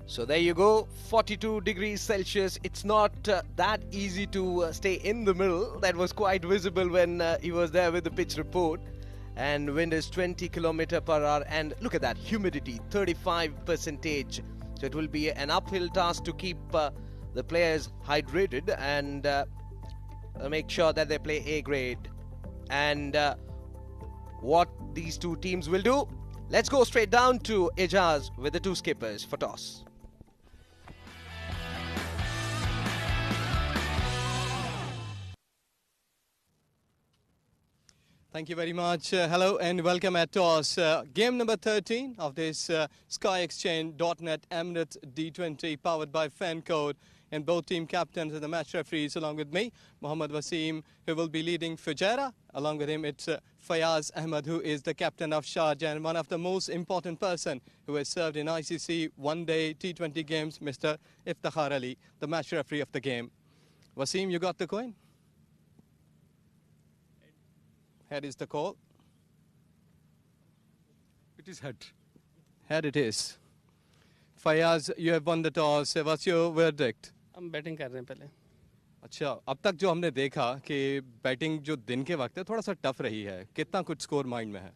So there you go, 42 degrees Celsius. It's not that easy to stay in the middle. That was quite visible when he was there with the pitch report. And wind is 20 km/h. And look at that, humidity, 35%. So it will be an uphill task to keep the players hydrated and make sure that they play A grade. And what these two teams will do, let's go straight down to Ijaz with the two skippers for toss. Thank you very much. Hello and welcome at toss. Game number 13 of this SkyExchange.net Emirates D20 powered by FanCode. And both team captains and the match referees along with me, Mohammad Waseem, who will be leading Fujairah. Along with him, it's Fayaz Ahmed, who is the captain of Sharjah and one of the most important person who has served in ICC one-day T20 games, Mr. Iftikhar Ali, the match referee of the game. Waseem, you got the coin? Head is the call. It is head. Head it is. Fayaz, you have won the toss. What's your verdict? हम batting कर रहे हैं पहले. अच्छा, अब तक जो हमने देखा कि बैटिंग जो दिन के वक्त है थोड़ा सा टफ रही है. कितना कुछ स्कोर माइंड में है?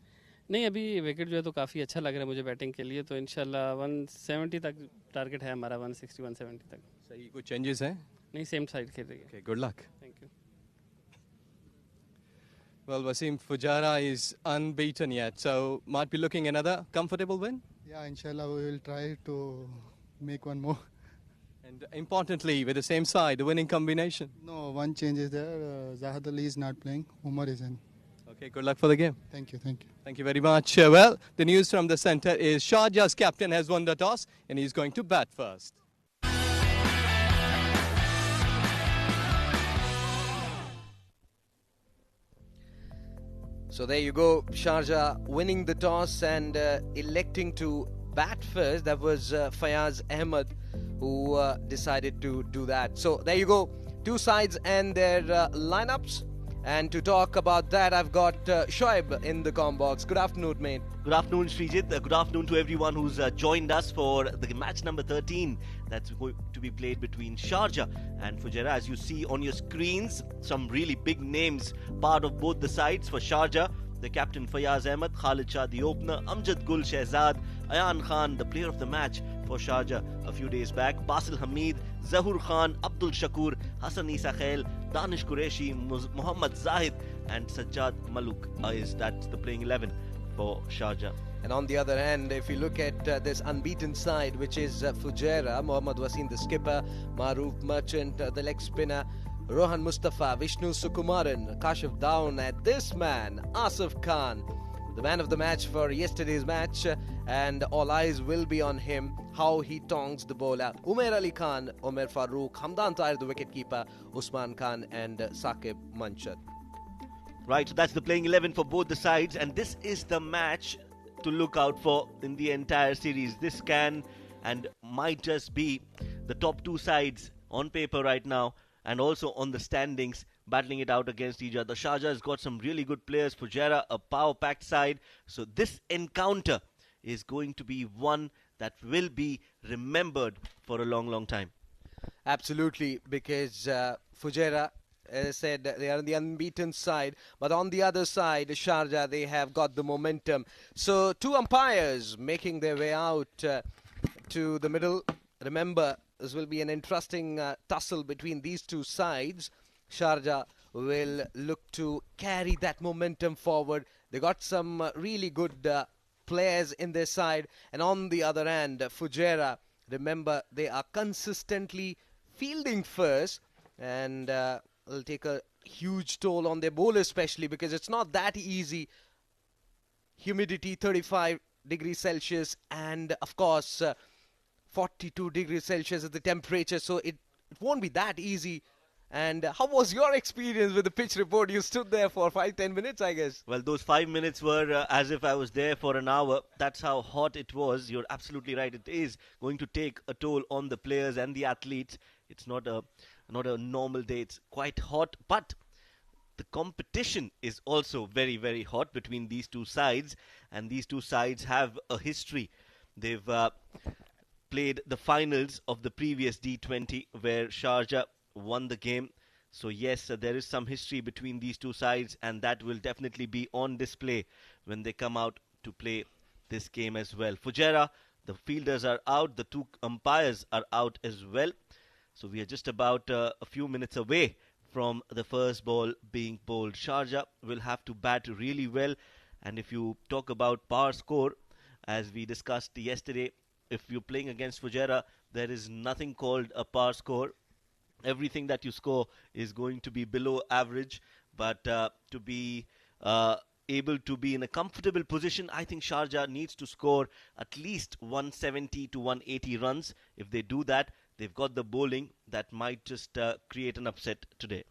नहीं, अभी विकेट जो है तो काफ़ी अच्छा लग रहा है मुझे बैटिंग के लिए. तो इंशाल्लाह 170 तक टारगेट है हमारा, 160 170 तक. सही, कुछ चेंजेस हैं? नहीं, सेम साइड खेल रही है. Okay, good luck. Thank you. Well, Waseem, Fujairah is unbeaten yet, so might be looking another comfortable win. Yeah, inshallah we will try to make one more. And importantly, with the same side, the winning combination. No, one change is there. Zaid Ali is not playing. Umar is in. Okay, good luck for the game. Thank you, thank you. Thank you very much. Well, the news from the centre is Sharjah's captain has won the toss and he's going to bat first. So there you go, Sharjah winning the toss and electing to bat first. That was Fayaz Ahmed who decided to do that. So there you go, two sides and their lineups. And to talk about that, I've got Shoaib in the comm box. Good afternoon, mate. Good afternoon, Srijit. Good afternoon to everyone who's joined us for the match number 13 that's going to be played between Sharjah and Fujairah. As you see on your screens, some really big names part of both the sides. For Sharjah, the captain Fayaz Ahmed, Khalid Shah the opener, Amjad Gul Shehzad, Ayan Khan, the player of the match for Sharjah a few days back, Basil Hamid, Zahur Khan, Abdul Shakur, Hassan Isa Khail, Danish Qureshi, Muhammad Zaid and Sajjad Maluk. That's the playing 11 for Sharjah. And on the other hand, if you look at this unbeaten side, which is Fujairah, Mohammad Waseem the skipper, Maroof Merchant the leg spinner, Rohan Mustafa, Vishnu Sukumaran, Kashif Down, and this man, Asif Khan, the man of the match for yesterday's match, and all eyes will be on him, how he tongs the bowler. Umair Ali Khan, Umar Farooq, Hamdan Tahir the wicketkeeper, Usman Khan and Saqib Manshat. Right, so that's the playing 11 for both the sides, and this is the match to look out for in the entire series. This can and might just be the top two sides on paper right now and also on the standings, battling it out against each other. Sharjah has got some really good players. Fujairah, a power-packed side. So this encounter is going to be one that will be remembered for a long, long time. Absolutely, because Fujairah, as I said, they are on the unbeaten side, but on the other side, Sharjah, they have got the momentum. So two umpires making their way out to the middle. Remember, this will be an interesting tussle between these two sides. Sharjah will look to carry that momentum forward. They got some really good players in their side, and on the other hand, Fujairah, remember, they are consistently fielding first, and will take a huge toll on their bowlers, especially because it's not that easy. Humidity 35 degrees Celsius, and of course 42 degrees Celsius is the temperature, so it won't be that easy. And how was your experience with the pitch report? You stood there for 5-10 minutes, I guess. Well, those 5 minutes were as if I was there for an hour. That's how hot it was. You're absolutely right. It is going to take a toll on the players and the athletes. It's not a normal day. It's quite hot, but the competition is also very, very hot between these two sides, and these two sides have a history. They've played the finals of the previous D20 where Sharjah won the game. So yes, there is some history between these two sides, and that will definitely be on display when they come out to play this game as well. Fujairah, the fielders are out, the two umpires are out as well. So we are just about a few minutes away from the first ball being bowled. Sharjah will have to bat really well, and if you talk about power score, as we discussed yesterday, if you're playing against Fujairah, there is nothing called a power score. Everything that you score is going to be below average, but to be able to be in a comfortable position, I think Sharjah needs to score at least 170 to 180 runs. If they do that, they've got the bowling that might just create an upset today.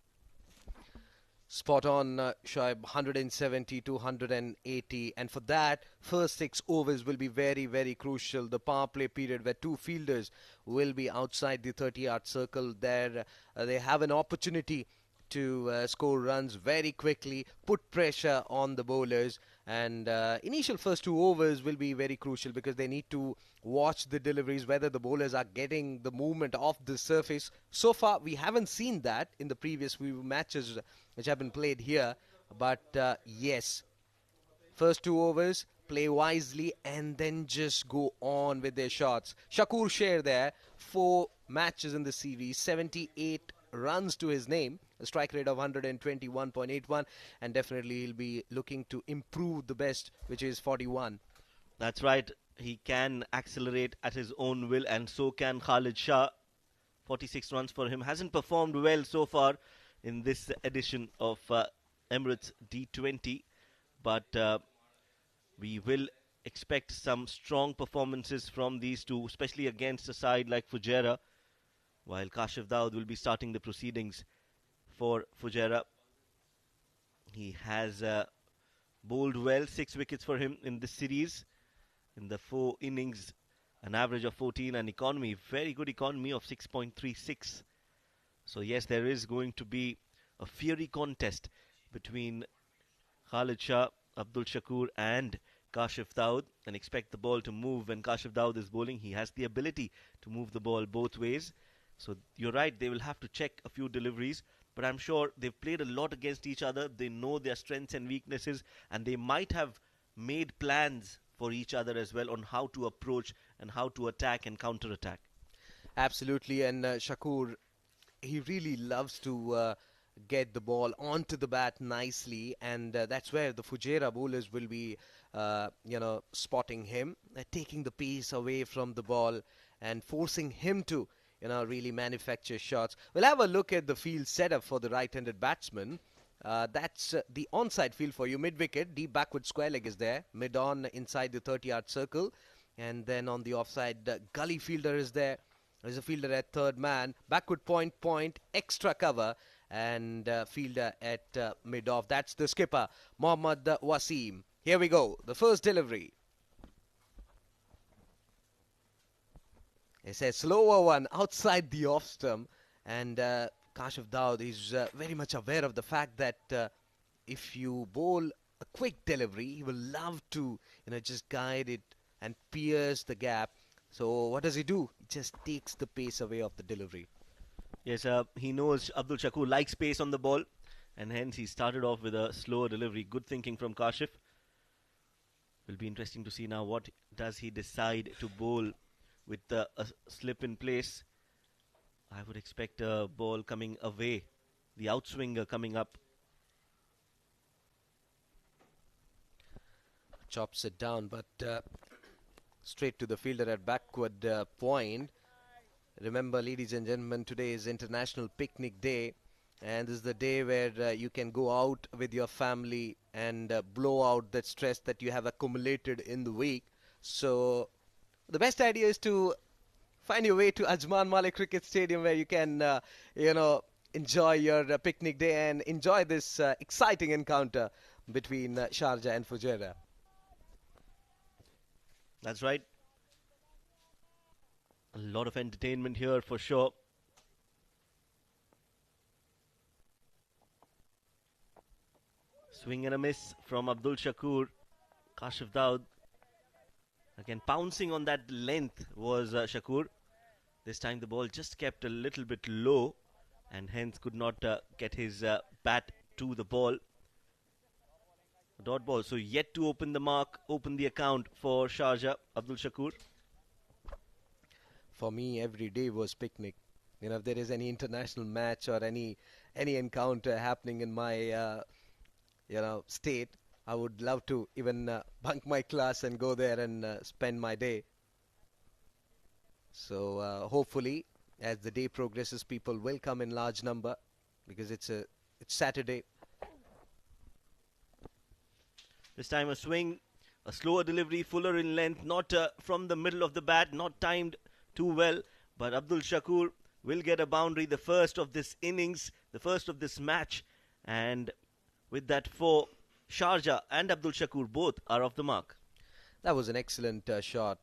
Spot on, Shoaib, 170 to 180. And for that, first 6 overs will be very, very crucial. The power play period where two fielders will be outside the 30-yard circle. There, they have an opportunity to score runs very quickly, put pressure on the bowlers, and initial first 2 overs will be very crucial because they need to watch the deliveries, whether the bowlers are getting the movement off the surface. So far, we haven't seen that in the previous few matches which have been played here, but yes, first 2 overs, play wisely and then just go on with their shots. Shakur Sher there, 4 matches in the series, 78 runs to his name, a strike rate of 121.81, and definitely he'll be looking to improve the best, which is 41. That's right. He can accelerate at his own will, and so can Khalid Shah. 46 runs for him. Hasn't performed well so far in this edition of Emirates D20, but we will expect some strong performances from these two, especially against a side like Fujairah, while Kashif Daud will be starting the proceedings for Fujairah. He has bowled well, 6 wickets for him in this series. In the 4 innings, an average of 14, and economy, very good economy of 6.36. So yes, there is going to be a fiery contest between Khalid Shah, Abdul Shakur and Kashif Daud, and expect the ball to move. When Kashif Daud is bowling, he has the ability to move the ball both ways. So you're right, they will have to check a few deliveries, but I'm sure they've played a lot against each other. They know their strengths and weaknesses, and they might have made plans for each other as well on how to approach and how to attack and counter-attack. Absolutely, and Shakur, he really loves to get the ball onto the bat nicely, and that's where the Fujairah bowlers will be, spotting him, taking the pace away from the ball and forcing him to, really manufacture shots. We'll have a look at the field setup for the right-handed batsman. That's the onside field for you. Mid-wicket, deep backward square leg is there. Mid-on inside the 30-yard circle. And then on the offside, gully fielder is there. There's a fielder at third man. Backward point, extra cover. And fielder at mid-off. That's the skipper, Mohammad Waseem. Here we go. The first delivery. It's a slower one outside the off stump. And Kashif Daud is very much aware of the fact that if you bowl a quick delivery, he will love to, just guide it and pierce the gap. So what does he do? He just takes the pace away of the delivery. Yes, he knows Abdul Shakur likes pace on the ball, and hence he started off with a slower delivery. Good thinking from Kashif. Will be interesting to see now what does he decide to bowl with a slip in place. I would expect a ball coming away, the outswinger coming up. Chops it down, but straight to the fielder at backward point. Remember, ladies and gentlemen, today is International Picnic Day, and this is the day where you can go out with your family and blow out that stress that you have accumulated in the week. So the best idea is to find your way to Ajman Malik Cricket Stadium, where you can, enjoy your picnic day and enjoy this exciting encounter between Sharjah and Fujairah. That's right. A lot of entertainment here for sure. Swing and a miss from Abdul Shakur. Kashif Daud Again, pouncing on that length was Shakur. This time the ball just kept a little bit low and hence could not get his bat to the ball. Dot ball, so yet to open the mark, open the account for Sharjah, Abdul Shakur. For me, every day was picnic. You know, if there is any international match or any encounter happening in my state, I would love to even bunk my class and go there and spend my day. So hopefully, as the day progresses, people will come in large number because it's Saturday. This time a swing, a slower delivery, fuller in length, not from the middle of the bat, not timed too well. But Abdul Shakur will get a boundary, the first of this innings, the first of this match. And with that 4, Sharjah and Abdul Shakur both are off the mark. That was an excellent shot.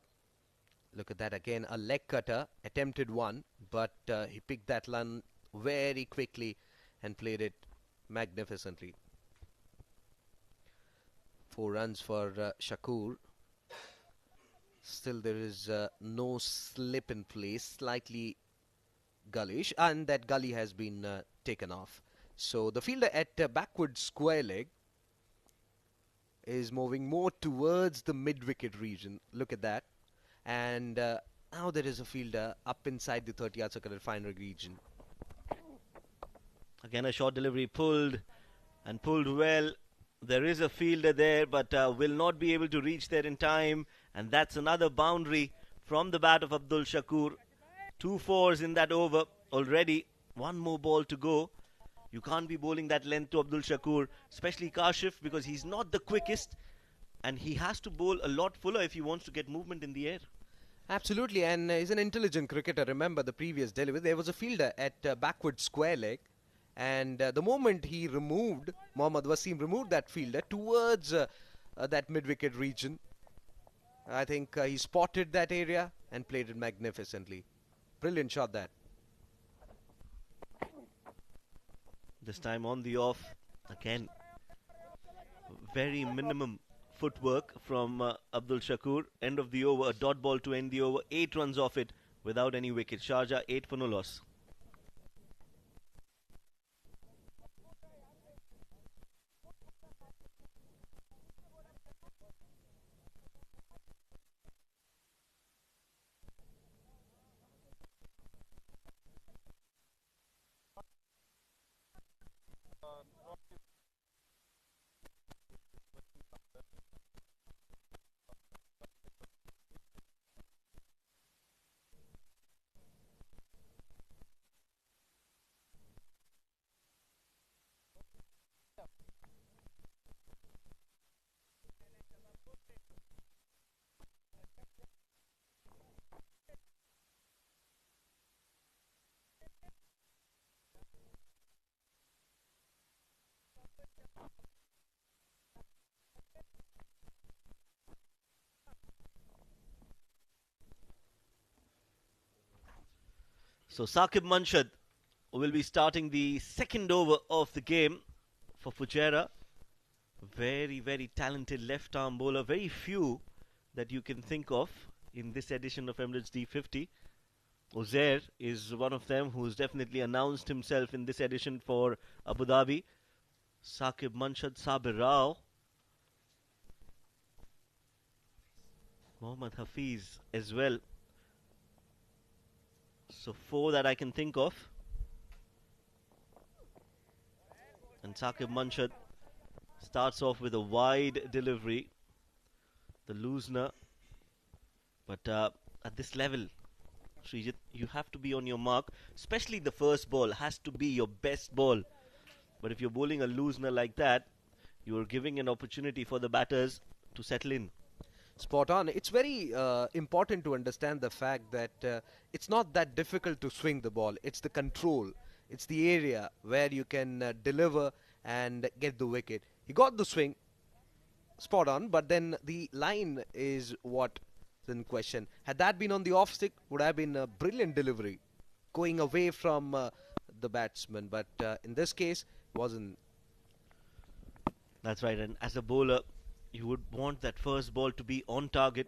Look at that again, a leg cutter, attempted one, but he picked that run very quickly and played it magnificently. 4 runs for Shakur. Still there is no slip in place, slightly gullish, and that gully has been taken off. So the fielder at backward square leg is moving more towards the mid-wicket region. Look at that. And now there is a fielder up inside the 30-yard circle at final region. Again a short delivery, pulled well. There is a fielder there, but will not be able to reach there in time. And that's another boundary from the bat of Abdul Shakur. 2 4s in that over already. 1 more ball to go. You can't be bowling that length to Abdul Shakur, especially Kashif, because he's not the quickest. And he has to bowl a lot fuller if he wants to get movement in the air. Absolutely, and he's an intelligent cricketer. Remember the previous delivery. There was a fielder at backward square leg. And the moment he removed, Mohammad Waseem removed that fielder towards that mid-wicket region, I think he spotted that area and played it magnificently. Brilliant shot that. This time on the off, again, very minimum footwork from Abdul Shakur. End of the over, a dot ball to end the over. 8 runs off it without any wicket. Sharjah 8 for no loss. So Saqib Manshad will be starting the second over of the game for Fujairah. Very, very talented left-arm bowler. Very few that you can think of in this edition of Emirates D20. Zaid is one of them who's definitely announced himself in this edition for Abu Dhabi. Saqib Manshad, Sabir Rao, Mohammad Hafiz as well. So 4 that I can think of. And Saqib Manshad starts off with a wide delivery. The loosener. But at this level, Srijit, you have to be on your mark. Especially the first ball has to be your best ball. But if you're bowling a loosener like that, you're giving an opportunity for the batters to settle in. Spot on. It's very important to understand the fact that it's not that difficult to swing the ball. It's the control. It's the area where you can deliver and get the wicket. He got the swing, spot on, but then the line is what is in question. Had that been on the off stick, would have been a brilliant delivery, going away from the batsman. But in this case, wasn't. That's right. And as a bowler, you would want that first ball to be on target.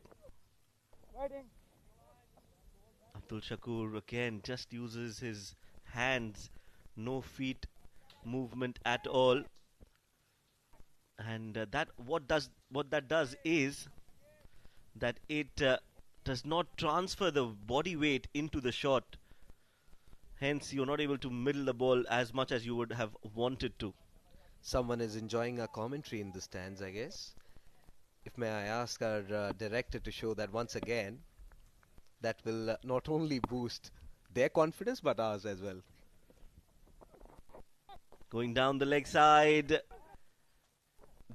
Abdul Shakur again just uses his hands, no feet movement at all, and what that does is that it does not transfer the body weight into the shot. Hence, you're not able to middle the ball as much as you would have wanted to. Someone is enjoying our commentary in the stands, I guess. If may I ask our director to show that once again, that will not only boost their confidence but ours as well. Going down the leg side,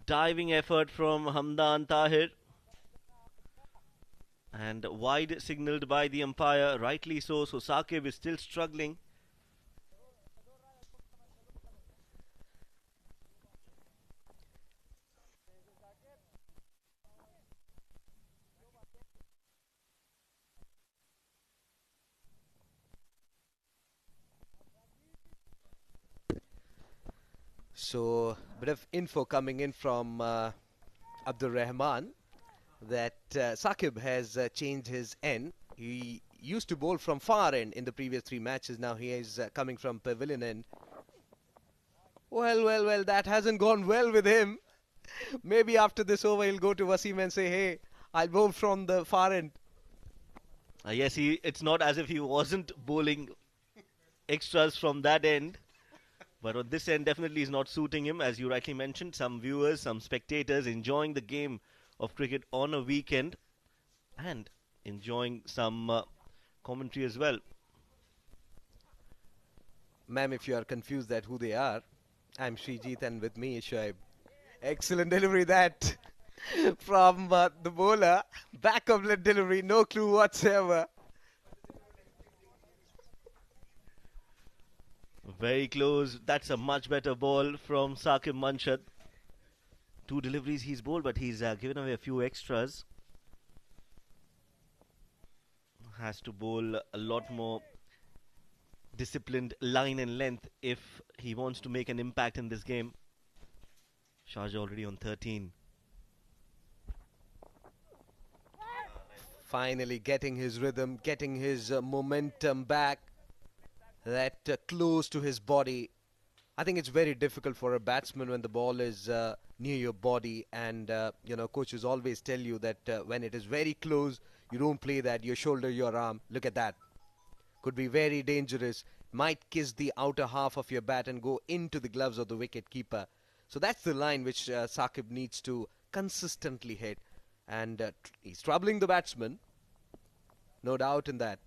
diving effort from Hamdan Tahir. And wide signalled by the umpire, rightly so. So Saqib is still struggling. So, bit of info coming in from Abdul Rahman that Saqib has changed his end. He used to bowl from far end in the previous 3 matches. Now he is coming from pavilion end. Well, that hasn't gone well with him. Maybe after this over, he'll go to Waseem and say, hey, I'll bowl from the far end. Yes, it's not as if he wasn't bowling extras from that end. But on this end, definitely is not suiting him. As you rightly mentioned, some viewers, some spectators enjoying the game of cricket on a weekend and enjoying some commentary as well. Ma'am, if you are confused at who they are, I'm Srijit and with me is Shoaib. Excellent delivery that from the bowler. Back of the delivery, no clue whatsoever. Very close. That's a much better ball from Saqib Manshad. 2 deliveries he's bowled, but he's given away a few extras. Has to bowl a lot more disciplined line and length if he wants to make an impact in this game. Sharjah already on 13. Finally getting his rhythm, getting his momentum back. That close to his body. I think it's very difficult for a batsman when the ball is near your body, and coaches always tell you that when it is very close, you don't play that, your shoulder, your arm. Look at that. Could be very dangerous. Might kiss the outer half of your bat and go into the gloves of the wicket keeper. So that's the line which Saqib needs to consistently hit, and he's troubling the batsman. No doubt in that.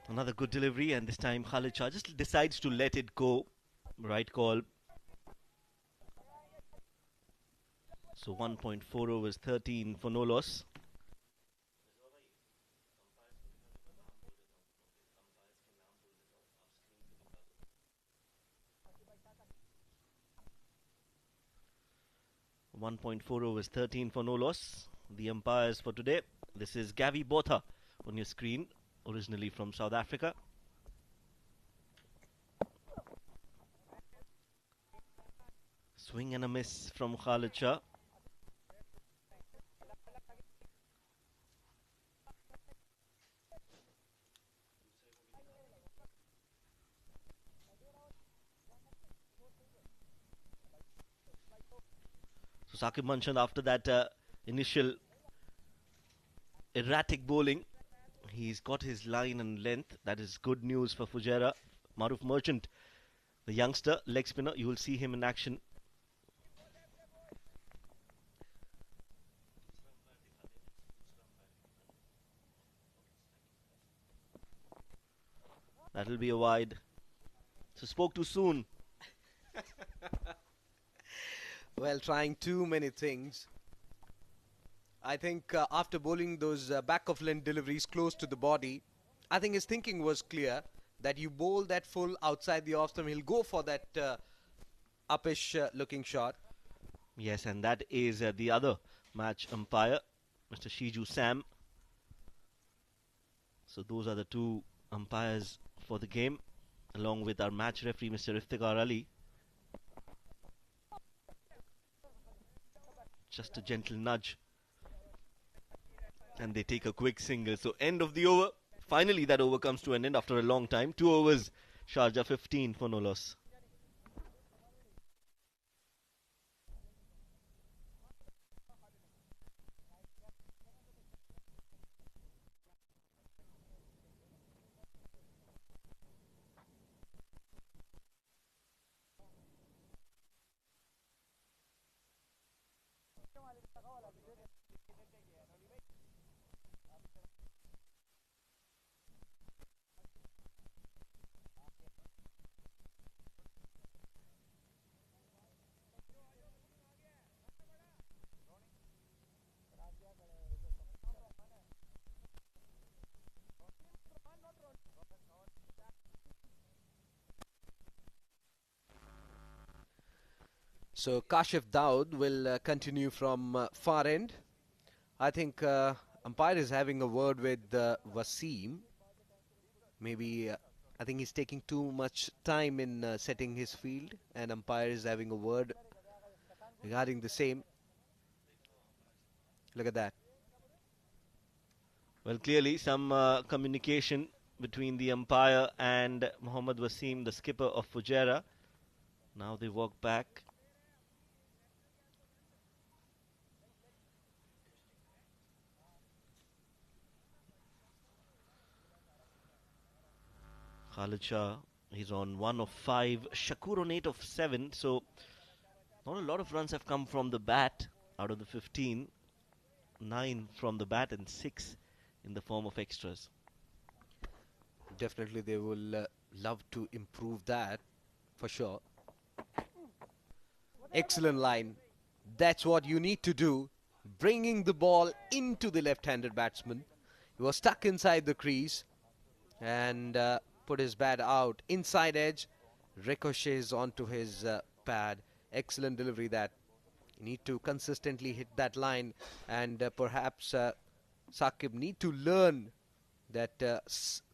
Another good delivery, and this time Khalid Shah just decides to let it go. Right call. So 1.4 overs, 13 for no loss. .4 overs, 13 for no loss. The umpires for today. This is Gavi Botha on your screen, originally from South Africa. Swing and a miss from Khalid Shah. So Saqib Manshad, after that initial erratic bowling, he's got his line and length. That is good news for Fujairah. Maruf Merchant, the youngster leg spinner, you will see him in action. That'll be a wide. So spoke too soon. Well, trying too many things. I think after bowling those back of length deliveries close to the body, I think his thinking was clear that you bowl that full outside the off stump, he'll go for that uppish looking shot. Yes, and that is the other match umpire, Mr. Shiju Sam. So those are the 2 umpires for the game, along with our match referee, Mr. Iftikhar Ali. Just a gentle nudge. And they take a quick single. So end of the over. Finally that over comes to an end after a long time. 2 overs. Sharjah 15 for no loss. So Kashif Daud will continue from far end. I think umpire is having a word with Waseem. Maybe I think he's taking too much time in setting his field, and umpire is having a word regarding the same. Look at that. Well, clearly some communication between the umpire and Mohammad Waseem, the skipper of Fujairah. Now they walk back. Khalid Shah, he's on 1 of 5. Shakur on 8 of 7. So not a lot of runs have come from the bat out of the 15. 9 from the bat and 6 in the form of extras. Definitely they will love to improve that for sure. Excellent line. That's what you need to do. Bringing the ball into the left-handed batsman. He was stuck inside the crease and put his bat out. Inside edge. Ricochets onto his pad. Excellent delivery that. You need to consistently hit that line, and perhaps Saqib need to learn that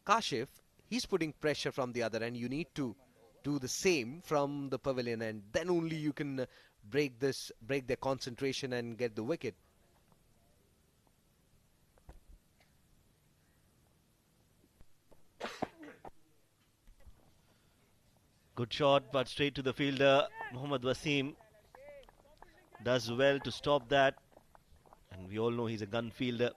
Kashif, he's putting pressure from the other end. You need to do the same from the pavilion, and then only you can break their concentration and get the wicket. Good shot, but straight to the fielder. Mohammad Waseem does well to stop that, and we all know he's a gun fielder.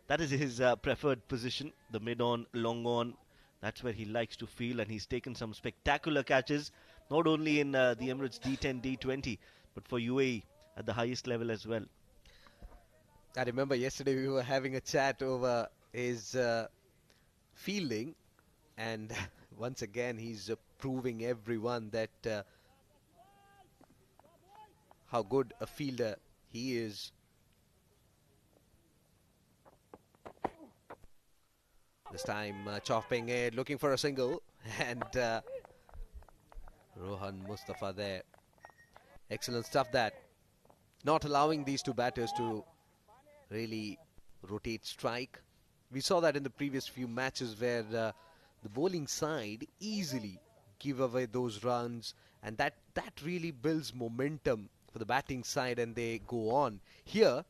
That is his preferred position, the mid-on, long-on. That's where he likes to field, and he's taken some spectacular catches, not only in the Emirates D10, D20, but for UAE at the highest level as well. I remember yesterday we were having a chat over his fielding, and once again he's proving everyone that how good a fielder he is. This time chopping it, looking for a single, and Rohan Mustafa there. Excellent stuff that. Not allowing these two batters to really rotate strike. We saw that in the previous few matches where the bowling side easily give away those runs, and that really builds momentum for the batting side, and they go on. Here,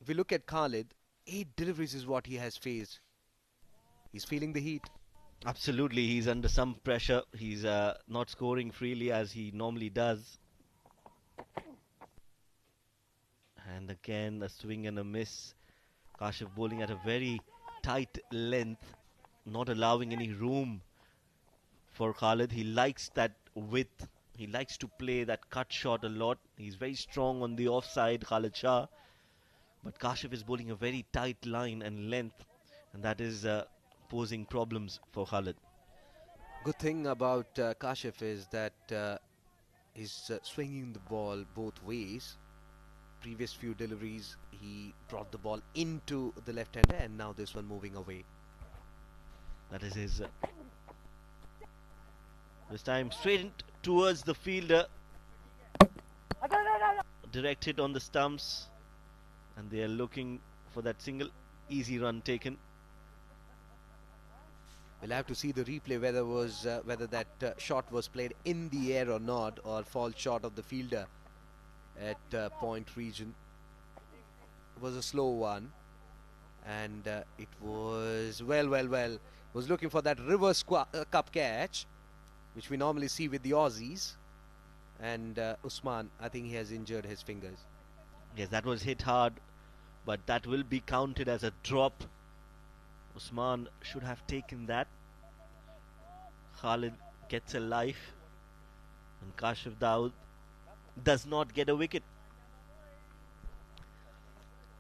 if we look at Khalid, 8 deliveries is what he has faced. He's feeling the heat. Absolutely, he's under some pressure. He's not scoring freely as he normally does. And again, a swing and a miss. Kashif bowling at a very tight length, not allowing any room for Khalid. He likes that width. He likes to play that cut shot a lot. He's very strong on the offside, Khalid Shah. But Kashif is bowling a very tight line and length, and that is posing problems for Khalid. Good thing about Kashif is that he's swinging the ball both ways. Previous few deliveries, he brought the ball into the left-hander, and now this one moving away. That is his. This time straight towards the fielder. Direct hit on the stumps, and they are looking for that single. Easy run taken. We'll have to see the replay whether that shot was played in the air or not, or fall short of the fielder. at point region. It was a slow one, and it was well. Was looking for that reverse cup catch, which we normally see with the Aussies. And Usman, I think he has injured his fingers. Yes, that was hit hard, but that will be counted as a drop. Usman should have taken that. Khalid gets a life, and Kashif Daud does not get a wicket.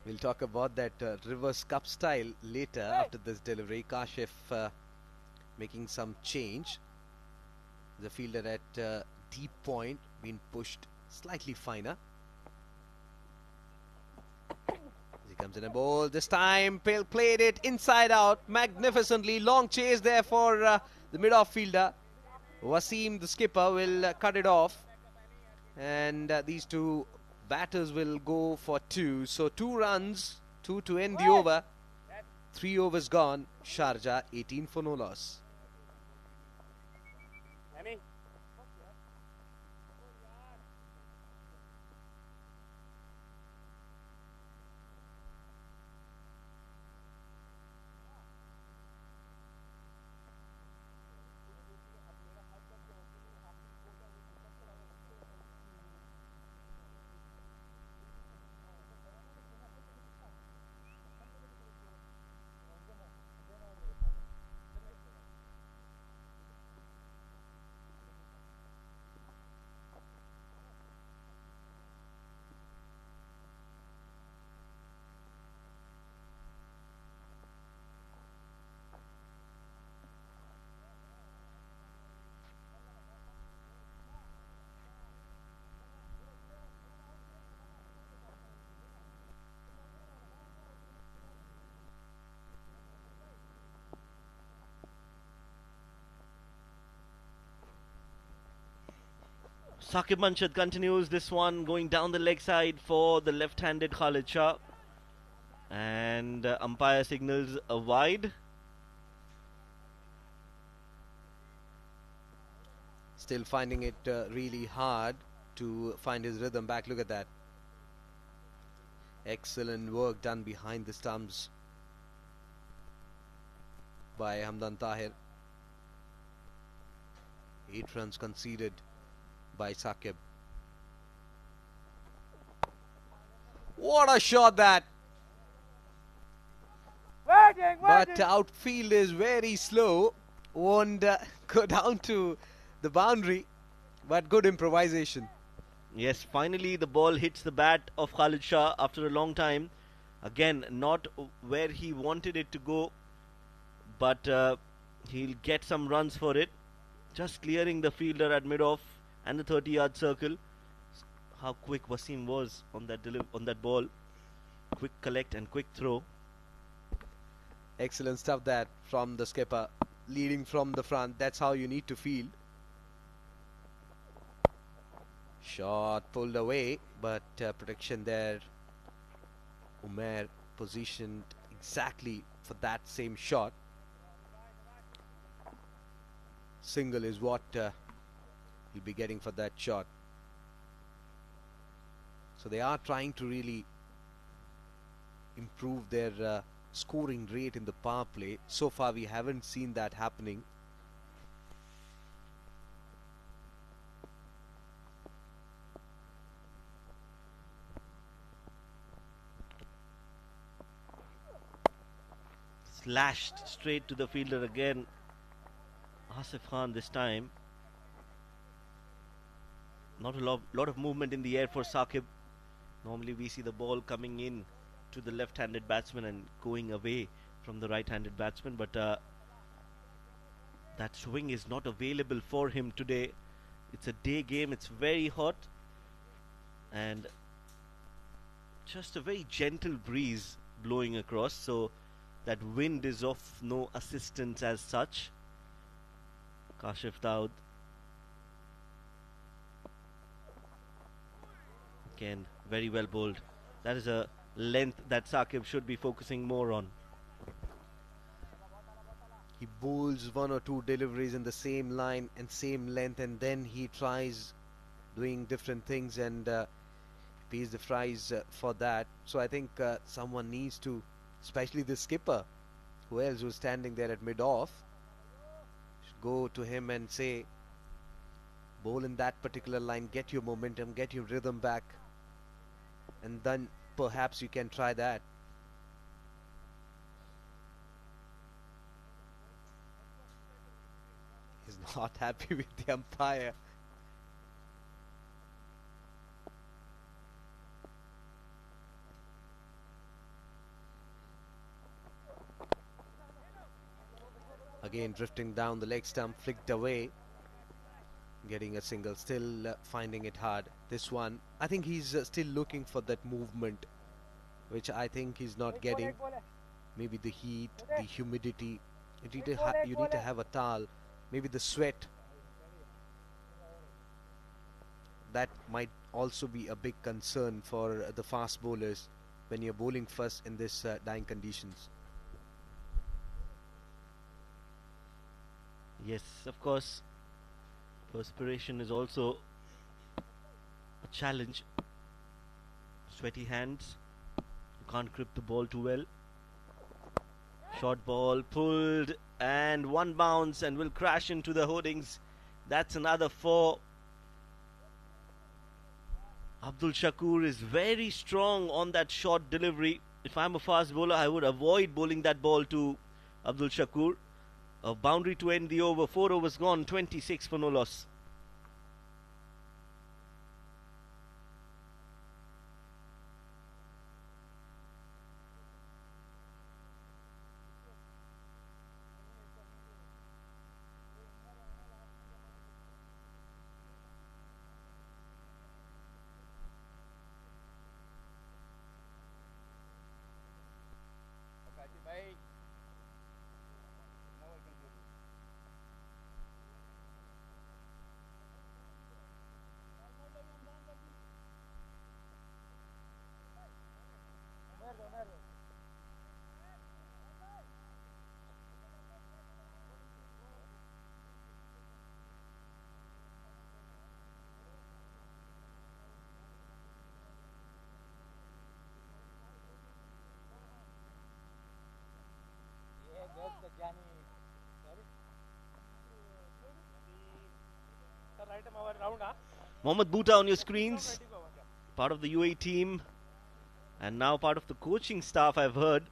We'll talk about that reverse cup style later after this delivery. Kashif making some change. The fielder at deep point being pushed slightly finer. As he comes in a ball, this time played it inside out magnificently. Long chase there for the mid-off fielder. Waseem, the skipper, will cut it off. And these two batters will go for 2. So 2 runs, 2 to end the over. 3 overs gone. Sharjah 18 for no loss. Saqib Manshad continues this one, going down the leg side for the left-handed Khalid Shah. And umpire signals a wide. Still finding it really hard to find his rhythm back. Look at that. Excellent work done behind the stumps by Hamdan Tahir. 8 runs conceded by Saqib. What a shot that! But outfield is very slow. Won't go down to the boundary. But good improvisation. Yes, finally the ball hits the bat of Khalid Shah after a long time. Again, not where he wanted it to go, but he'll get some runs for it. Just clearing the fielder at mid-off and the 30-yard circle. How quick Waseem was on that ball. Quick collect and quick throw. Excellent stuff that from the skipper, leading from the front. That's how you need to field. Shot pulled away, but protection there. Umair positioned exactly for that same shot. Single is what he'll be getting for that shot. So they are trying to really improve their scoring rate in the power play. So far we haven't seen that happening. Slashed straight to the fielder again. Asif Khan this time. Not a lot of movement in the air for Saqib. Normally we see the ball coming in to the left-handed batsman and going away from the right-handed batsman, but that swing is not available for him today. It's a day game, it's very hot, and just a very gentle breeze blowing across, so that wind is of no assistance as such. Kashif Daud again, very well bowled. That is a length that Saqib should be focusing more on. He bowls 1 or 2 deliveries in the same line and same length, and then he tries doing different things, and pays the price for that. So I think someone needs to, especially the skipper, who else who's standing there at mid-off, should go to him and say, bowl in that particular line, get your momentum, get your rhythm back, and then perhaps you can try that. He's not happy with the umpire. Again, drifting down the leg stump, flicked away, getting a single, still finding it hard. This one, I think he's still looking for that movement, which I think he's not getting. Maybe the heat, the humidity. You need to have a towel. Maybe the sweat. That might also be a big concern for the fast bowlers when you're bowling first in this dying conditions. Yes, of course, perspiration is also a challenge. Sweaty hands, you can't grip the ball too well. Short ball pulled, and one bounce and will crash into the hoardings. That's another 4. Abdul Shakur is very strong on that short delivery. If I'm a fast bowler, I would avoid bowling that ball to Abdul Shakur. A boundary to end the over. 4 overs gone, 26 for no loss. Mohammad Bhuta on your screens, part of the UAE team, and now part of the coaching staff, I've heard,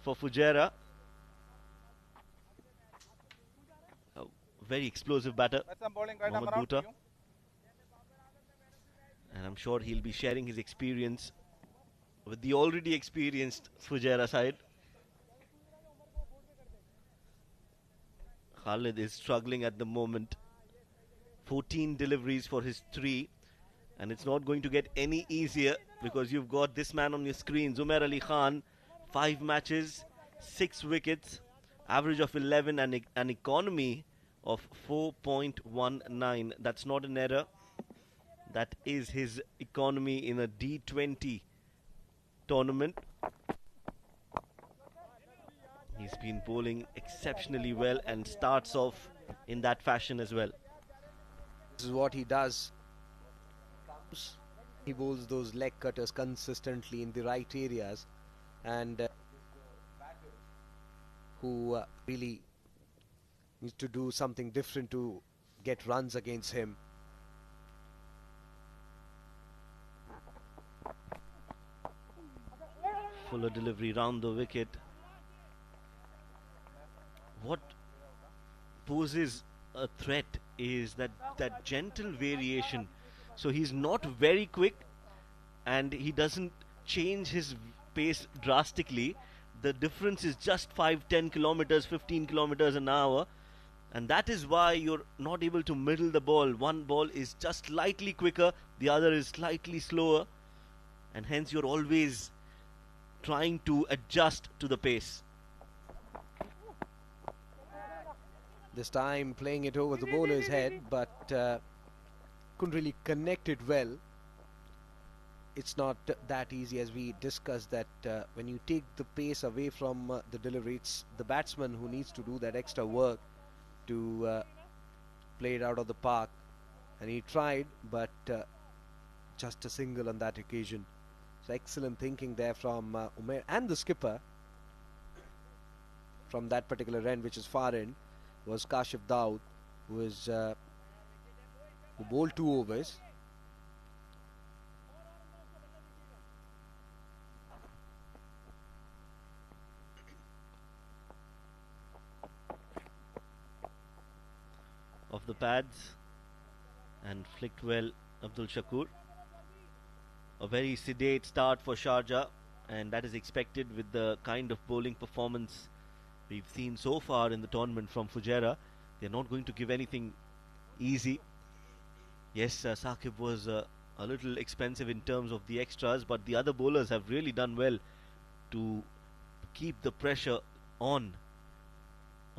for Fujairah. A very explosive batter, Mohammad Bhuta. And I'm sure he'll be sharing his experience with the already experienced Fujairah side. Khalid is struggling at the moment. 14 deliveries for his 3, and it's not going to get any easier because you've got this man on your screen, Zumair Ali Khan. 5 matches, 6 wickets, average of 11 and an economy of 4.19. That's not an error. That is his economy in a D20 tournament. He's been bowling exceptionally well and starts off in that fashion as well. This is what he does. He bowls those leg cutters consistently in the right areas, and who really needs to do something different to get runs against him. Fuller delivery round the wicket. What poses a threat is that gentle variation. So he's not very quick and he doesn't change his pace drastically. The difference is just 5-10 kilometers, 15 kilometers an hour, and that is why you're not able to middle the ball. One ball is just slightly quicker, the other is slightly slower, and hence you're always trying to adjust to the pace. This time playing it over the bowler's head, but couldn't really connect it well. It's not that easy, as we discussed, that when you take the pace away from the delivery, it's the batsman who needs to do that extra work to play it out of the park. And he tried, but just a single on that occasion. So excellent thinking there from Umair and the skipper. From that particular end, which is far end, was Kashif Daud, who bowled 2 overs. Off the pads and flicked well Abdul Shakur. A very sedate start for Sharjah, and that is expected with the kind of bowling performance we've seen so far in the tournament from Fujairah. They're not going to give anything easy. Yes, Saqib was a little expensive in terms of the extras, but the other bowlers have really done well to keep the pressure on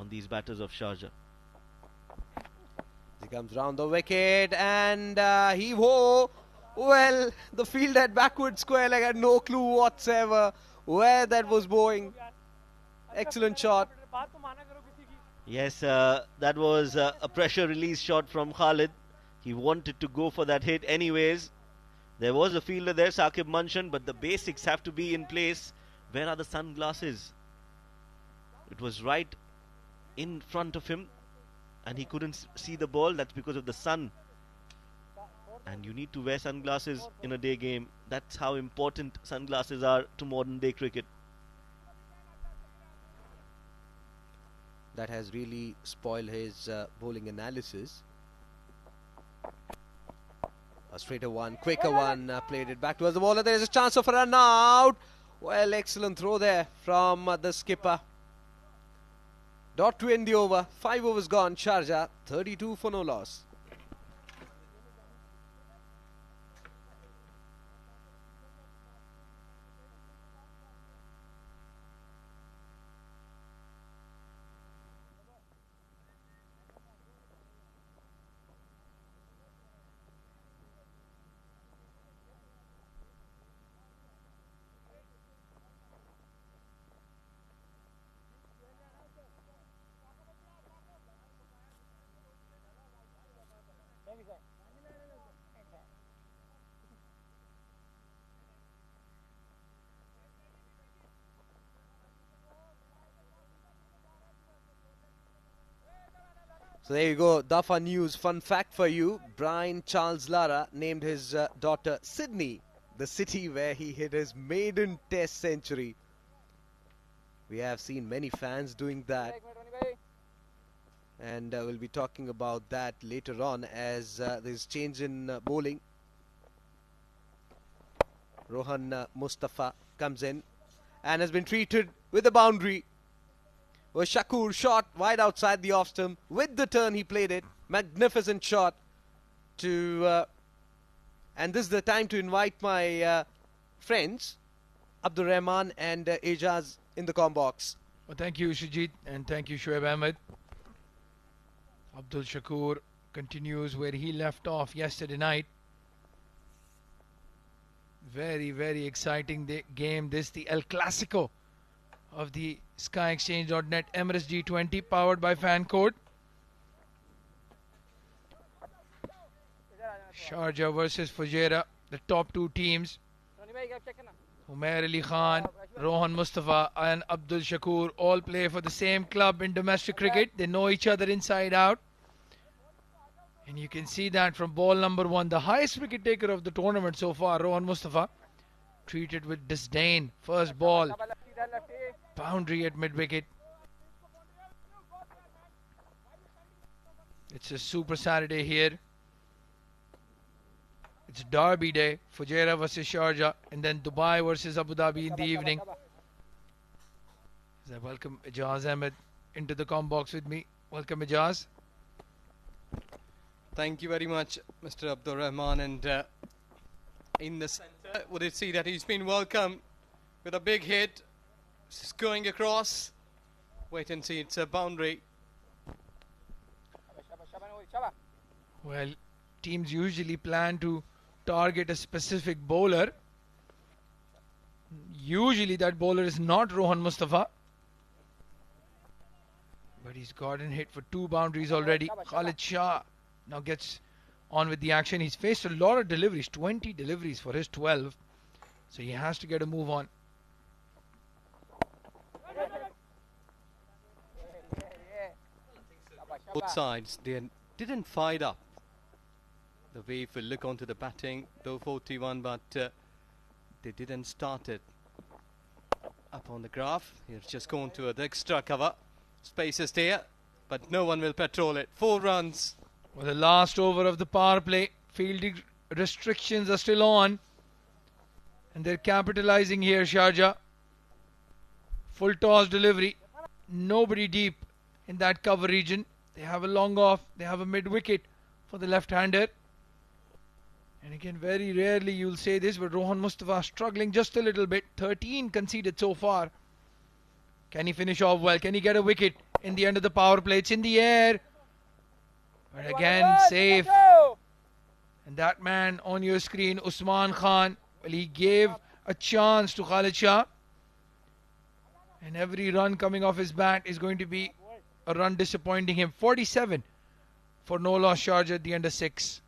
these batters of Sharjah. He comes round the wicket and heave-ho. Well, the field at backward square leg had no clue whatsoever where that was going. Excellent shot. Yes, that was a pressure release shot from Khalid. He wanted to go for that hit anyways. There was a fielder there, Saqib Manshan, but the basics have to be in place. Where are the sunglasses? It was right in front of him and he couldn't see the ball. That's because of the sun. And you need to wear sunglasses in a day game. That's how important sunglasses are to modern day cricket. That has really spoiled his bowling analysis. A straighter one, quicker one, played it back towards the bowler. There is a chance of a run out. Well, excellent throw there from the skipper. Dot to end the over. 5 overs gone. Sharjah 32 for no loss. So there you go, Dafa News. Fun fact for you, Brian Charles Lara named his daughter Sydney, the city where he hit his maiden test century. We have seen many fans doing that, and we'll be talking about that later on as there's change in bowling. Rohan Mustafa comes in and has been treated with a boundary. Was Shakur shot wide outside the off stump. With the turn he played it. Magnificent shot to and this is the time to invite my friends Abdur Rahman and Ejaz in the comm box. Well, thank you Shajid and thank you Shoaib Ahmed. Abdul Shakur continues where he left off yesterday night. Very, very exciting game. This the El Clasico of the SkyExchange.net Emirates D20 powered by Fan Code. Sharjah versus Fujairah, the top 2 teams. Umair Ali Khan, Rohan Mustafa and Abdul Shakur all play for the same club in domestic cricket. They know each other inside out. And you can see that from ball number 1, the highest wicket taker of the tournament so far, Rohan Mustafa, treated with disdain. First ball, boundary at mid-wicket. It's a super Saturday here. It's Derby Day, Fujairah versus Sharjah, and then Dubai versus Abu Dhabi in the evening. As I welcome Ejaz Ahmed into the comm box with me. Welcome Ejaz. Thank you very much, Mr. Abdur Rahman. And in the centre, would it see that he's been welcomed with a big hit? It's going across. Wait and see, it's a boundary. Well, teams usually plan to target a specific bowler. Usually that bowler is not Rohan Mustafa. But he's gotten hit for 2 boundaries already. Khalid Shah now gets on with the action. He's faced a lot of deliveries, 20 deliveries for his 12. So he has to get a move on. Both sides, they didn't fight up. The way if we look onto the batting, though 41, but they didn't start it. Up on the graph, he's just gone to the extra cover. Space is there, but no one will patrol it. 4 runs. Well, the last over of the power play. Fielding restrictions are still on. And they're capitalizing here, Sharjah. Full toss delivery. Nobody deep in that cover region. They have a long off. They have a mid-wicket for the left-hander. And again, very rarely you'll say this, but Rohan Mustafa struggling just a little bit. 13 conceded so far. Can he finish off well? Can he get a wicket in the end of the power play? It's in the air. But again, safe. And that man on your screen, Usman Khan, well, he gave a chance to Khalid Shah. And every run coming off his bat is going to be a run disappointing him. 47 for no loss Sharjah at the end of 6.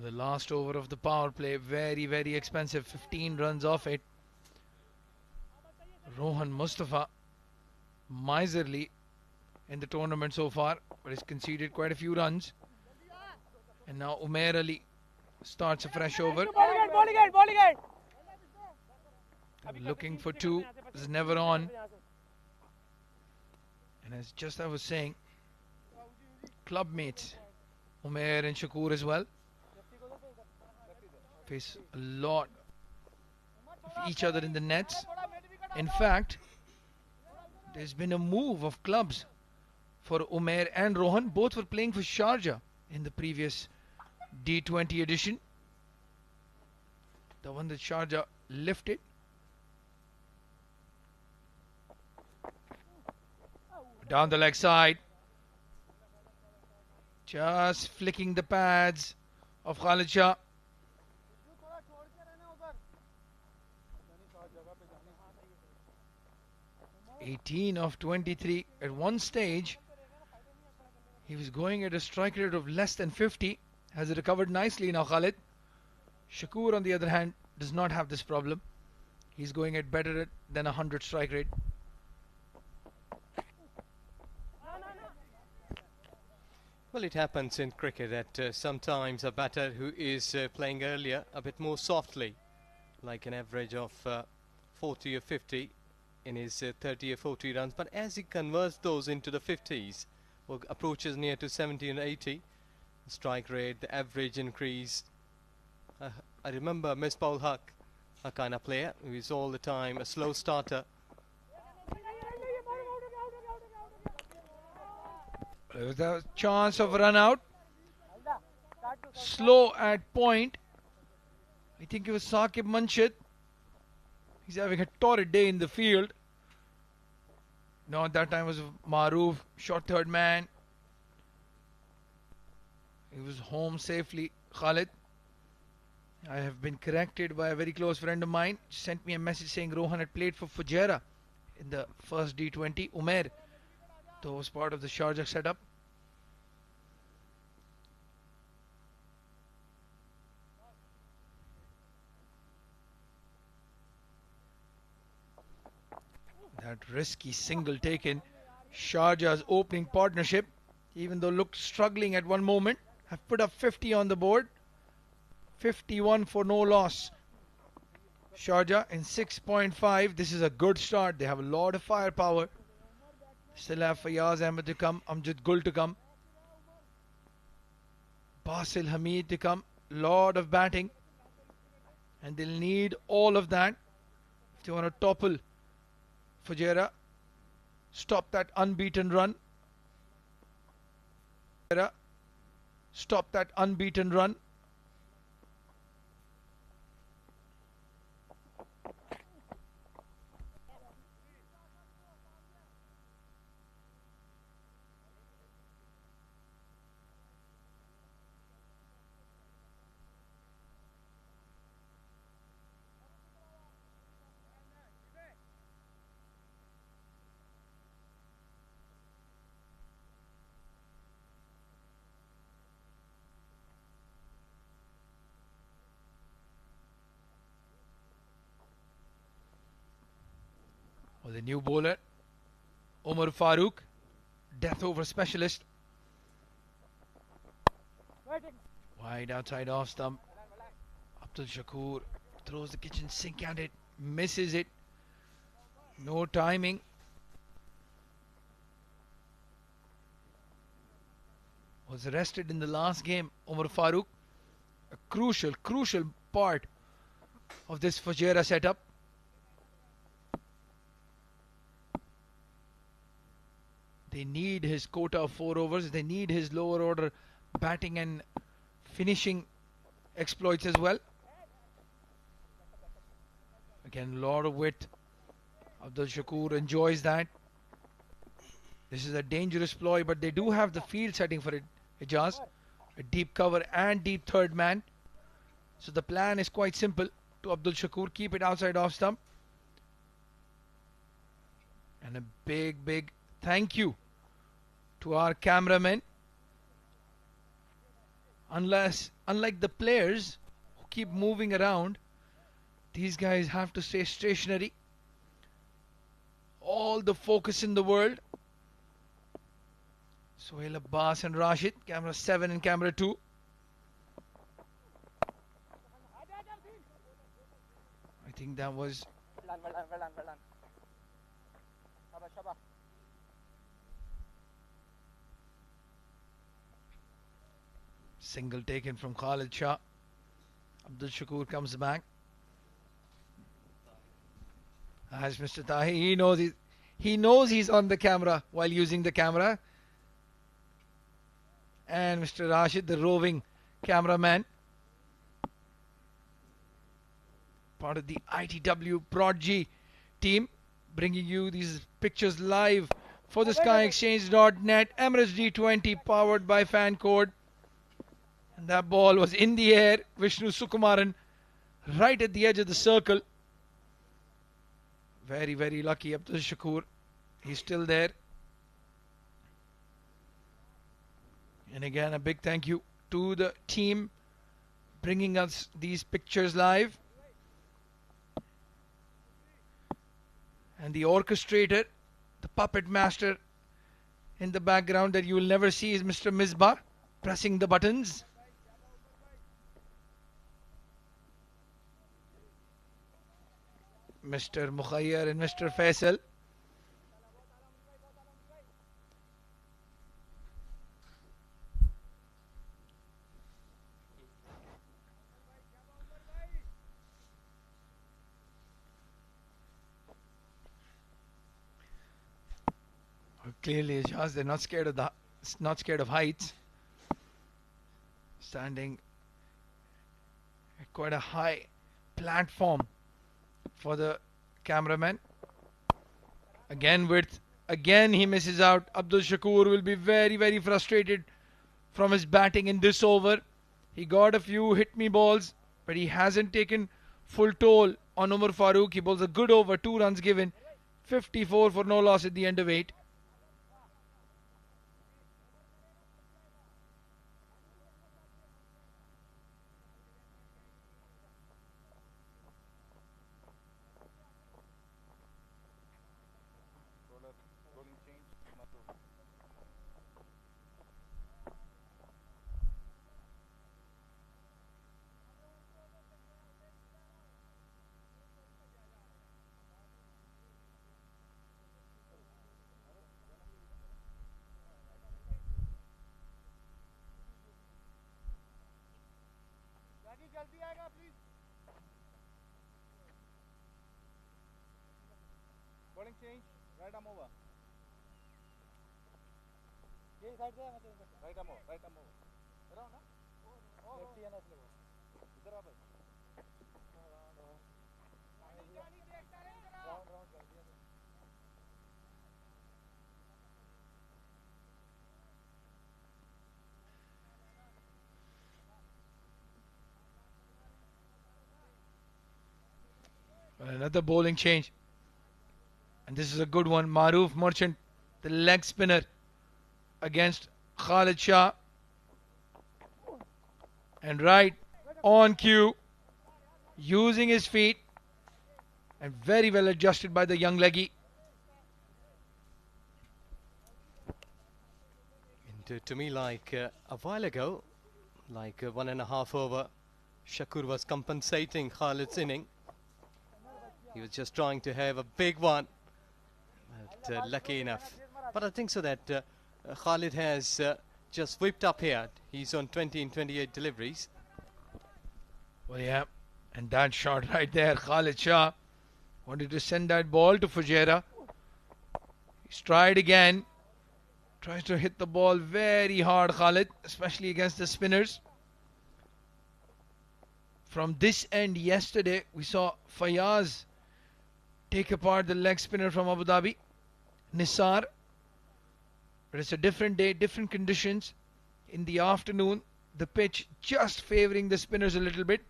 The last over of the power play, very, very expensive. 15 runs off it. Rohan Mustafa, miserly in the tournament so far, but has conceded quite a few runs. And now Umair Ali starts a fresh over. Looking for 2. This is never on. And as just I was saying, club mates, Umair and Shakur as well, face a lot of each other in the nets. In fact, there's been a move of clubs for Umair and Rohan. Both were playing for Sharjah in the previous D20 edition, the one that Sharjah lifted. Down the leg side, just flicking the pads of Khalid Shah. 18 of 23. At one stage, he was going at a strike rate of less than 50. Has recovered nicely now, Khalid. Shakur, on the other hand, does not have this problem. He's going at better than 100 strike rate. Well, it happens in cricket that sometimes a batter who is playing earlier a bit more softly, like an average of 40 or 50 in his 30 or 40 runs, but as he converts those into the 50s or approaches near to 70 and 80, the strike rate, the average increase. I remember Misbah Haq, a kind of player who is all the time a slow starter. There's a chance of run out. Slow at point. I think it was Saqib Munshid. He's having a torrid day in the field. No, at that time was Maroof, short third man. He was home safely, Khalid. I have been corrected by a very close friend of mine. Sent me a message saying Rohan had played for Fujairah in the first D20. Umair, though, was part of the Sharjah setup. That risky single taken. Sharjah's opening partnership, even though looked struggling at one moment, have put up 50 on the board. 51 for no loss. Sharjah in 6.5. This is a good start. They have a lot of firepower. Still have Fayaz Ahmed to come, Amjad Gul to come, Basil Hamid to come. Lot of batting, and they'll need all of that if they want to topple Fujairah. Stop that unbeaten run. Stop that unbeaten run. The new bowler, Umar Farooq, death over specialist. Wide outside off stump. Abdul Shakur throws the kitchen sink at it, misses it. No timing. Was arrested in the last game. Umar Farooq, a crucial part of this Fujairah setup. They need his quota of 4 overs. They need his lower order batting and finishing exploits as well. Again, a lot of width. Abdul Shakur enjoys that. This is a dangerous ploy, but they do have the field setting for it, Ijaz. A deep cover and deep third man. So the plan is quite simple to Abdul Shakur. Keep it outside off stump. And a big thank you to our cameramen. Unlike the players who keep moving around, these guys have to stay stationary. All the focus in the world. Sohail Abbas and Rashid, camera 7 and camera 2. I think that was single taken from Khalid Shah. Abdul Shakur comes back. As Mr. Tahi, he knows he's on the camera while using the camera. And Mr. Rashid, the roving cameraman, part of the ITW Prodigy team, bringing you these pictures live for the SkyExchange.net Emirates D20 powered by Fan Code. And that ball was in the air. Vishnu Sukumaran right at the edge of the circle. Very lucky Abdul Shakur. He's still there. And again, a big thank you to the team bringing us these pictures live. And the orchestrator, the puppet master in the background that you will never see is Mr. Misbah pressing the buttons. Mr. Mukhayyar and Mr. Faisal. Clearly, Ijaz, they're not scared of heights. Standing at quite a high platform for the cameraman. Again he misses out. Abdul Shakur will be very frustrated from his batting in this over. He got a few hit me balls, but he hasn't taken full toll on Umar Farooq. He bowls a good over, 2 runs given, 54 for no loss at the end of 8. Bowling change, right arm over. Right arm over, right arm over. Lefty and a slow. इधर आ भाई. Round कर दिया. Another bowling change. And this is a good one. Maroof Merchant, the leg spinner, against Khalid Shah. And right on cue, using his feet, and very well adjusted by the young leggy. And to me, like a while ago, like 1.5 over, Shakur was compensating Khalid's inning. He was just trying to have a big one. But lucky enough. But I think so that Khalid has just whipped up here. He's on 20 in 28 deliveries. Well, yeah. And that shot right there, Khalid Shah wanted to send that ball to Fujairah. He's tried again. Tries to hit the ball very hard, Khalid, especially against the spinners. From this end yesterday, we saw Fayaz take apart the leg spinner from Abu Dhabi, Nisar. But it's a different day, different conditions. In the afternoon, the pitch just favouring the spinners a little bit.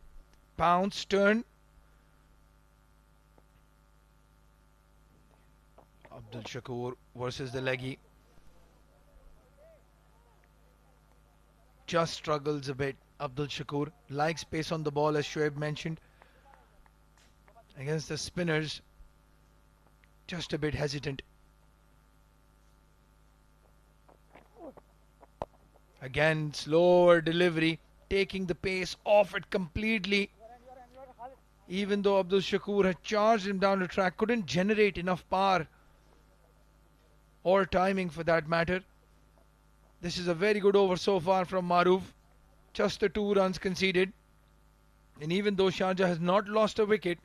Bounce, turn. Abdul Shakur versus the leggy. Just struggles a bit. Abdul Shakur likes pace on the ball, as Shoaib mentioned. Against the spinners, just a bit hesitant. Again, slower delivery, taking the pace off it completely. Even though Abdul Shakur had charged him down the track, couldn't generate enough power or timing for that matter. This is a very good over so far from Maroof. Just the 2 runs conceded. And even though Sharjah has not lost a wicket,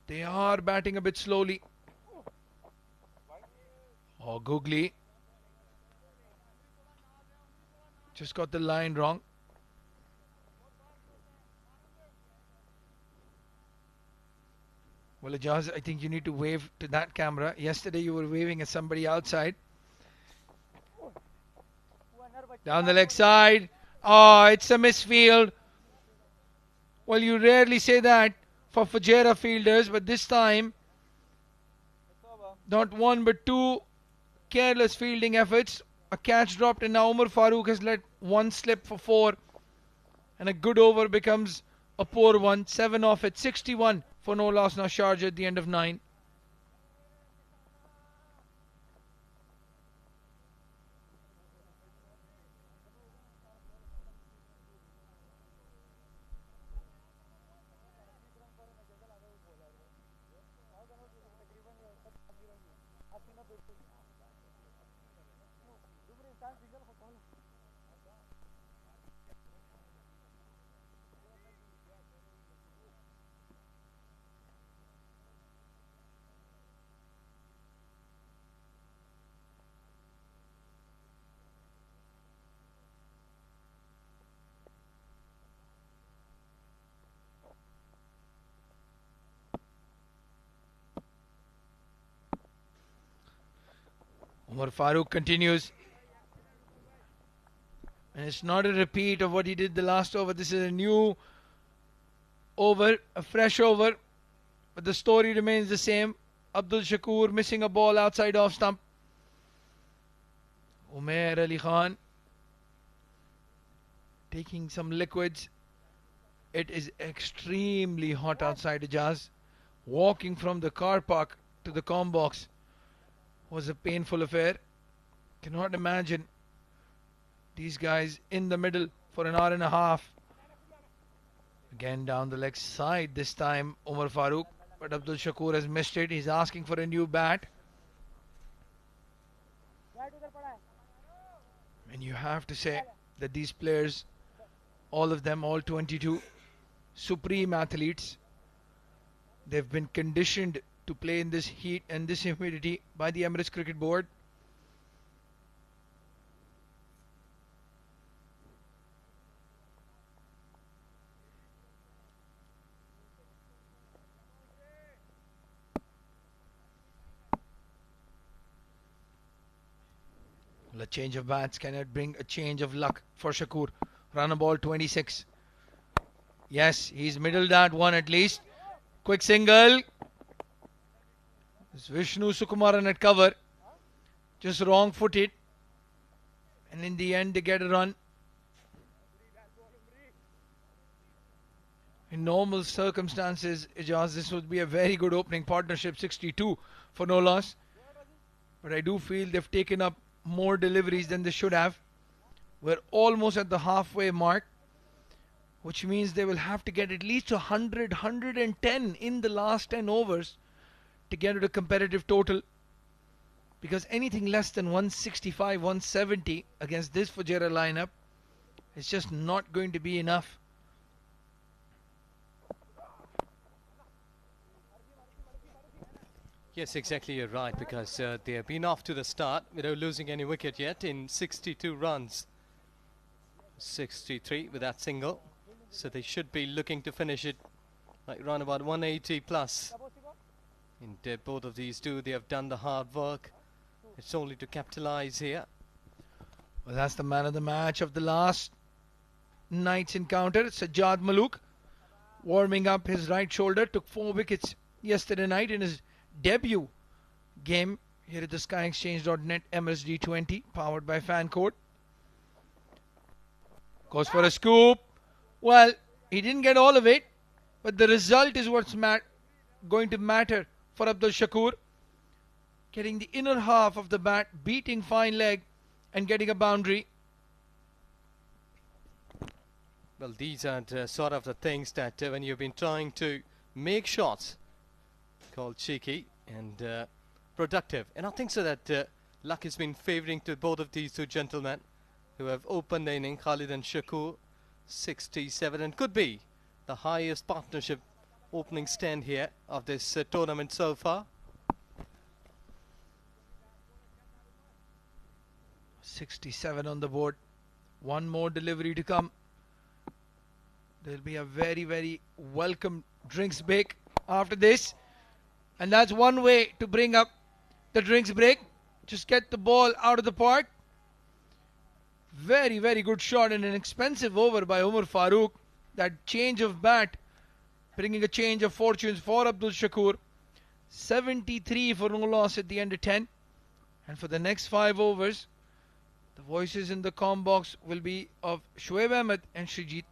they are batting a bit slowly. Oh, Googly. Just got the line wrong. Well, Ajaz, I think you need to wave to that camera. Yesterday you were waving at somebody outside. Down the leg side. Oh, it's a misfield. Well, you rarely say that for Fujairah fielders, but this time, not one but 2 careless fielding efforts. A catch dropped, and now Umar Farooq has let one slip for 4. And a good over becomes a poor one. 7 off at 61 for no loss now Sharjah at the end of 9. Umar Farooq continues. And it's not a repeat of what he did the last over. This is a new over, a fresh over. But the story remains the same. Abdul Shakur missing a ball outside off stump. Umair Ali Khan taking some liquids. It is extremely hot outside Ijaz. Walking from the car park to the comm box was a painful affair. Cannot imagine these guys in the middle for an hour and a half. Again down the leg side this time Umar Farooq, but Abdul Shakur has missed it. He's asking for a new bat. And you have to say that these players, all of them, all 22, supreme athletes. They've been conditioned to play in this heat and this humidity by the Emirates Cricket Board. Well, a change of bats cannot bring a change of luck for Shakur. Run a ball 26. Yes, he's middled that one at least. Quick single. It's Vishnu Sukumaran at cover. Just wrong footed. And in the end they get a run. In normal circumstances, Ijaz, this would be a very good opening partnership, 62 for no loss. But I do feel they've taken up more deliveries than they should have. We're almost at the halfway mark, which means they will have to get at least 100, 110 in the last 10 overs to get to a competitive total. Because anything less than 165, 170 against this Fujairah lineup is just not going to be enough. Yes, exactly, you're right, because they have been off to the start without losing any wicket yet in 62 runs. 63 with that single. So they should be looking to finish it like around about 180 plus. And both of these two, they have done the hard work. It's only to capitalize here. Well, that's the man of the match of the last night's encounter, Sajjad Malook, warming up his right shoulder. Took 4 wickets yesterday night in his debut game here at the SkyExchange.net Emirates D20, powered by Fan Code. Goes for a scoop. Well, he didn't get all of it, but the result is what's going to matter for Abdul Shakur. Getting the inner half of the bat, beating fine leg and getting a boundary. Well, these are sort of the things that when you've been trying to make shots, called cheeky and productive. And I think so that luck has been favouring to both of these two gentlemen who have opened the inning, Khalid and Shakur, 67, and could be the highest partnership opening stand here of this tournament so far. 67 on the board. One more delivery to come. There'll be a very, very welcome drinks break after this. And that's one way to bring up the drinks break. Just get the ball out of the park. Very, very good shot and an expensive over by Umar Farooq. That change of bat, bringing a change of fortunes for Abdul Shakur. 73 for no loss at the end of 10. And for the next 5 overs, the voices in the comm box will be of Shoaib Ahmed and Srijit.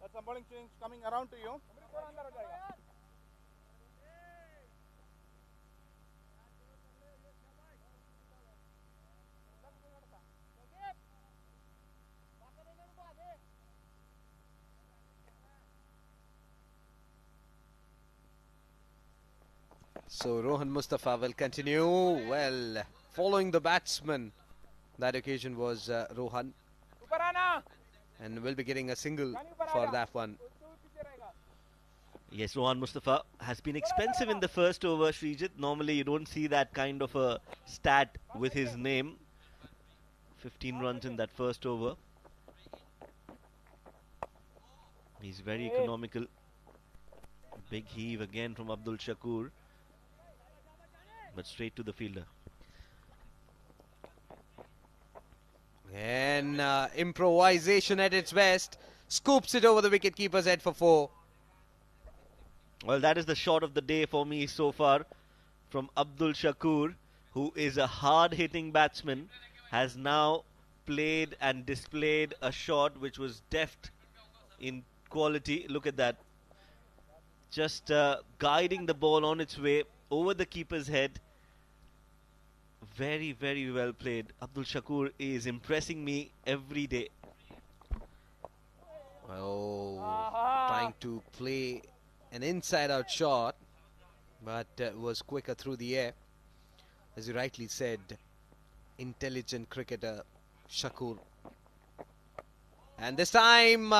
That's some bowling change coming around to you. So Rohan Mustafa will continue. Well, following the batsman. That occasion was Rohan. And will be getting a single for that one. Yes, Rohan Mustafa has been expensive in the first over, Srijit. Normally you don't see that kind of a stat with his name. 15 runs in that first over. He's very economical. Big heave again from Abdul Shakur. But straight to the fielder. And improvisation at its best. Scoops it over the wicketkeeper's head for 4. Well, that is the shot of the day for me so far from Abdul Shakur, who is a hard-hitting batsman, has now played and displayed a shot which was deft in quality. Look at that. Just guiding the ball on its way over the keeper's head. Very, very well played. Abdul Shakur is impressing me every day. Well, trying to play an inside-out shot, but was quicker through the air. As you rightly said, intelligent cricketer Shakur. And this time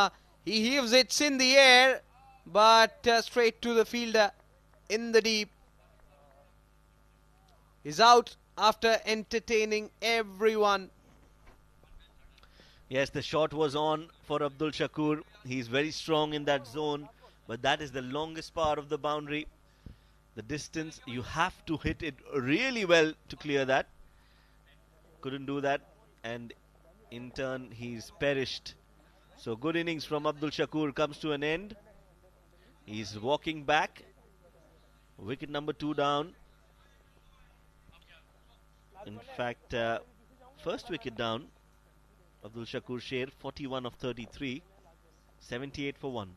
he heaves it in the air, but straight to the fielder in the deep. He's out after entertaining everyone. Yes, the shot was on for Abdul Shakur. He's very strong in that zone, but that is the longest part of the boundary. The distance, you have to hit it really well to clear that. Couldn't do that, and in turn he's perished. So good innings from Abdul Shakur comes to an end. He's walking back. Wicket number 2 down. In fact, first wicket down. Abdul Shakur Sher, 41 of 33, 78 for 1.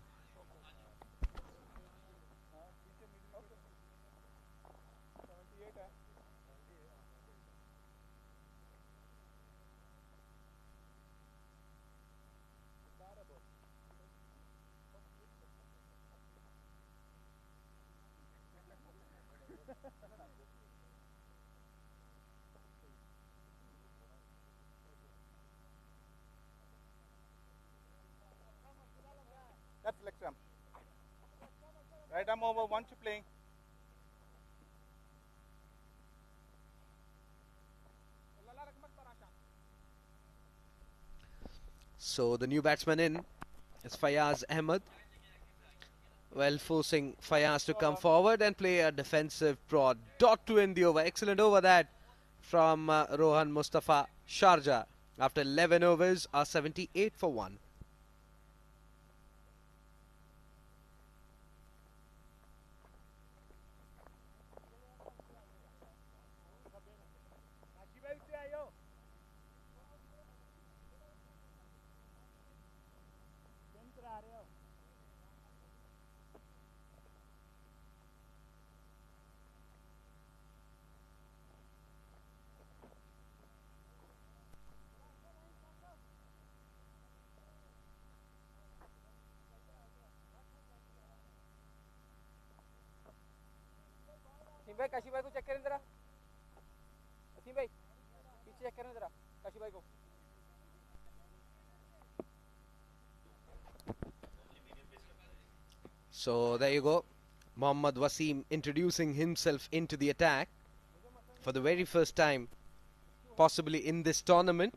That's leg stump. Right arm over, 1 to playing. So the new batsman in is Fayaz Ahmed. Well, forcing Fayaz to come forward and play a defensive prod. Dot to end the over. Excellent over that from Rohan Mustafa. Sharjah, after 11 overs, are 78 for 1. भाई काशी भाई को check करें जरा वसीम भाई पीछे check करें जरा काशी भाई को So there you go, Mohammad Waseem introducing himself into the attack for the very first time possibly in this tournament.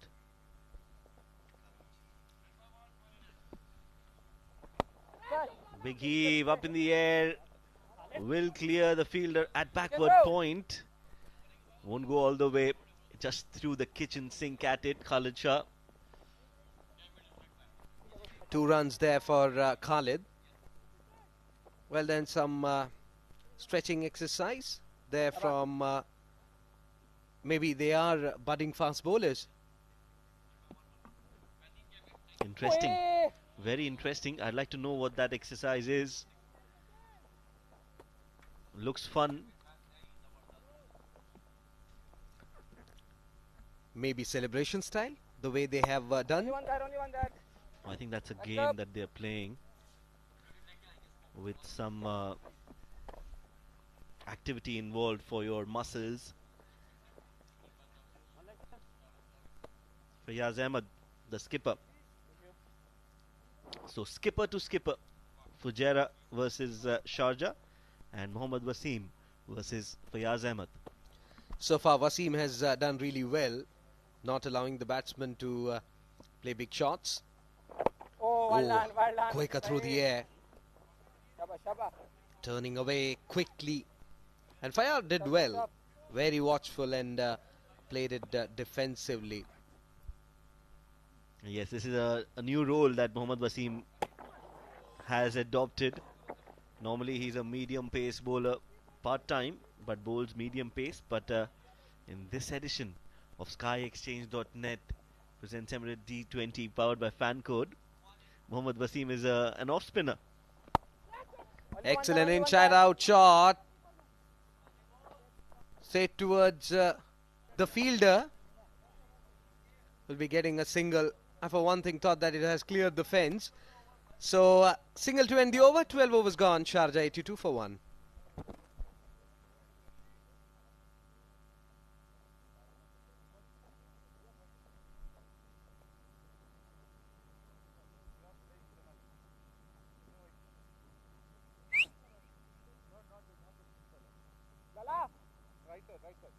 Big heave up in the air. Will clear the fielder at backward point. Won't go all the way. Just threw the kitchen sink at it, Khalid Shah. 2 runs there for Khalid. Well, then some stretching exercise there from maybe they are budding fast bowlers. Interesting. Very interesting. I'd like to know what that exercise is. Looks fun. Maybe celebration style, the way they have done. Only one there. I think that's a game that they're playing with some activity involved for your muscles. Fayaz Ahmed, the skipper. So skipper to skipper. Fujairah versus Sharjah, and Mohammad Waseem versus Fayaz Ahmed. So far, Waseem has done really well, not allowing the batsman to play big shots. Oh, well done. Quicker through the air, Shabba. turning away quickly. And Fayaz did well, very watchful and played it defensively. Yes, this is a new role that Mohammad Waseem has adopted. Normally he's a medium pace bowler part-time, but bowls medium pace. But in this edition of SkyExchange.net presents Emirates D20 powered by Fan Code, Mohammad Waseem is an off-spinner. Excellent inside-out shot. Straight towards the fielder. Will be getting a single. I for one thing thought that it has cleared the fence. So single to end the over. 12 overs gone. Sharjah 82 for 1. Right side.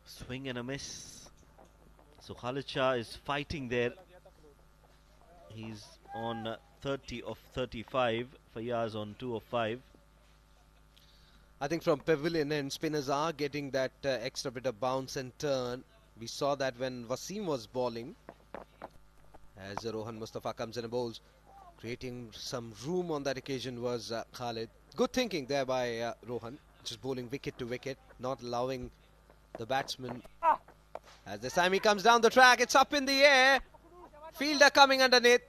Swing and a miss. So Khalid Shah is fighting there. He's on 30 of 35. Fayaz on 2 of 5. I think from pavilion and spinners are getting that extra bit of bounce and turn. We saw that when Waseem was bowling. As Rohan Mustafa comes in and bowls. Creating some room on that occasion was Khalid. Good thinking there by Rohan. Just bowling wicket to wicket. Not allowing the batsman. As this time he comes down the track. It's up in the air. Fielder coming underneath.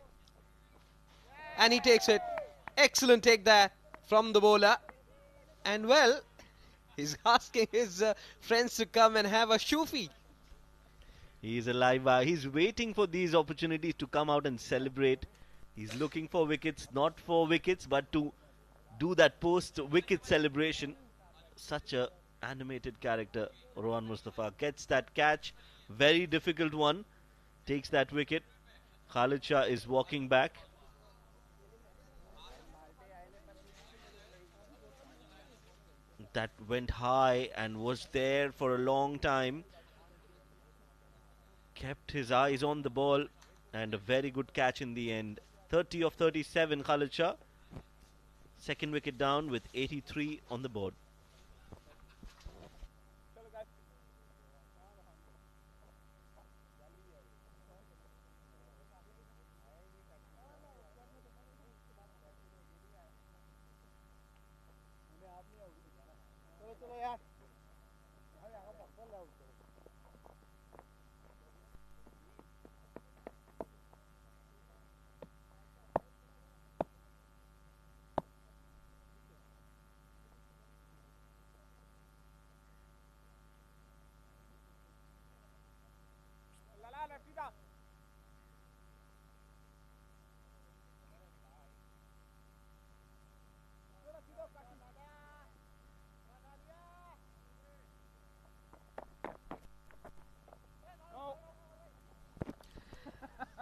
And he takes it. Excellent take there from the bowler. And well, he's asking his friends to come and have a shoofy. He's alive. He's waiting for these opportunities to come out and celebrate. He's looking for wickets, not for wickets, but to do that post-wicket celebration. Such a animated character. Rohan Mustafa gets that catch. Very difficult one. Takes that wicket. Khalid Shah is walking back. That went high and was there for a long time. Kept his eyes on the ball and a very good catch in the end. 30 of 37 Khalid Shah. Second wicket down with 83 on the board.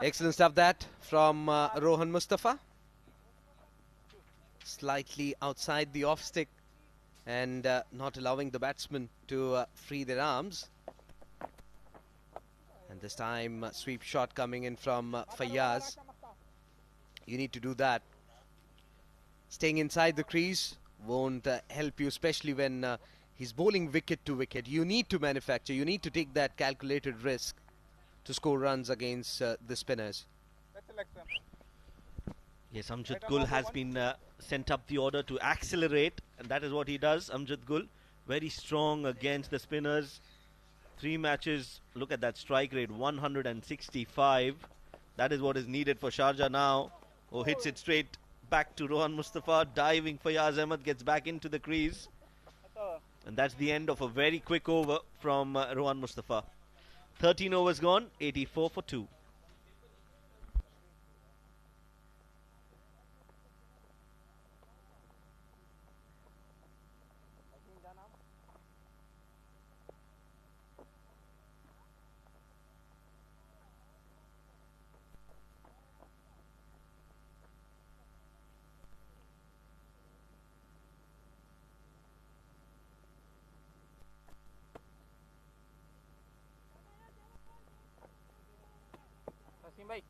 Excellent stuff that from Rohan Mustafa. Slightly outside the off stick and not allowing the batsman to free their arms. And this time sweep shot coming in from Fayaz. You need to do that. Staying inside the crease won't help you, especially when he's bowling wicket to wicket. You need to manufacture, you need to take that calculated risk to score runs against the spinners. That's a leg stump. Yes, Amjad Gul has been sent up the order to accelerate, and that is what he does. Amjad Gul, very strong against the spinners. 3 matches, look at that strike rate, 165. That is what is needed for Sharjah now. Oh, hits it straight back to Rohan Mustafa. Diving Fayaz Ahmed gets back into the crease. And that's the end of a very quick over from Rohan Mustafa. 13 overs gone, 84 for 2. Waseem bhai.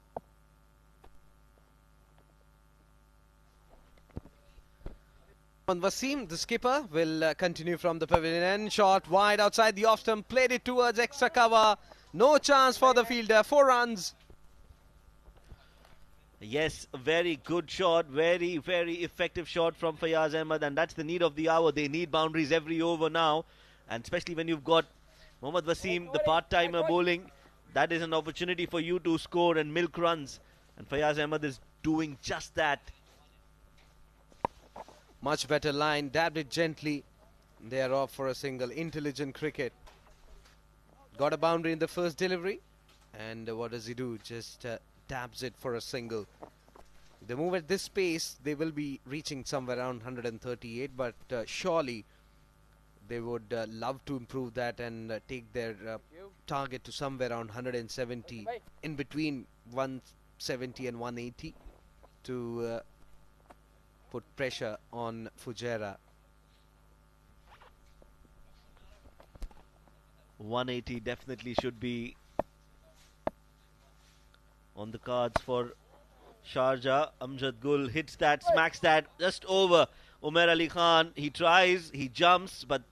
And Waseem, the skipper, will continue from the pavilion end. Shot wide outside the off stump, played it towards extra cover. No chance for the fielder. 4 runs. Yes, a very good shot, very, very effective shot from Fayaz Ahmed, and that's the need of the hour. They need boundaries every over now, and especially when you've got Mohammad Waseem, the part-timer bowling, that is an opportunity for you to score and milk runs, and Fayaz Ahmed is doing just that. Much better line, dabbed it gently. They are off for a single. Intelligent cricket. Got a boundary in the first delivery, and what does he do? Just dabs it for a single. If they move at this pace, they will be reaching somewhere around 138, but surely they would love to improve that and take their target to somewhere around 170, in between 170 and 180, to put pressure on Fujairah. 180 definitely should be on the cards for Sharjah. Amjad Gul hits that, smacks that just over Umair Ali Khan. He tries, he jumps, but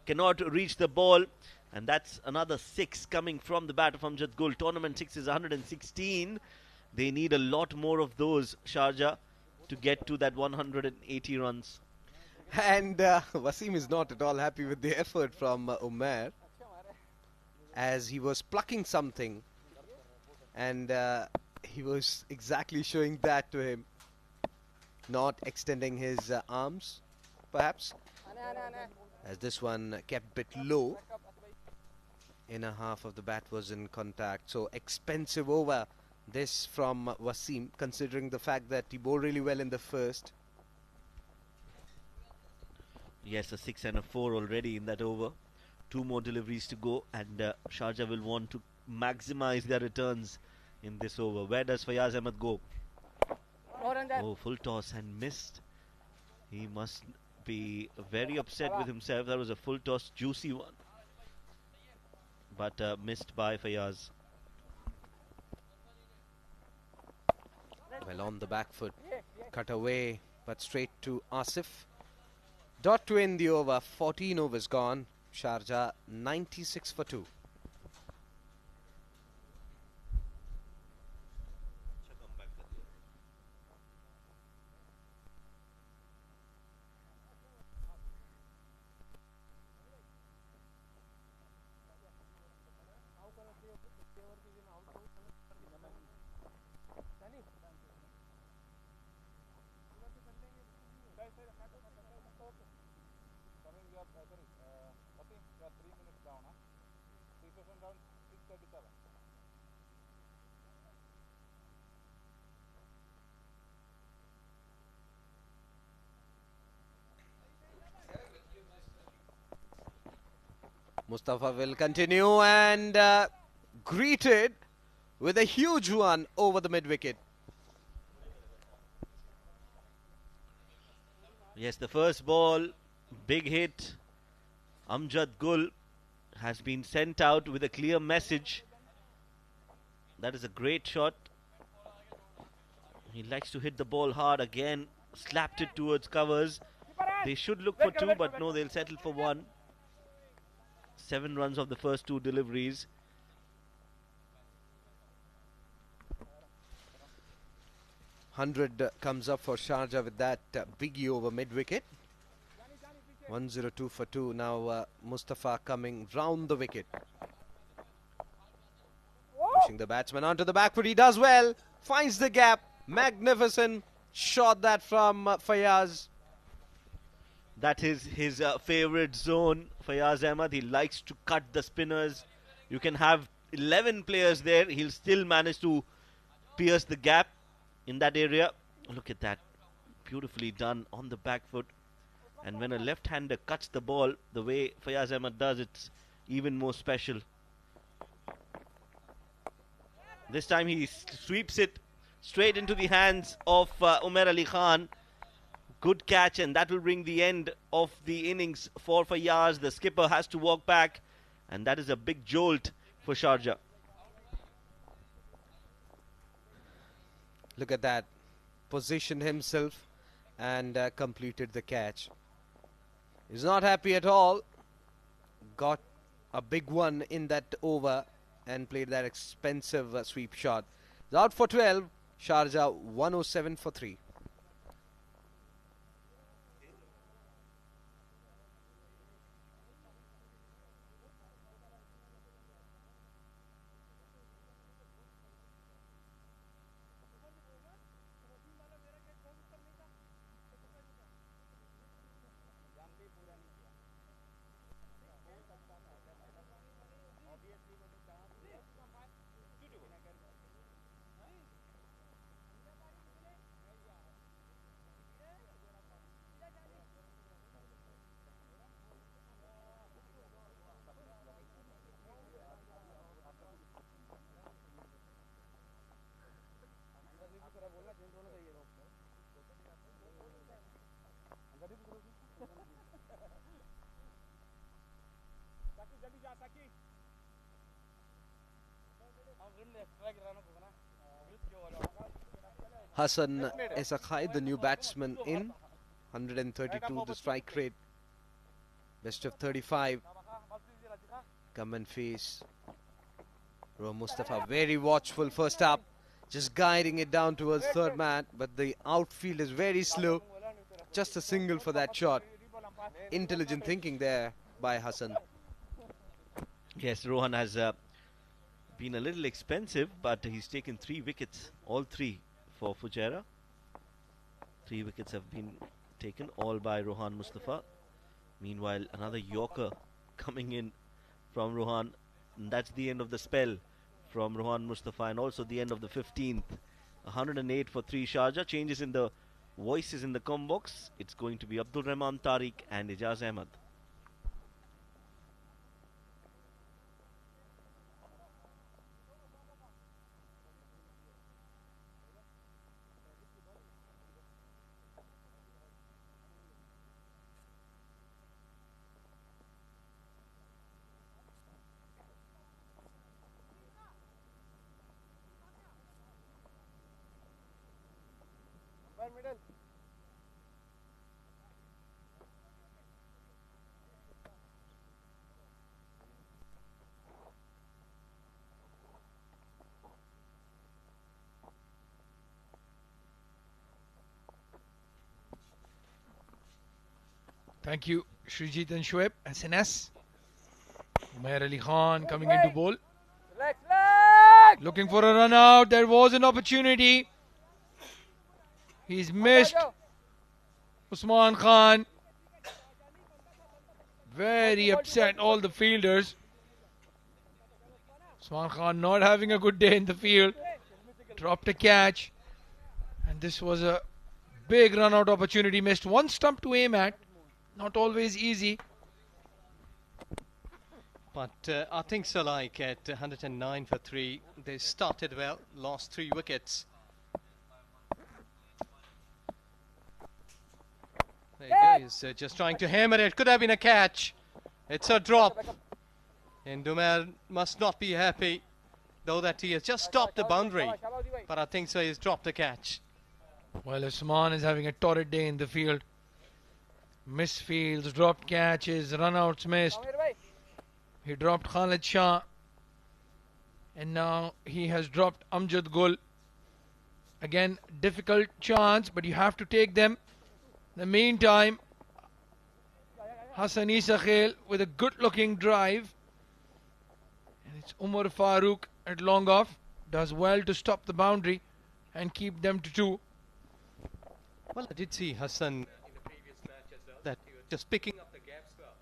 cannot reach the ball. And that's another 6 coming from the bat of Amjad Gul. Tournament 6 is 116. They need a lot more of those, Sharjah, to get to that 180 runs. And Waseem is not at all happy with the effort from Umair, as he was plucking something, and he was exactly showing that to him, not extending his arms, perhaps, as this one kept a bit low. Inner half of the bat was in contact. So expensive over this from Waseem, considering the fact that he bowled really well in the first. Yes, a 6 and a 4 already in that over. 2 more deliveries to go, and Sharjah will want to maximize their returns in this over. Where does Fayaz Ahmed go? Oh, full toss and missed. He must be very upset with himself. That was a full toss, juicy one, but missed by Fayaz. Well, on the back foot, cut away, but straight to Asif. Dot to end the over. 14 overs gone. Sharjah 96 for 2. Mustafa will continue and greeted with a huge one over the mid-wicket. Yes, the first ball, big hit. Amjad Gul has been sent out with a clear message. That is a great shot. He likes to hit the ball hard again. Slapped it towards covers. They should look for two, but no, they'll settle for one. 7 runs of the first 2 deliveries. $100 comes up for Sharjah with that biggie over mid-wicket. 102 for 2. Now Mustafa coming round the wicket. Pushing the batsman onto the back foot. He does well. Finds the gap. Magnificent shot that from Fayaz. That is his favourite zone, Fayaz Ahmed. He likes to cut the spinners. You can have 11 players there. He'll still manage to pierce the gap in that area. Look at that. Beautifully done on the back foot. And when a left-hander cuts the ball the way Fayaz Ahmed does, it's even more special. This time he sweeps it straight into the hands of Umar Ali Khan. Good catch, and that will bring the end of the innings for Fayaz. The skipper has to walk back, and that is a big jolt for Sharjah. Look at that. Positioned himself and completed the catch. He's not happy at all. Got a big one in that over and played that expensive sweep shot. He's out for 12. Sharjah 107 for 3. Hassan Esakhai, the new batsman in. 132 the strike rate. Best of 35. Come and face Rohan Mustafa. Very watchful first up. Just guiding it down towards third man. But the outfield is very slow. Just a single for that shot. Intelligent thinking there by Hassan. Yes, Rohan has been a little expensive, but he's taken 3 wickets. All 3 for Fujairah. 3 wickets have been taken, all by Rohan Mustafa. Meanwhile, another Yorker coming in from Rohan. And that's the end of the spell from Rohan Mustafa, and also the end of the 15th. 108 for 3 Sharjah. Changes in the voices in the com box. It's going to be Abdul Rahman Tariq and Ijaz Ahmed. Middle. Thank you, Srijit and Shoaib. SNS. Umar Ali Khan coming into bowl. Looking for a run out. There was an opportunity. He's missed. Usman Khan. Very upset, all the fielders. Usman Khan not having a good day in the field. Dropped a catch. And this was a big run out opportunity. Missed one stump to aim at. Not always easy. But I think so, like at 109 for 3. They started well, lost 3 wickets. There he goes, just trying to hammer it. Could have been a catch. It's a drop. And Umar must not be happy, though that he has just stopped the boundary. But I think so, he's dropped a catch. Well, Usman is having a torrid day in the field. Misfields, dropped catches, runouts missed. He dropped Khalid Shah. And now he has dropped Amjad Gul. Again, difficult chance, but you have to take them. In the meantime, Hassan Isa Khail with a good looking drive. And it's Umar Farooq at long off. Does well to stop the boundary and keep them to 2. Well, I did see Hassan in the previous match as well, that he was just picking up the gaps well.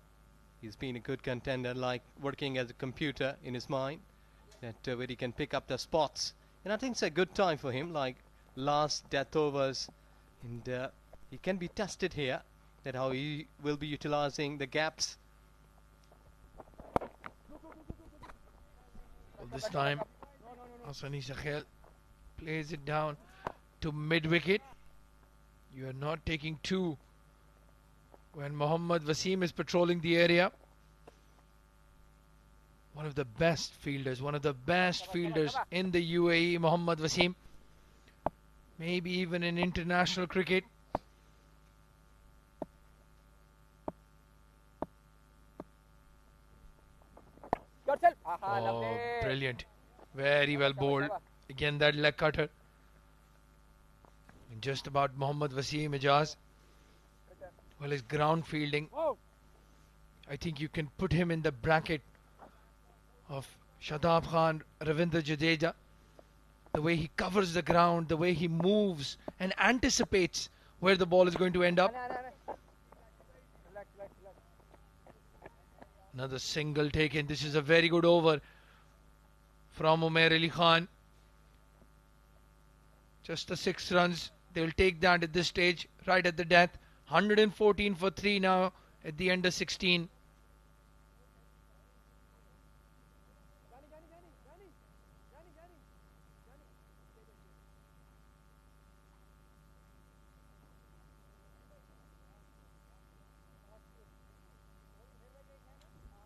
He's been a good contender, like working as a computer in his mind, that where he can pick up the spots. And I think it's a good time for him, like last death overs. And he can be tested here, that how he will be utilizing the gaps. Well, this time, Hassan Isa Khail plays it down to mid-wicket. You are not taking 2 when Mohammad Waseem is patrolling the area. One of the best fielders in the UAE, Mohammad Waseem. Maybe even in international cricket. Oh, brilliant. Very well bowled. Again, that leg cutter. And just about Mohammad Waseem Ijaz. Well, his ground fielding, I think you can put him in the bracket of Shadab Khan, Ravindra Jadeja. The way he covers the ground, the way he moves and anticipates where the ball is going to end up. Another single taken. This is a very good over from Umair Ali Khan. Just the 6 runs. They'll take that at this stage, right at the death. 114 for 3 now at the end of 16.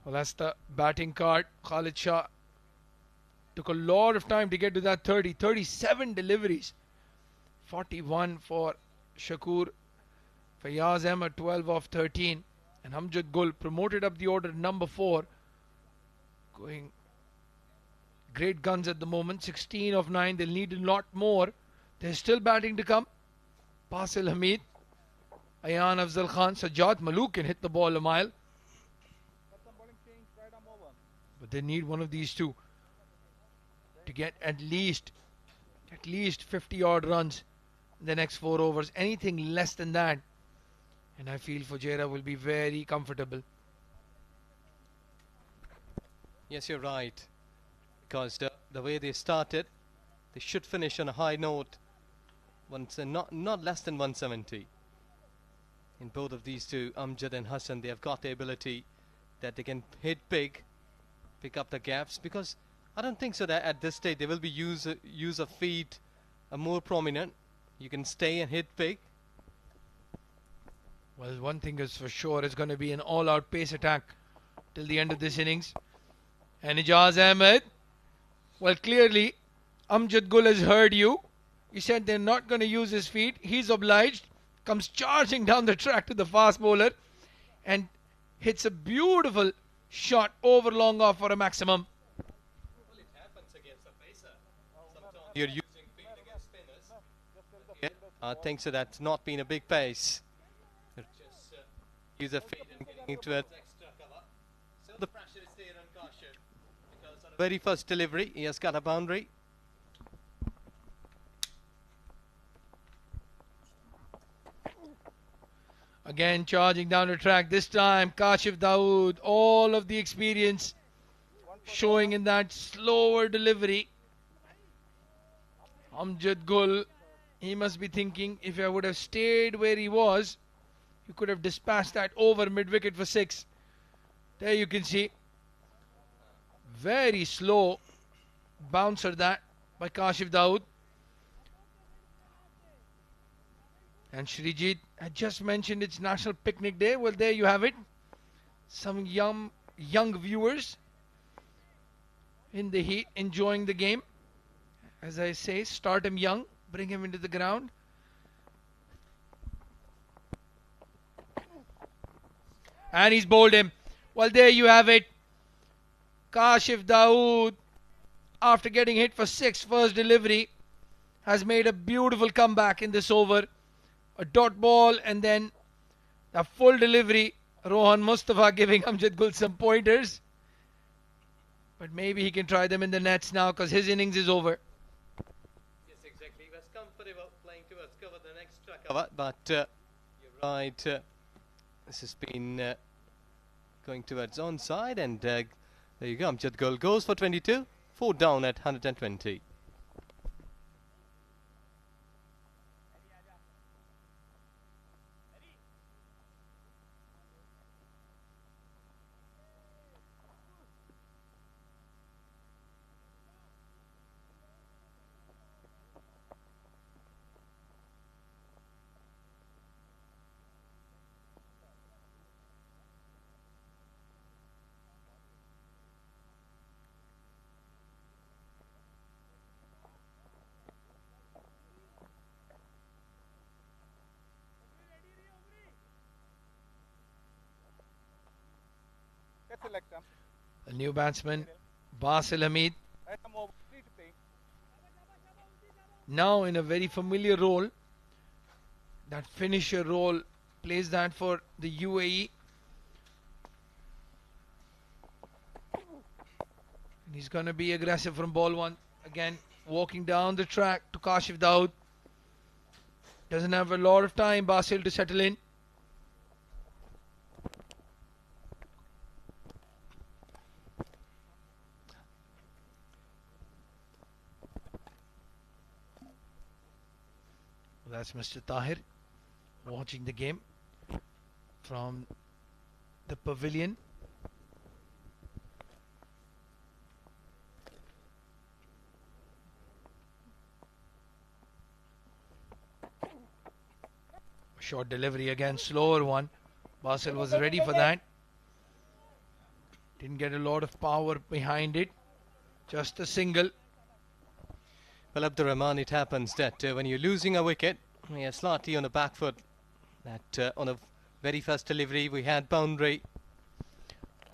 Well, that's the batting card. Khalid Shah took a lot of time to get to that 30. 37 deliveries. 41 for Shakur. Fayaz Ahmed 12 of 13. And Amjad Gul promoted up the order number 4. Going great guns at the moment. 16 of 9. They'll need a lot more. There's still batting to come. Pasil Hamid. Ayan Afzal Khan. Sajjad Malook can hit the ball a mile. But they need one of these two to get at least 50 odd runs in the next 4 overs. Anything less than that, and I feel Fujairah will be very comfortable. Yes, you're right. Because the way they started, they should finish on a high note. Not less than 170. In both of these two, Amjad and Hassan, they have got the ability that they can hit big, pick up the gaps, because I don't think so that at this stage there will be use of feet more prominent. You can stay and hit big. Well, one thing is for sure, it's going to be an all-out pace attack till the end of this innings. And Ijaz Ahmed, well, clearly Amjad Gul has heard you. You said they're not going to use his feet. He's obliged. Comes charging down the track to the fast bowler and hits a beautiful shot over long off for a maximum. Well, it happens against a pacer. Sometimes you're using feet against spinners. Yeah, I think so. That's not been a big pace. Just use a feet and getting into an extra cover. So the pressure is there on Kashif, because on the very first delivery he has got a boundary. Again charging down the track. This time Kashif Dawood, all of the experience showing in that slower delivery. Amjad Gul, he must be thinking, if I would have stayed where he was, you could have dispatched that over mid-wicket for 6. There you can see. Very slow bouncer that by Kashif Dawood. And Shrijit had just mentioned it's National Picnic Day. Well, there you have it. Some young viewers in the heat enjoying the game. As I say, start him young, bring him into the ground. And he's bowled him. Well, there you have it. Kashif Dawood, after getting hit for 6 first delivery, has made a beautiful comeback in this over. A dot ball and then a full delivery. Rohan Mustafa giving Amjad Gul some pointers. But maybe he can try them in the nets now because his innings is over. Yes, exactly. He was comfortable playing towards cover the next cover. But you're right. This has been going towards onside. And there you go. Amjad Gul goes for 22. 4 down at 120. Select him. A new batsman, Basil Hamid, Right arm over, 3 to play. now in a very familiar role. That finisher role, plays that for the UAE. And he's going to be aggressive from ball 1. Again, walking down the track to Kashif Dawood. Doesn't have a lot of time, Basil, to settle in. That's Mr. Tahir watching the game from the pavilion. Short delivery again, slower one. Basil was ready for that. Didn't get a lot of power behind it. Just a single. Well, Abdur Rahman, it happens that when you're losing a wicket, we are slightly on the back foot. That on a very first delivery, we had boundary.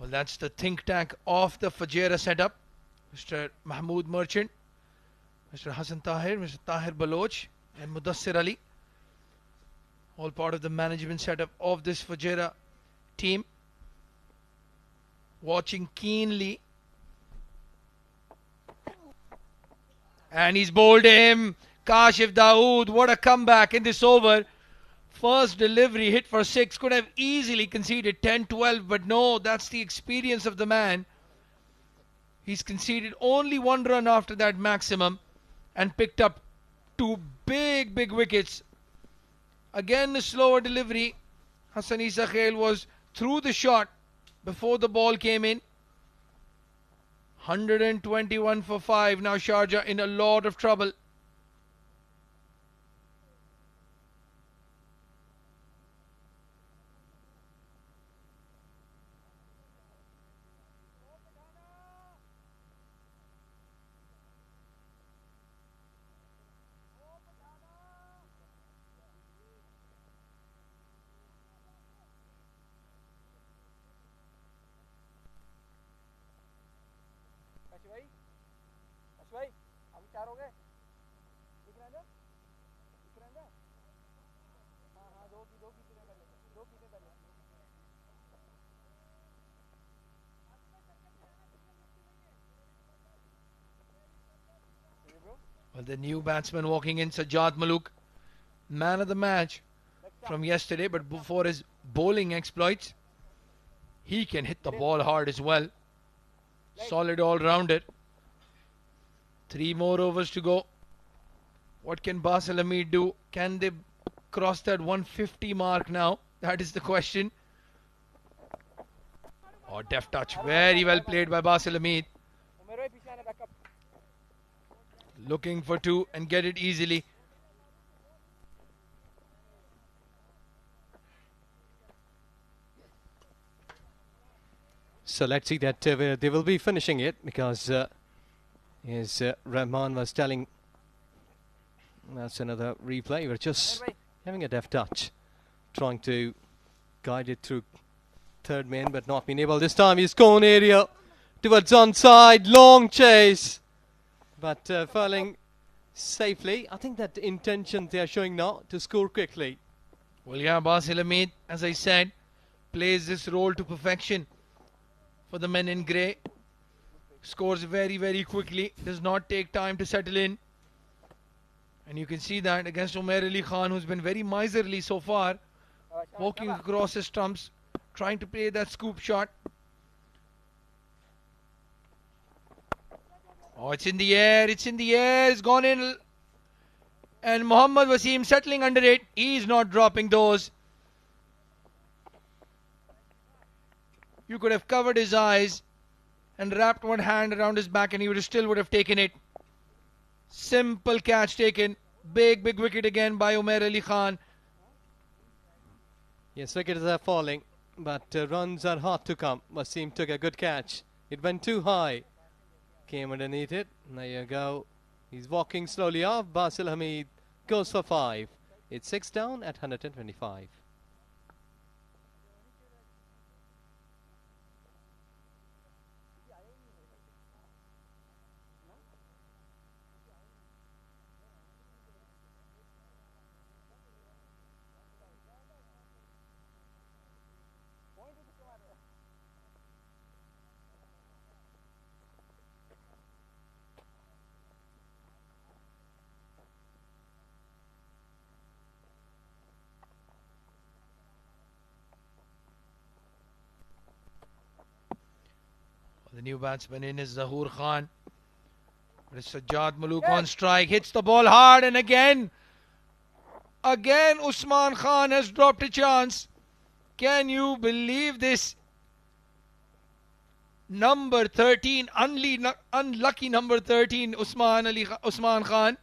Well, that's the think tank of the Fujairah setup. Mr. Mahmood Merchant, Mr. Hassan Tahir, Mr. Tahir Baloch, and Mudassir Ali. All part of the management setup of this Fujairah team. Watching keenly. And he's bowled him. Kashif Dawood, what a comeback in this over. First delivery hit for 6. Could have easily conceded 10-12, but no, that's the experience of the man. He's conceded only 1 run after that maximum and picked up 2 big wickets. Again, a slower delivery. Hassan Isa Khail was through the shot before the ball came in. 121 for 5. Now Sharjah in a lot of trouble. भाई अभी 4 हो गए दिख रहे हैं हाँ हाँ 2 कीपे कर लेते 2 कीपे कर लेते Well, the new batsman walking in, Sajjad Malook, man of the match from yesterday, but before his bowling exploits, he can hit the ball hard as well. Solid all-rounder. 3 more overs to go. What can Basil Hamid do? Can they cross that 150 mark now? That is the question. Oh, deft touch. Very well played by Basil Hamid. Looking for 2 and get it easily. So let's see that they will be finishing it because as Rahman was telling, that's another replay. We're just having a deft touch, trying to guide it through third man, but not been able this time. He's gone area towards onside, long chase, but falling safely. I think that intention they are showing now to score quickly. Well, yeah, Basil Hamid, as I said, plays this role to perfection for the men in grey. Scores very, very quickly, does not take time to settle in. And you can see that against Umair Ali Khan, who's been very miserly so far, walking across his stumps, trying to play that scoop shot. Oh, it's in the air, it's gone in. And Mohammad Waseem settling under it. He's not dropping those. You could have covered his eyes and wrapped one hand around his back and he still would have taken it. Simple catch taken. Big wicket again by Umair Ali Khan. Yes, wickets are falling, but runs are hard to come. Waseem took a good catch. It went too high. Came underneath it. There you go. He's walking slowly off. Basil Hamid goes for 5. It's 6 down at 125. The new batsman in is Zahoor Khan. It's Sajjad Malook on strike. Hits the ball hard and again Usman Khan has dropped a chance. Can you believe this? Number 13, unlucky number 13, Usman Khan.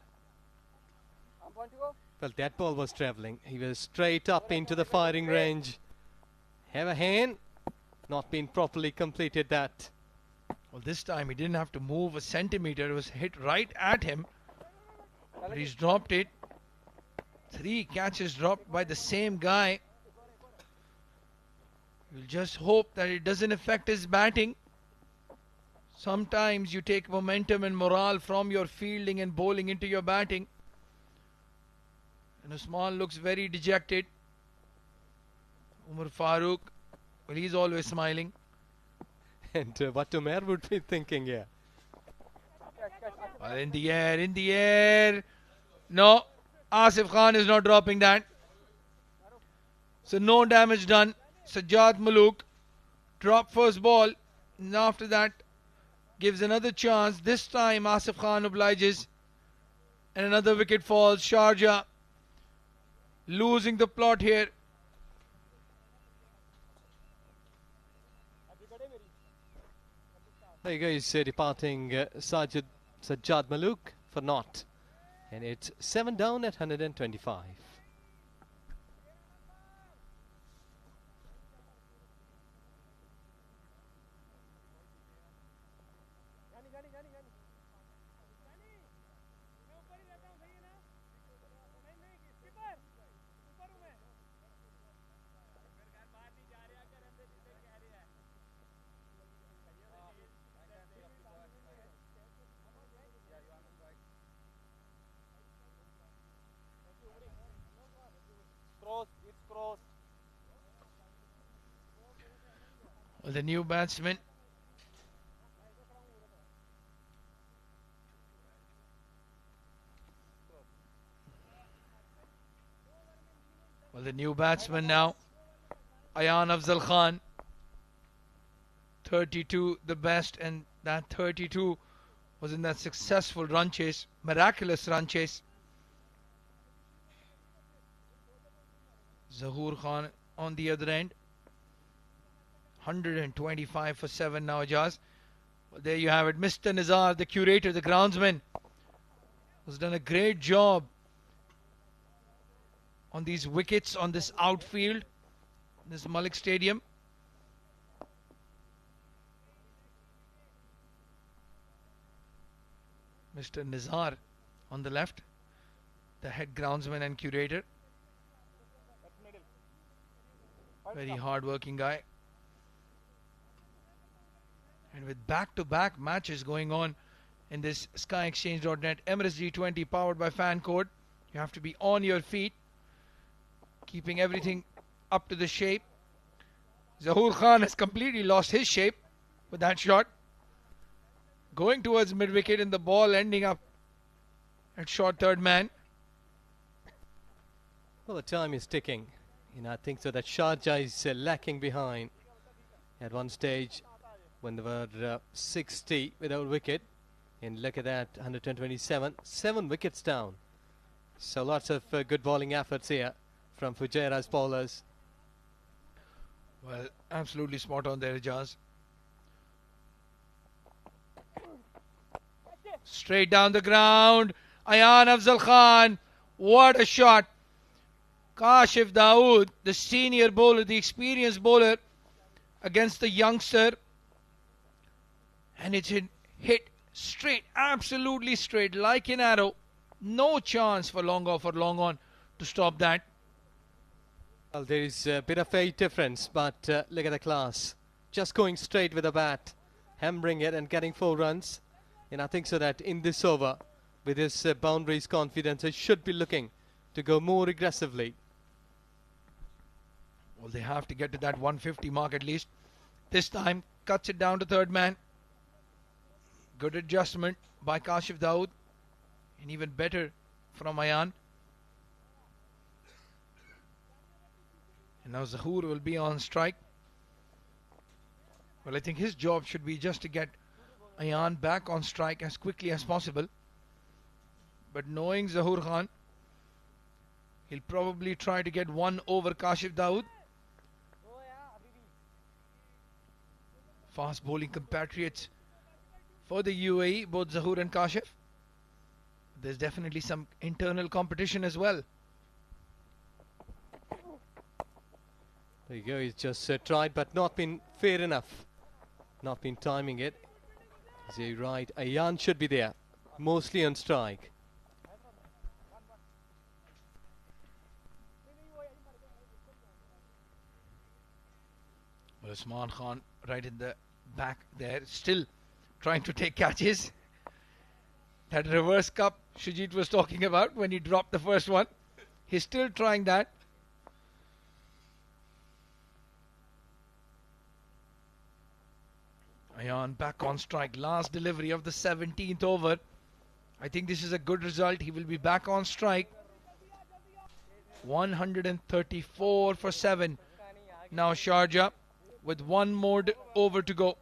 Well, that ball was travelling. He was straight up into the firing range. Have a hand. Not been properly completed that. Well, this time he didn't have to move a centimetre. It was hit right at him. But he's dropped it. 3 catches dropped by the same guy. We'll just hope that it doesn't affect his batting. Sometimes you take momentum and morale from your fielding and bowling into your batting. And Usman looks very dejected. Umar Farooq, well, he's always smiling. And what Umair would be thinking here. Well, in the air. No, Asif Khan is not dropping that. So no damage done. Sajjad Malook drop first ball. And after that gives another chance. This time Asif Khan obliges. And another wicket falls. Sharjah losing the plot here. There you go, he's departing Sajjad Malook for naught. And it's 7 down at 125. Well, the new batsman. Well, the new batsman now. Ayan Afzal Khan. 32 the best, and that 32 was in that successful run chase, miraculous run chase. Zahoor Khan on the other end. 125 for 7 now, Jaz. Well, there you have it. Mr. Nizar, the curator, the groundsman, has done a great job on these wickets, on this outfield, this Malik Stadium. Mr. Nizar on the left, the head groundsman and curator. Very hard working guy. And with back-to-back matches going on in this SkyExchange.net Emirates D20 powered by FanCode, you have to be on your feet, keeping everything up to the shape. Zahoor Khan has completely lost his shape with that shot. Going towards mid-wicket and the ball ending up at short third man. Well, the time is ticking. I think so that Sharjah is lacking behind. At one stage, when they were 60 without wicket, and look at that, 127, 7 wickets down. So lots of good bowling efforts here from Fujairah's bowlers. Well, absolutely spot on there, Ijaz. Straight down the ground. Ayan Afzal Khan. What a shot. Kashif Dawood, the senior bowler, the experienced bowler, against the youngster. And it's hit straight, absolutely straight, like an arrow. No chance for long off or long on to stop that. Well, there is a bit of a difference, but look at the class. Just going straight with the bat, hammering it and getting 4 runs. And I think so that in this over, with his boundaries confidence, he should be looking to go more aggressively. Well, they have to get to that 150 mark at least. This time, cuts it down to third man. Good adjustment by Kashif Dawood. And even better from Ayan. And now Zahoor will be on strike. Well, I think his job should be just to get Ayan back on strike as quickly as possible. But knowing Zahoor Khan, he'll probably try to get one over Kashif Dawood. Fast bowling compatriots for the UAE, both Zahoor and Kashif. There's definitely some internal competition as well. There you go, he's just tried but not been fair enough. Not been timing it. Is he right? Ayan should be there, mostly on strike. Well, Usman Khan right in the back there, still trying to take catches. That reverse cup Shujit was talking about when he dropped the first one. He's still trying that. Ayan back on strike. Last delivery of the 17th over. I think this is a good result. He will be back on strike. 134 for 7. Now Sharjah with one more over to go.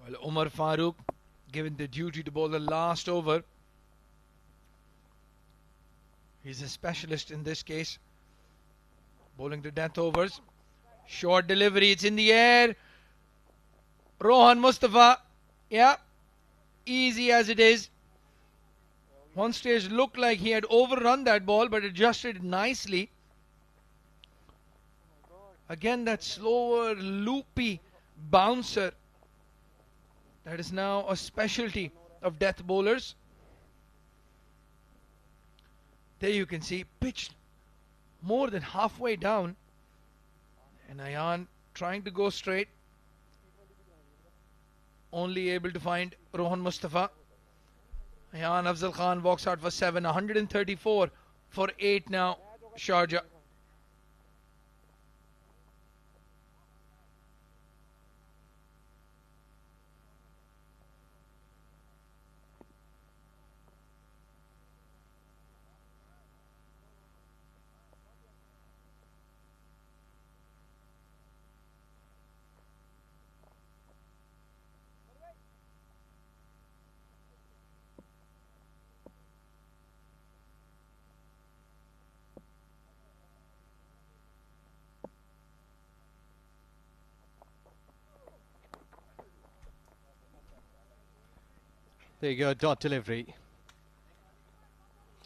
Well, Umar Farooq given the duty to bowl the last over. He's a specialist in this case, bowling the death overs. Short delivery, it's in the air. Rohan Mustafa, yeah, easy as it is. One stage looked like he had overrun that ball, but adjusted nicely. Again, that slower, loopy bouncer. That is now a specialty of death bowlers. There you can see, pitched more than halfway down. And Ayan trying to go straight. Only able to find Rohan Mustafa. Ayan Afzal Khan walks out for 7. 134 for 8 now, Sharjah. There you go, dot delivery.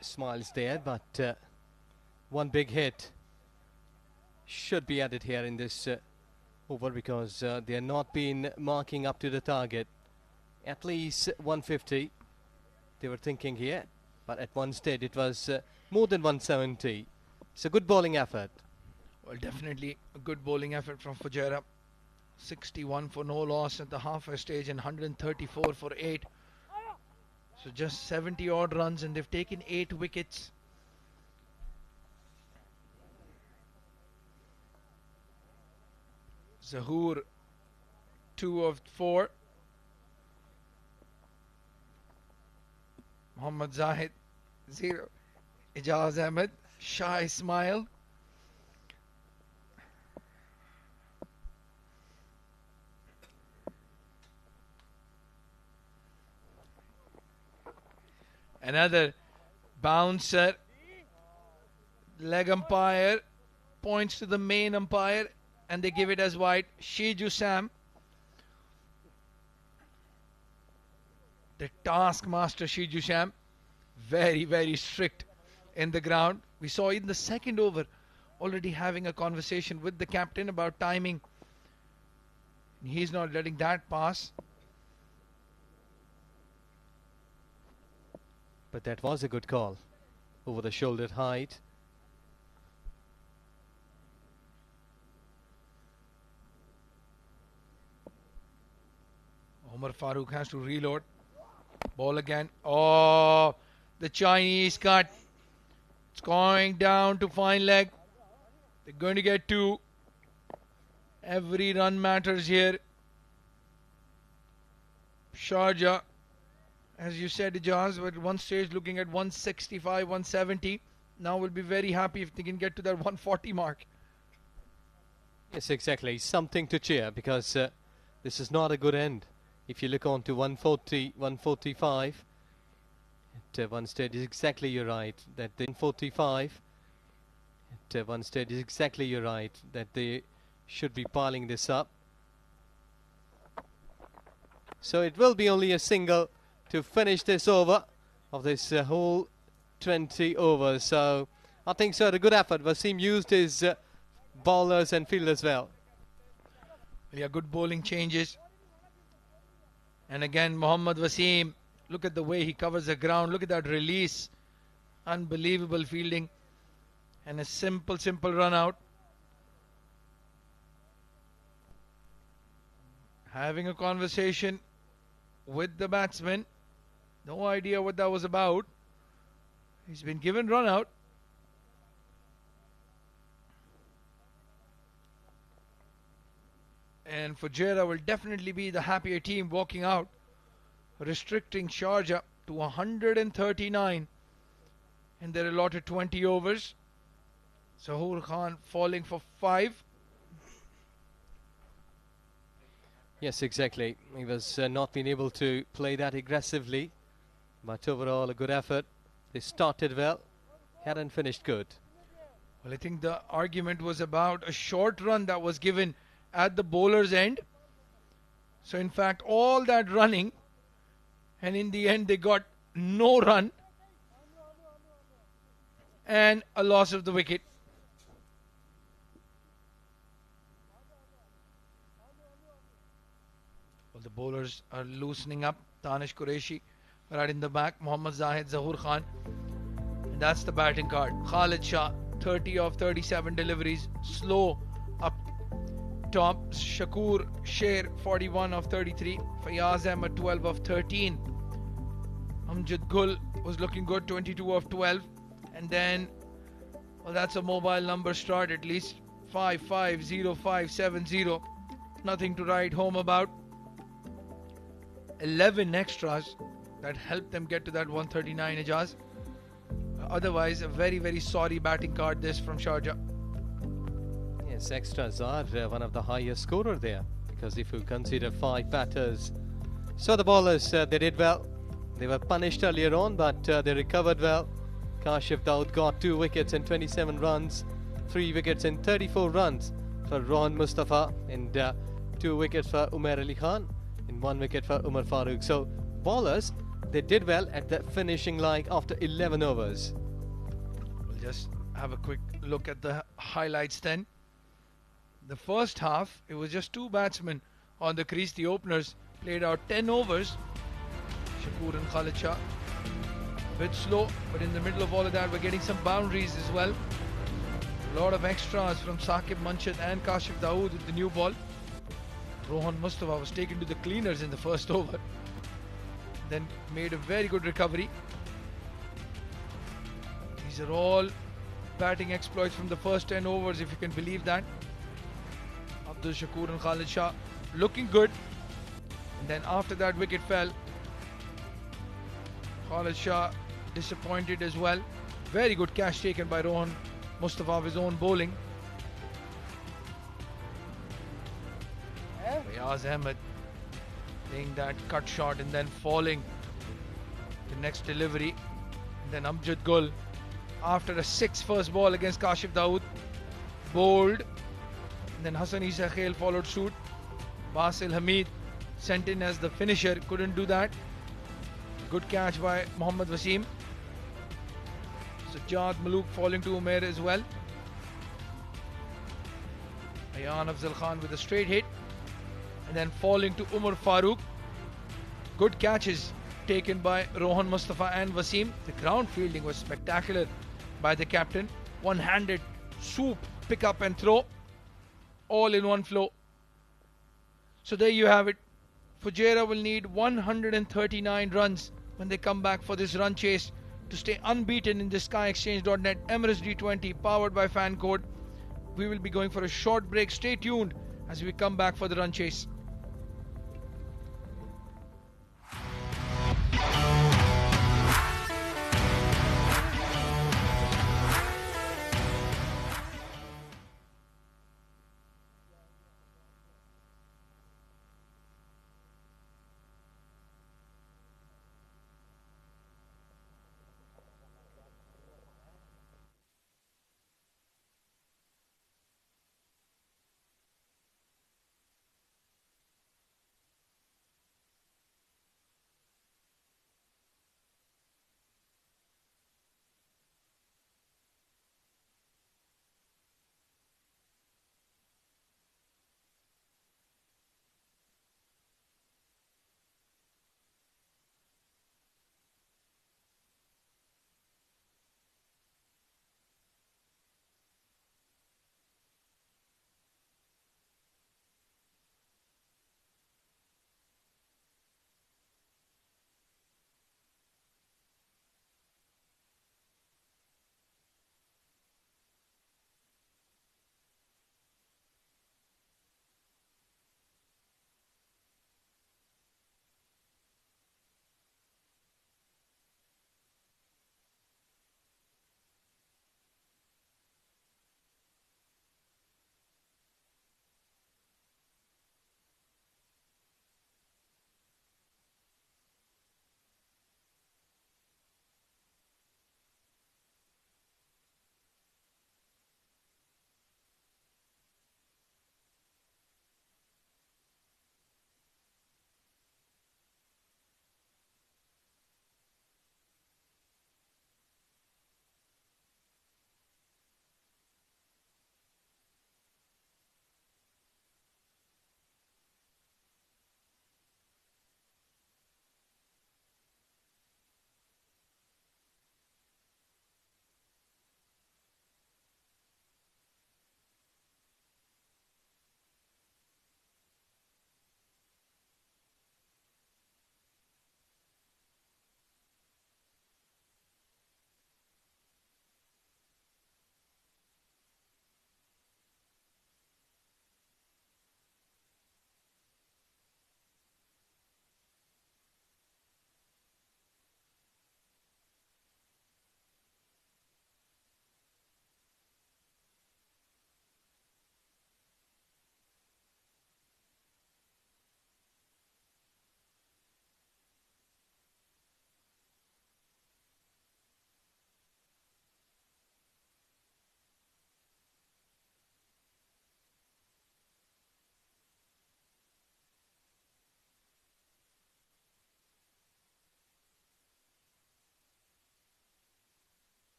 Smiles there, but one big hit should be added here in this over, because they are not been marking up to the target. At least 150 they were thinking here, but at one stage it was more than 170. It's a good bowling effort. Well, definitely a good bowling effort from Fujairah. 61 for no loss at the halfway stage and 134 for 8. So just 70 odd runs, and they've taken 8 wickets. Zahoor 2 of 4. Mohammad Zaid 0. Ijaz Ahmed, shy smile. Another bouncer. Leg umpire points to the main umpire and they give it as wide. Shiju Sam, the taskmaster Shiju Sam, very, very strict in the ground. We saw in the second over already having a conversation with the captain about timing. He's not letting that pass. But that was a good call. Over the shoulder height. Umar Farooq has to reload. Ball again. Oh, the Chinese cut. It's going down to fine leg. They're going to get 2. Every run matters here. Sharjah, as you said, Ijaz, at one stage looking at 165, 170. Now we'll be very happy if they can get to that 140 mark. Yes, exactly. Something to cheer, because this is not a good end. If you look on to 140, 145, at one stage is exactly you're right that the 145, at one stage is exactly you're right that they should be piling this up. So it will be only a single to finish this over of this whole 20 overs. So I think so, a good effort. Waseem used his bowlers and fielders well. Yeah, good bowling changes. And again, Mohammad Waseem, look at the way he covers the ground. Look at that release. Unbelievable fielding. And a simple run out. Having a conversation with the batsman. No idea what that was about. He's been given run out. And Fujairah will definitely be the happier team walking out, restricting Sharjah to 139 in their allotted 20 overs. Zahoor Khan falling for 5. Yes, exactly. He was not been able to play that aggressively, but overall a good effort. They started well, hadn't finished good. Well, I think the argument was about a short run that was given at the bowler's end. So in fact, all that running, and in the end they got no run and a loss of the wicket. Well, the bowlers are loosening up. Danish Qureshi right in the back. Mohammad Zaid, Zahoor Khan. And that's the batting card. Khalid Shah, 30 of 37 deliveries. Slow up top. Shakur Sher, 41 of 33. Fayaz Ahmed, 12 of 13. Amjad Gul was looking good, 22 of 12. And then, well, that's a mobile number start at least. 550570. Nothing to write home about. 11 extras that helped them get to that 139, Ijaz. Otherwise, a very, very sorry batting card this from Sharjah. Yes, extras are one of the highest scorer there, because if you consider 5 batters. So the bowlers, they did well. They were punished earlier on, but they recovered well. Kashif Daud got 2 wickets and 27 runs, 3 wickets and 34 runs for Rohan Mustafa, and 2 wickets for Umar Ali Khan, and 1 wicket for Umar Farooq. So bowlers they did well at the finishing line after 11 overs. We'll just have a quick look at the highlights then. The first half, it was just two batsmen on the crease. The openers played out 10 overs. Shakur and Khalid Shah. A bit slow, but in the middle of all of that, we're getting some boundaries as well. A lot of extras from Saqib Manshad and Kashif Dawood with the new ball. Rohan Mustafa was taken to the cleaners in the first over. Then made a very good recovery. These are all batting exploits from the first 10 overs, if you can believe that. Abdul Shakur and Khalid Shah looking good. And then after that wicket fell, Khalid Shah disappointed as well. Very good catch taken by Rohan Mustafa of his own bowling. Fayaz Ahmed playing that cut shot and then falling the next delivery. And then Amjad Gul after a 6 first ball against Kashif Dawood, bowled. And then Hassan Isa Khail followed suit. Basil Hamid sent in as the finisher, couldn't do that. Good catch by Mohammad Waseem. Sajjad Malook falling to Umair as well. Ayan Afzal Khan with a straight hit. And then falling to Umar Farooq. Good catches taken by Rohan Mustafa and Waseem. The ground fielding was spectacular by the captain. One-handed swoop, pick up and throw. All in one flow. So there you have it. Fujairah will need 139 runs when they come back for this run chase to stay unbeaten in the SkyExchange.net Emirates D20 powered by Fan Code. We will be going for a short break. Stay tuned as we come back for the run chase.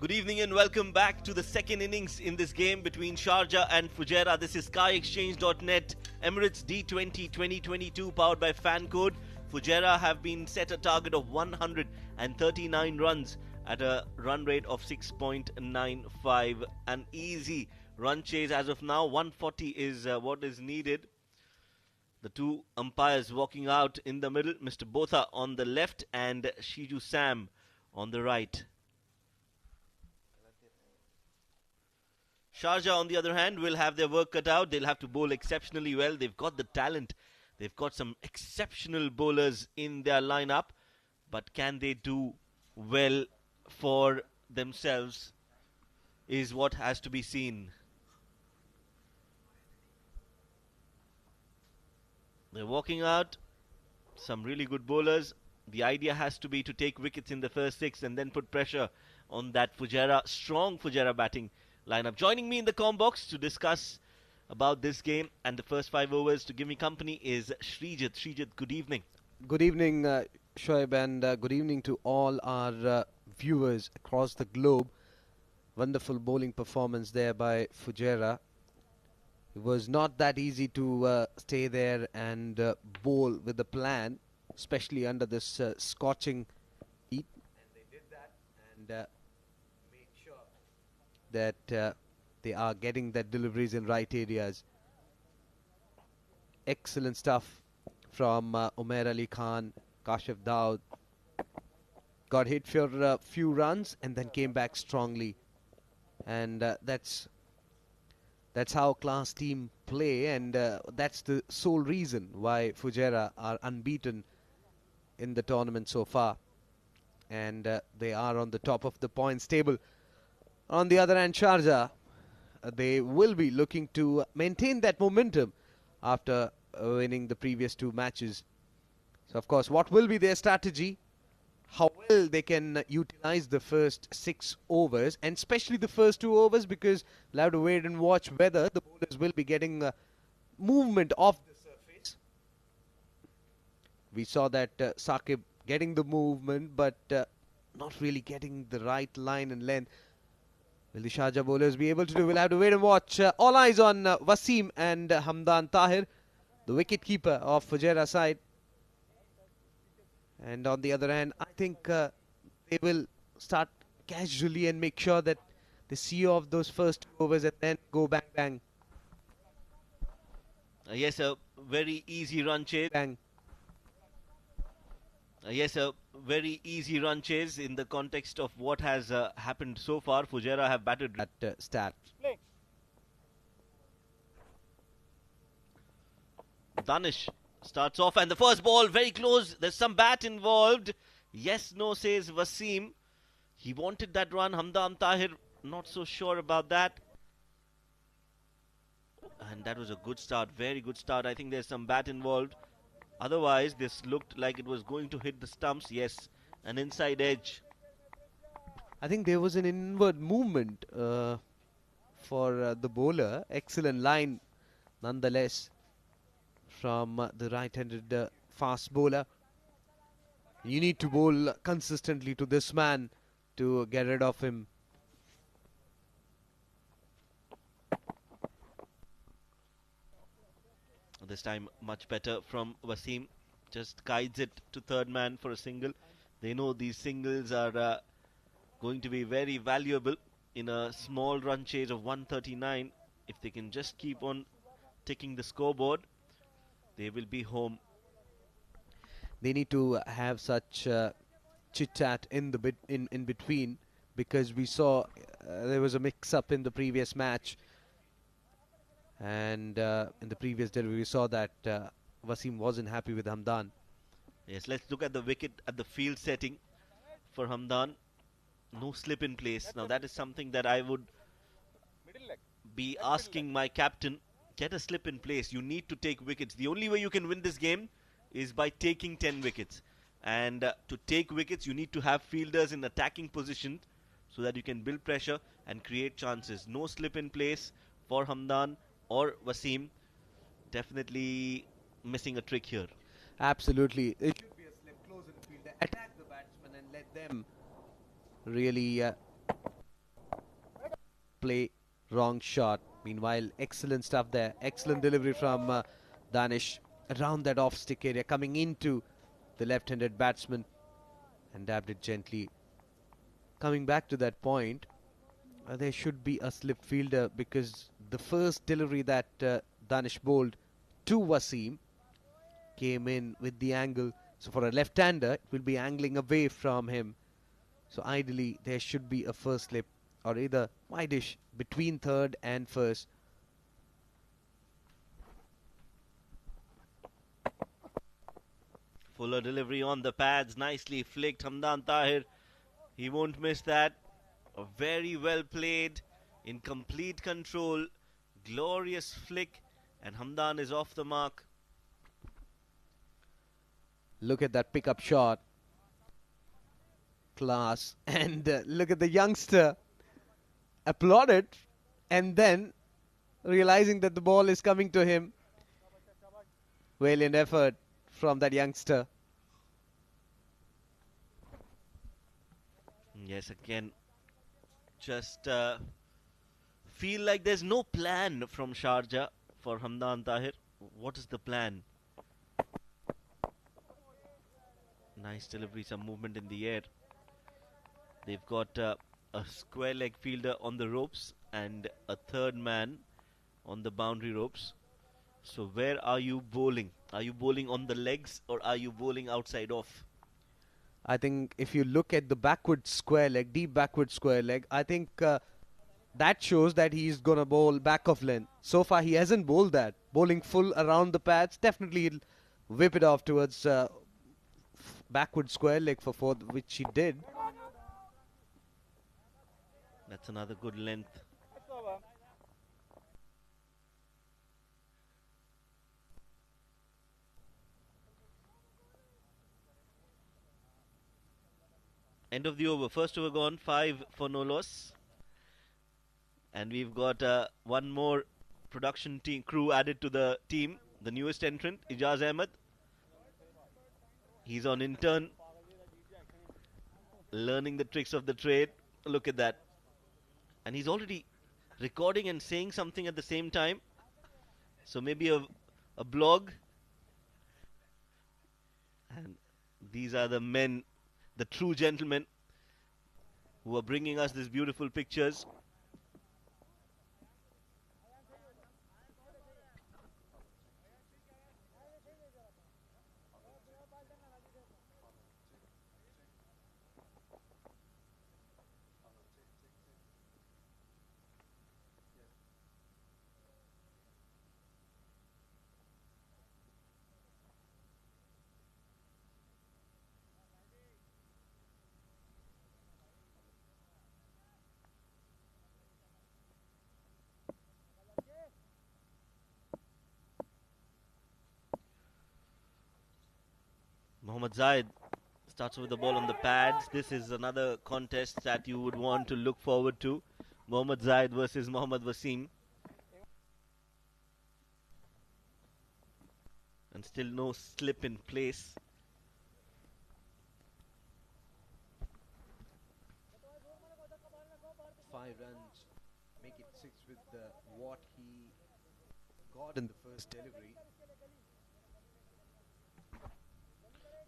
Good evening and welcome back to the second innings in this game between Sharjah and Fujairah. This is SkyExchange.net Emirates D20 2022 powered by FanCode. Fujairah have been set a target of 139 runs at a run rate of 6.95. An easy run chase as of now. 140 is what is needed. The two umpires walking out in the middle, Mr. Botha on the left and Shiju Sam on the right. Sharjah, on the other hand, will have their work cut out. They'll have to bowl exceptionally well. They've got the talent. They've got some exceptional bowlers in their lineup. But can they do well for themselves is what has to be seen. They're walking out. Some really good bowlers. The idea has to be to take wickets in the first 6 and then put pressure on that strong Fujairah batting lineup. Joining me in the comm box to discuss about this game and the first 5 overs to give me company is Srijit. Srijit, good evening. Good evening, Shoaib, and good evening to all our viewers across the globe. Wonderful bowling performance there by Fujairah. It was not that easy to stay there and bowl with a plan, especially under this scorching heat. And they did that and made sure that they are getting their deliveries in right areas. Excellent stuff from Umair Ali Khan, Kashif Daud. Got hit for a few runs and then came back strongly. And that's how class team play, and that's the sole reason why Fujairah are unbeaten in the tournament so far. And they are on the top of the points table. On the other hand, Sharjah, they will be looking to maintain that momentum after winning the previous 2 matches. So, of course, what will be their strategy? How well they can utilize the first 6 overs, and especially the first 2 overs, because we'll have to wait and watch whether the bowlers will be getting movement off the surface. We saw that Saqib getting the movement, but not really getting the right line and length. Will the Sharjah bowlers be able to do? We'll have to wait and watch. All eyes on Waseem and Hamdan Tahir, the wicket-keeper of Fujairah side. And on the other hand, I think they will start casually and make sure that they see off those first 2 overs and then go bang, bang. Yes, a very easy run chase. Bang. Yes, a very easy run chase in the context of what has happened so far. Fujairah have batted That stat. Danish starts off and the first ball very close. There's some bat involved. Yes, no, says Waseem. He wanted that run. Hamdan Tahir not so sure about that. And that was a good start, very good start. I think there's some bat involved. Otherwise, this looked like it was going to hit the stumps. Yes, an inside edge. I think there was an inward movement for the bowler. Excellent line, nonetheless, from the right-handed fast bowler. You need to bowl consistently to this man to get rid of him. This time much better from Waseem. Just guides it to third man for a single. They know these singles are going to be very valuable in a small run chase of 139. If they can just keep on ticking the scoreboard, they will be home. They need to have such chit-chat in the in between, because we saw there was a mix-up in the previous match. And in the previous delivery, we saw that Waseem wasn't happy with Hamdan. Yes, let's look at the wicket at the field setting for Hamdan. No slip in place. Now that is something that I would be asking my captain. Get a slip in place. You need to take wickets. The only way you can win this game is by taking 10 wickets. And to take wickets, you need to have fielders in attacking position so that you can build pressure and create chances. No slip in place for Hamdan or Waseem. Definitely missing a trick here. Absolutely. It should be a slip close in the field. Attack the batsman and let them really play, wrong shot. Meanwhile, excellent stuff there. Excellent delivery from Danish around that off-stick area, coming into the left-handed batsman and dabbed it gently. Coming back to that point, there should be a slip fielder because the first delivery that Danish bowled to Waseem came in with the angle. So for a left-hander, it will be angling away from him. So ideally, there should be a first slip or either wide-ish between third and first. Fuller delivery on the pads, nicely flicked. Hamdan Tahir, he won't miss that. A very well played, in complete control, glorious flick, and Hamdan is off the mark. Look at that pickup shot. Class. And look at the youngster applaud it and then realizing that the ball is coming to him. Valiant effort from that youngster. Yes, again, just feel like there's no plan from Sharjah for Hamdan Tahir. What is the plan? Nice delivery, some movement in the air. They've got a square leg fielder on the ropes and a third man on the boundary ropes. So where are you bowling? Are you bowling on the legs or are you bowling outside off? I think if you look at the backward square leg, deep backward square leg, I think that shows that he's going to bowl back of length. So far he hasn't bowled that. Bowling full around the pads, definitely he'll whip it off towards backward square leg for fourth, which he did. That's another good length. End of the over. First over gone. 5 for no loss. And we've got one more production team crew added to the team. The newest entrant, Ijaz Ahmed. He's on intern, learning the tricks of the trade. Look at that. And he's already recording and saying something at the same time. So maybe a blog. And these are the men, the true gentlemen, who are bringing us these beautiful pictures. Mohammad Zaid starts with the ball on the pads. This is another contest that you would want to look forward to. Mohammad Zaid versus Mohammad Waseem. And still no slip in place. Five runs, make it 6 with what he got in the first delivery.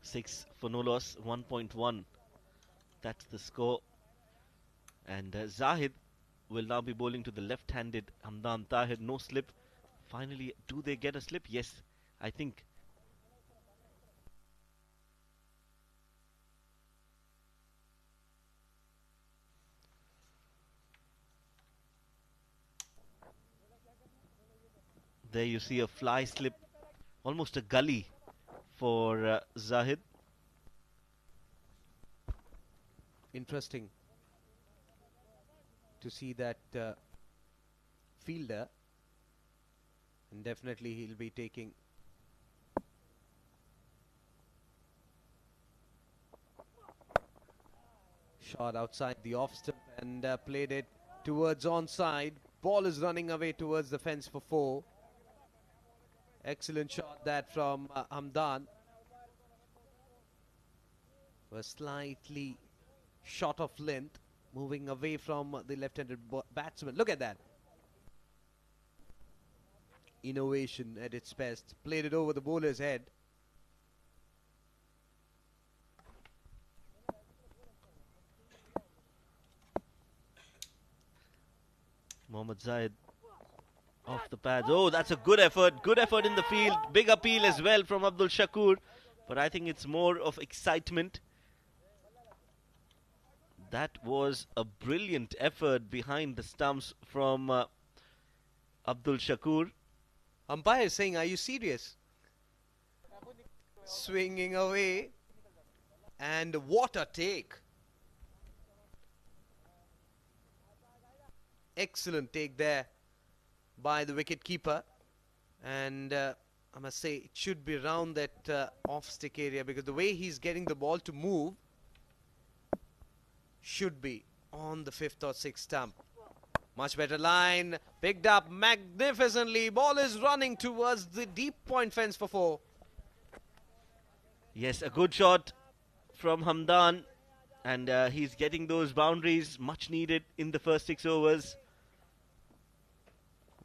6 for no loss, 1.1. That's the score. And Zahid will now be bowling to the left-handed Hamdan Tahir. No slip. Finally, do they get a slip? Yes, I think. There you see a fly slip, almost a gully for Zahid. Interesting to see that fielder, and definitely he'll be taking shot outside the off stump and played it towards onside. Ball is running away towards the fence for 4. Excellent shot that from Hamdan. Was slightly short of length, moving away from the left-handed batsman. Look at that. Innovation at its best. Played it over the bowler's head. Mohammad Zaid off the pads. Oh, that's a good effort. Good effort in the field. Big appeal as well from Abdul Shakur. But I think it's more of excitement. That was a brilliant effort behind the stumps from Abdul Shakur. Umpire saying, are you serious? Swinging away. And what a take. Excellent take there by the wicket keeper. And I must say, it should be around that off-stick area, because the way he's getting the ball to move should be on the 5th or 6th stump. Much better line. Picked up magnificently. Ball is running towards the deep point fence for 4. Yes, a good shot from Hamdan. And he's getting those boundaries much needed in the first 6 overs.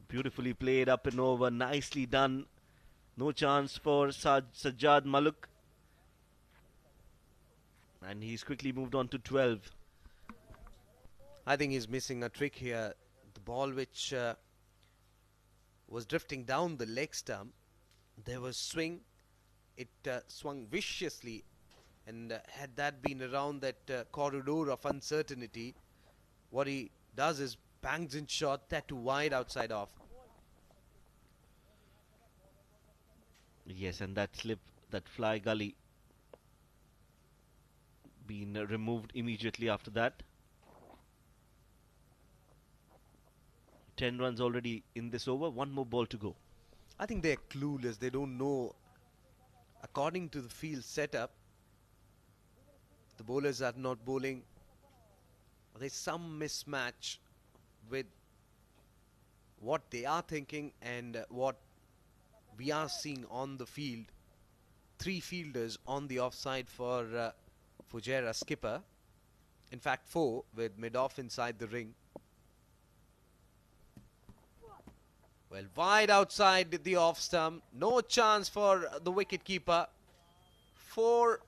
Beautifully played up and over. Nicely done. No chance for Sajjad Maluk. And he's quickly moved on to 12. I think he's missing a trick here. The ball which was drifting down the leg stump, there was swing. It swung viciously, and had that been around that corridor of uncertainty, what he does is bangs in shot, that too wide outside off. Yes, and that slip, that fly gully, been removed immediately after that. 10 runs already in this over, 1 more ball to go. I think they're clueless. They don't know. According to the field setup, the bowlers are not bowling. There's some mismatch with what they are thinking and what we are seeing on the field. 3 fielders on the offside for Fujairah skipper. In fact, 4 with mid-off inside the ring. Well, wide outside the off stump. No chance for the wicket keeper. 4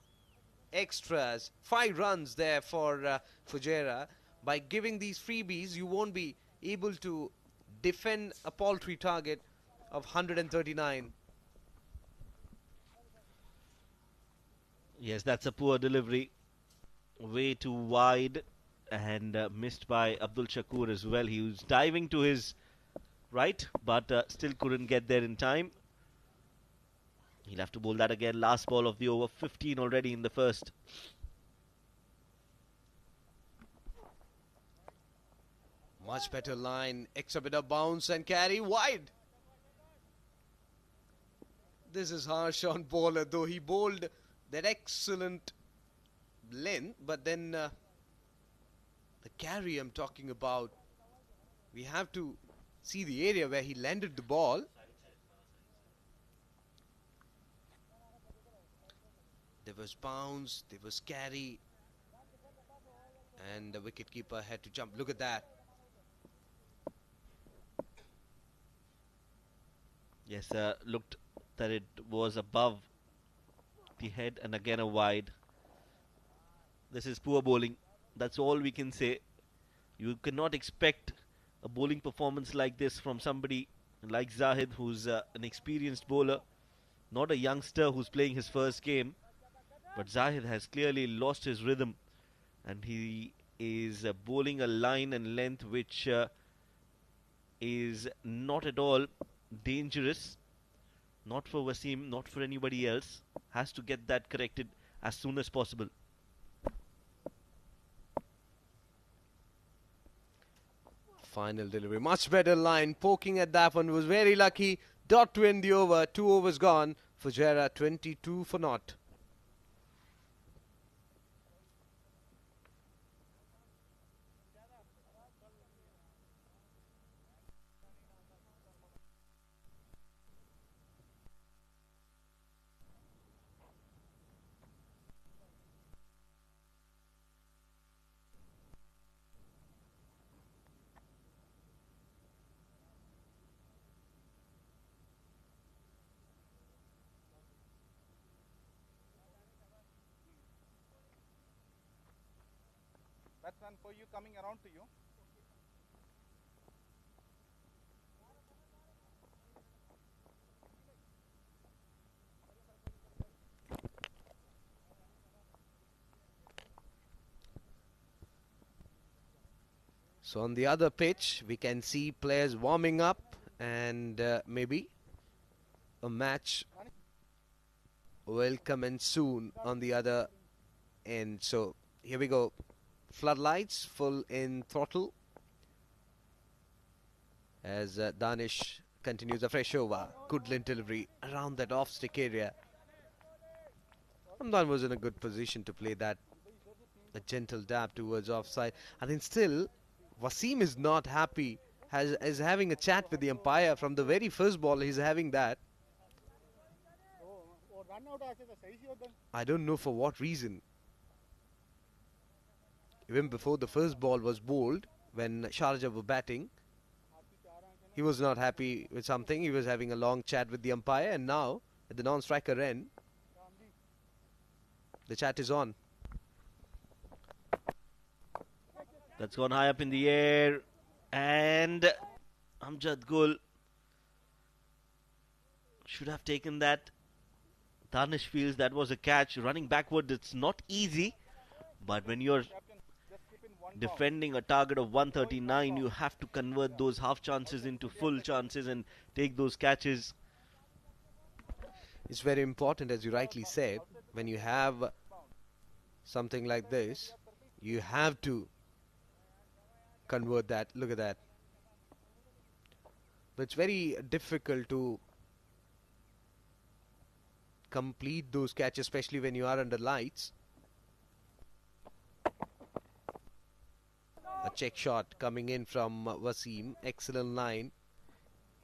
extras. 5 runs there for Fujairah. By giving these freebies, you won't be able to defend a paltry target of 139. Yes, that's a poor delivery. Way too wide and missed by Abdul Shakur as well. He was diving to his right, but still couldn't get there in time. He'll have to bowl that again. Last ball of the over. 15 already in the first. Much better line. Extra bit of bounce and carry wide. This is harsh on bowler, though he bowled that excellent length, but then the carry I'm talking about, we have to see the area where he landed the ball. There was bounce, there was carry, and the wicketkeeper had to jump. Look at that. Yes, looked that it was above the head and again a wide. This is poor bowling. That's all we can say. You cannot expect a bowling performance like this from somebody like Zahid, who's an experienced bowler, not a youngster who's playing his first game. But Zahid has clearly lost his rhythm, and he is bowling a line and length which is not at all dangerous. Not for Waseem, not for anybody else. Has to get that corrected as soon as possible. Final delivery. Much better line. Poking at that one. Was very lucky. Dot to end the over. 2 overs gone. Fujairah 22 for naught. batsman for you coming around to you. So on the other pitch, we can see players warming up and maybe a match will commence soon on the other end. So here we go. Floodlights full in throttle as Danish continues a fresh over. Good lint delivery around that off-stick area. Hamdan was in a good position to play that. A gentle dab towards offside. And then still, Waseem is not happy. Is having a chat with the umpire from the very first ball. He's having that. I don't know for what reason. Even before the first ball was bowled, when Sharjah were batting, he was not happy with something. He was having a long chat with the umpire, and now at the non-striker end, the chat is on. That's gone high up in the air, and Amjad Gul should have taken that. Danish feels that was a catch. Running backward, it's not easy, but when you're defending a target of 139, you have to convert those half chances into full chances and take those catches. It's very important, as you rightly said, when you have something like this, you have to convert that. Look at that. But it's very difficult to complete those catches, especially when you are under lights. A check shot coming in from Waseem. Excellent line.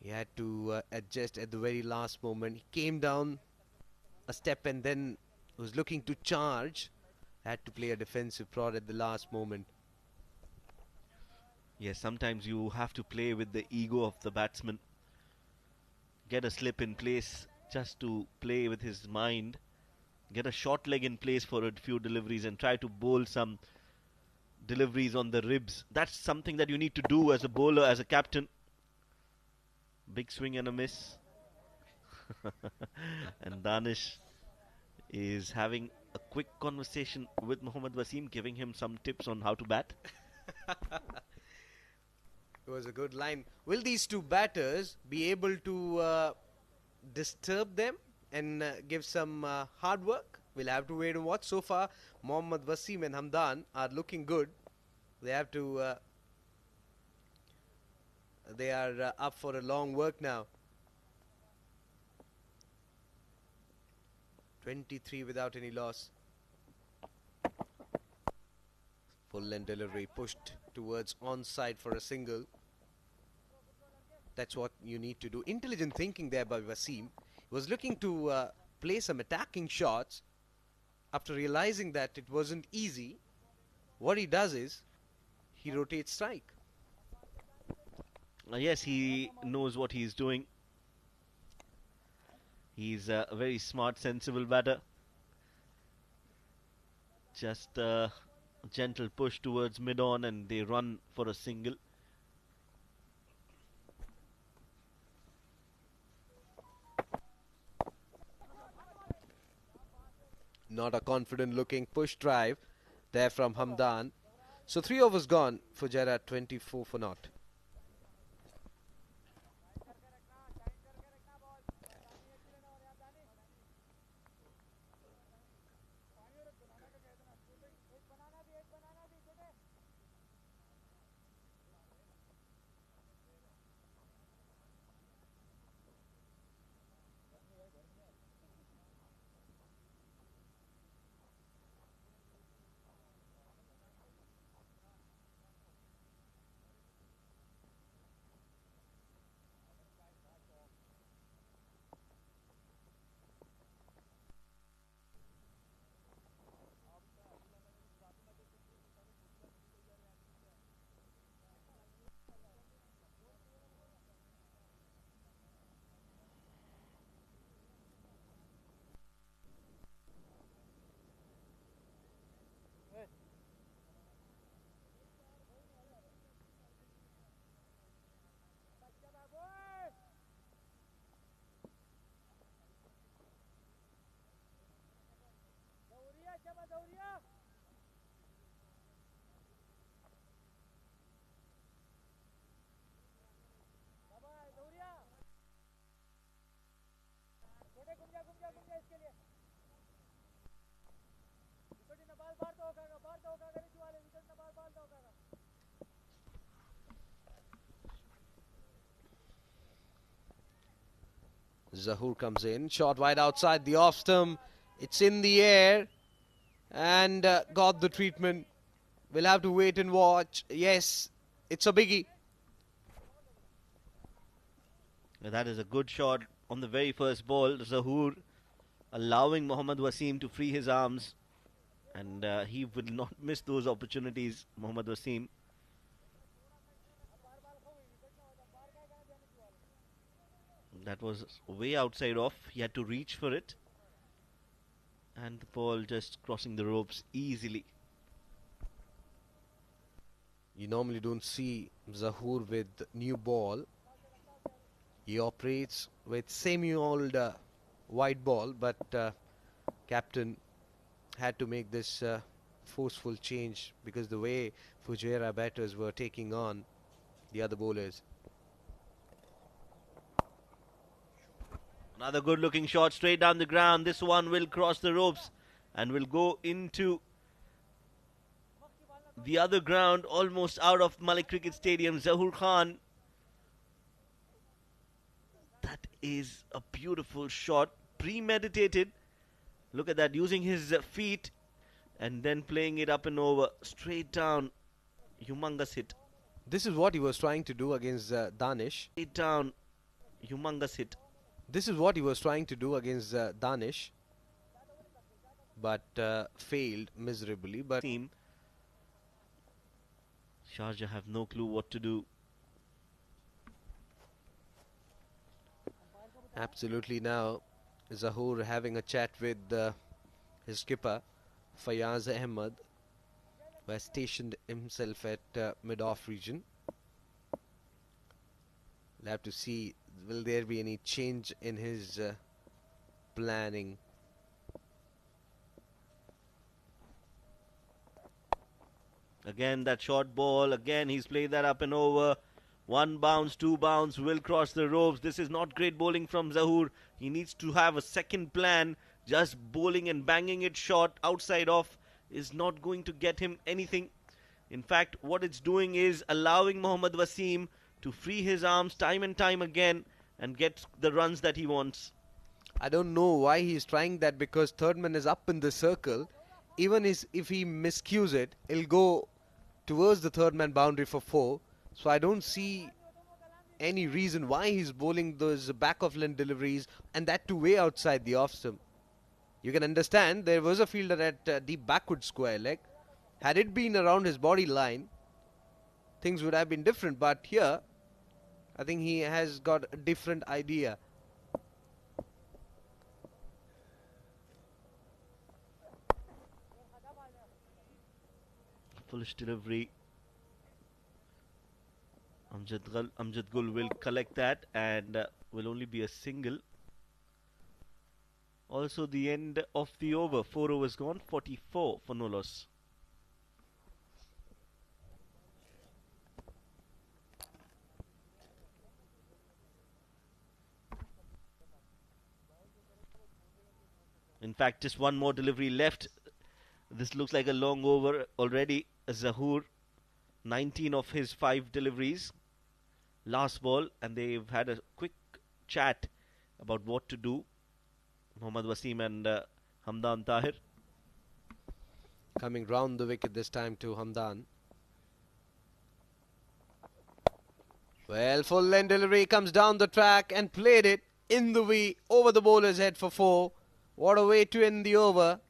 He had to adjust at the very last moment. He came down a step and then was looking to charge. Had to play a defensive prod at the last moment. Yes, sometimes you have to play with the ego of the batsman. Get a slip in place just to play with his mind. Get a short leg in place for a few deliveries and try to bowl some deliveries on the ribs. That's something that you need to do as a bowler, as a captain. Big swing and a miss. And Danish is having a quick conversation with Mohammad Waseem, giving him some tips on how to bat. It was a good line. Will these two batters be able to disturb them and give some hard work? We'll have to wait and watch. So far, Mohammad Waseem and Hamdan are looking good. They have to. They are up for a long work now. 23 without any loss. Full length delivery pushed towards onside for a single. That's what you need to do. Intelligent thinking there by Waseem. He was looking to play some attacking shots. After realizing that it wasn't easy, what he does is he rotates strike. Yes, he knows what he's doing. He's a very smart, sensible batter. Just a gentle push towards mid-on and they run for a single. Not a confident looking push drive there from Hamdan. So 3 overs gone. Fujairah 24 for naught. Zahoor comes in, shot wide outside the off stump. It's in the air and got the treatment. We'll have to wait and watch. Yes, it's a biggie. That is a good shot on the very first ball. Zahoor allowing Mohammad Waseem to free his arms, and he will not miss those opportunities, Mohammad Waseem. That was way outside off. He had to reach for it, and the ball just crossing the ropes easily. You normally don't see Zahoor with new ball. He operates with semi-old white ball, but captain had to make this forceful change because the way Fujairah batters were taking on the other bowlers. Another good looking shot straight down the ground. This one will cross the ropes and will go into the other ground, almost out of Malik Cricket Stadium. Zahoor Khan. That is a beautiful shot, premeditated. Look at that, using his feet and then playing it up and over, straight down. Humongous hit. This is what he was trying to do against Danish. Straight down, humongous hit. This is what he was trying to do against Danish, but failed miserably. But Team Sharjah have no clue what to do. Absolutely now, Zahoor having a chat with his skipper, Fayaz Ahmed, who has stationed himself at mid-off region. We'll have to see, will there be any change in his planning. Again, that short ball. Again, he's played that up and over. One bounce, two bounce, will cross the ropes. This is not great bowling from Zahoor. He needs to have a second plan. Just bowling and banging it short outside off is not going to get him anything. In fact, what it's doing is allowing Mohammad Waseem to free his arms time and time again and get the runs that he wants. I don't know why he's trying that, because third man is up in the circle. Even if he miscues it, he'll go towards the third man boundary for 4. So I don't see any reason why he's bowling those back of length deliveries, and that too way outside the off stump. You can understand there was a fielder at deep backward square leg. Had it been around his body line, things would have been different. But here, I think he has got a different idea. Foolish delivery. Amjad Gul will collect that and will only be a single. Also the end of the over. 4 overs gone, 44 for no loss. In fact, just one more delivery left. This looks like a long over already. Zahoor, 19 of his 5 deliveries. Last ball, and they've had a quick chat about what to do. Mohammad Waseem and Hamdan Tahir. Coming round the wicket this time to Hamdan. Well, full length delivery comes down the track and played it in the way over the bowler's head for 4. What a way to end the over.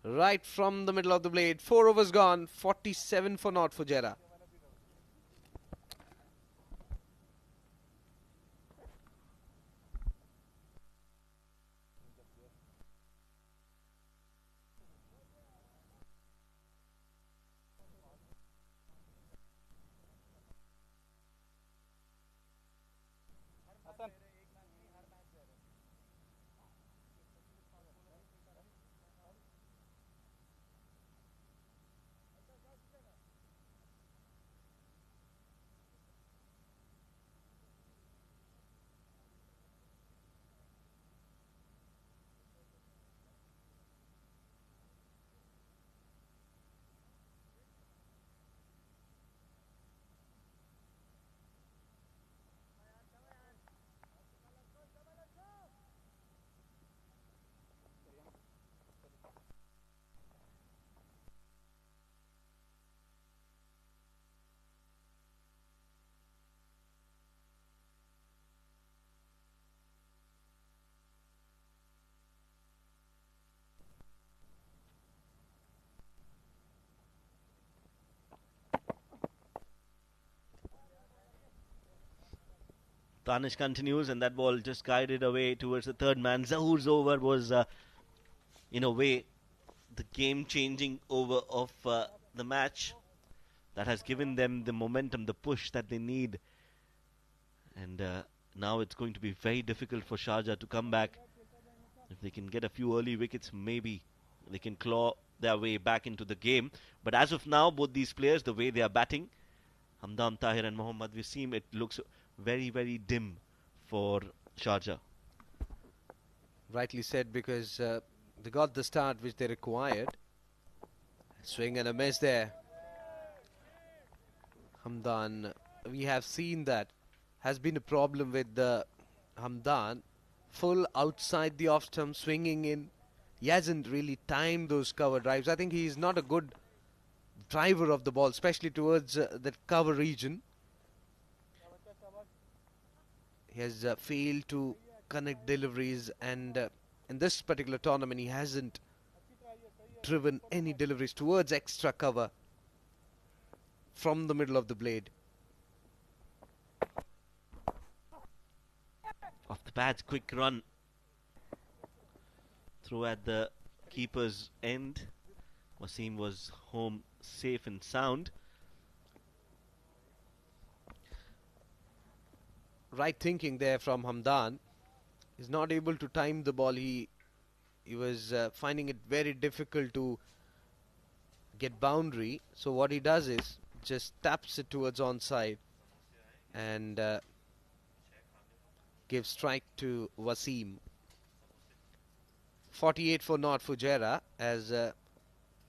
Right from the middle of the blade. 4 overs gone, 47 for naught for Fujairah. Danish continues, and that ball just guided away towards the third man. Zahoor's over was, in a way, the game-changing over of the match that has given them the momentum, the push that they need. And now it's going to be very difficult for Sharjah to come back. If they can get a few early wickets, maybe they can claw their way back into the game. But as of now, both these players, the way they are batting, Hamdan Tahir and Mohammad Waseem, it looks very, very dim for Sharjah. Rightly said, because they got the start which they required. Swing and a miss there. Hamdan, we have seen that has been a problem with the Hamdan. Full outside the off stump, swinging in. He hasn't really timed those cover drives. I think he is not a good driver of the ball, especially towards that cover region. He has failed to connect deliveries, and in this particular tournament he hasn't driven any deliveries towards extra cover from the middle of the blade. Off the pads, quick run. Throw at the keeper's end. Waseem was home safe and sound. Right thinking there from Hamdan. He's not able to time the ball. He was finding it very difficult to get boundary. So what he does is just taps it towards onside and gives strike to Waseem. 48 for not Fujairah as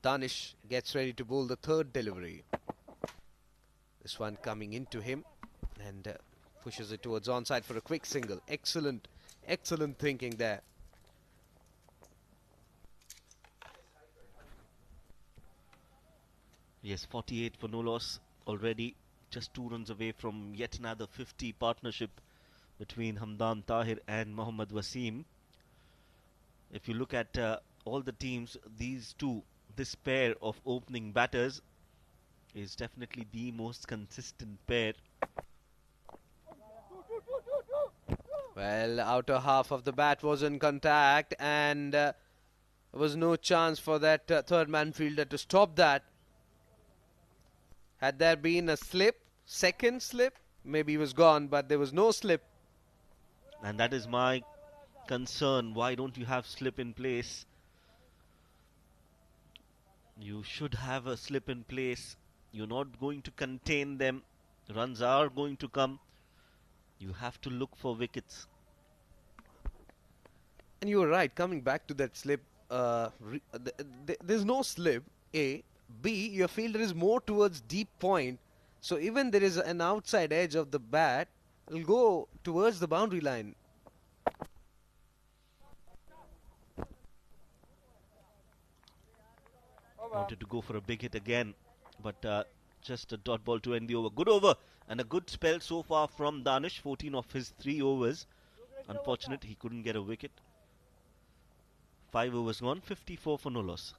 Danish gets ready to bowl the third delivery. This one coming into him and pushes it towards onside for a quick single. Excellent thinking there. Yes, 48 for no loss already. Just 2 runs away from yet another 50 partnership between Hamdan Tahir and Mohammad Waseem. If you look at all the teams, this pair of opening batters is definitely the most consistent pair. Well, outer half of the bat was in contact, and there was no chance for that third man fielder to stop that. Had there been a slip, second slip, maybe he was gone, but there was no slip. And that is my concern. Why don't you have slip in place? You should have a slip in place. You're not going to contain them. Runs are going to come. You have to look for wickets. And you were right, coming back to that slip, there's no slip, A. B, your fielder is more towards deep point. So even there is an outside edge of the bat, it'll go towards the boundary line. Wanted to go for a big hit again, but just a dot ball to end the over. Good over and a good spell so far from Danish. 14 of his 3 overs. Unfortunate he couldn't get a wicket. 5 overs gone, 54 for no loss.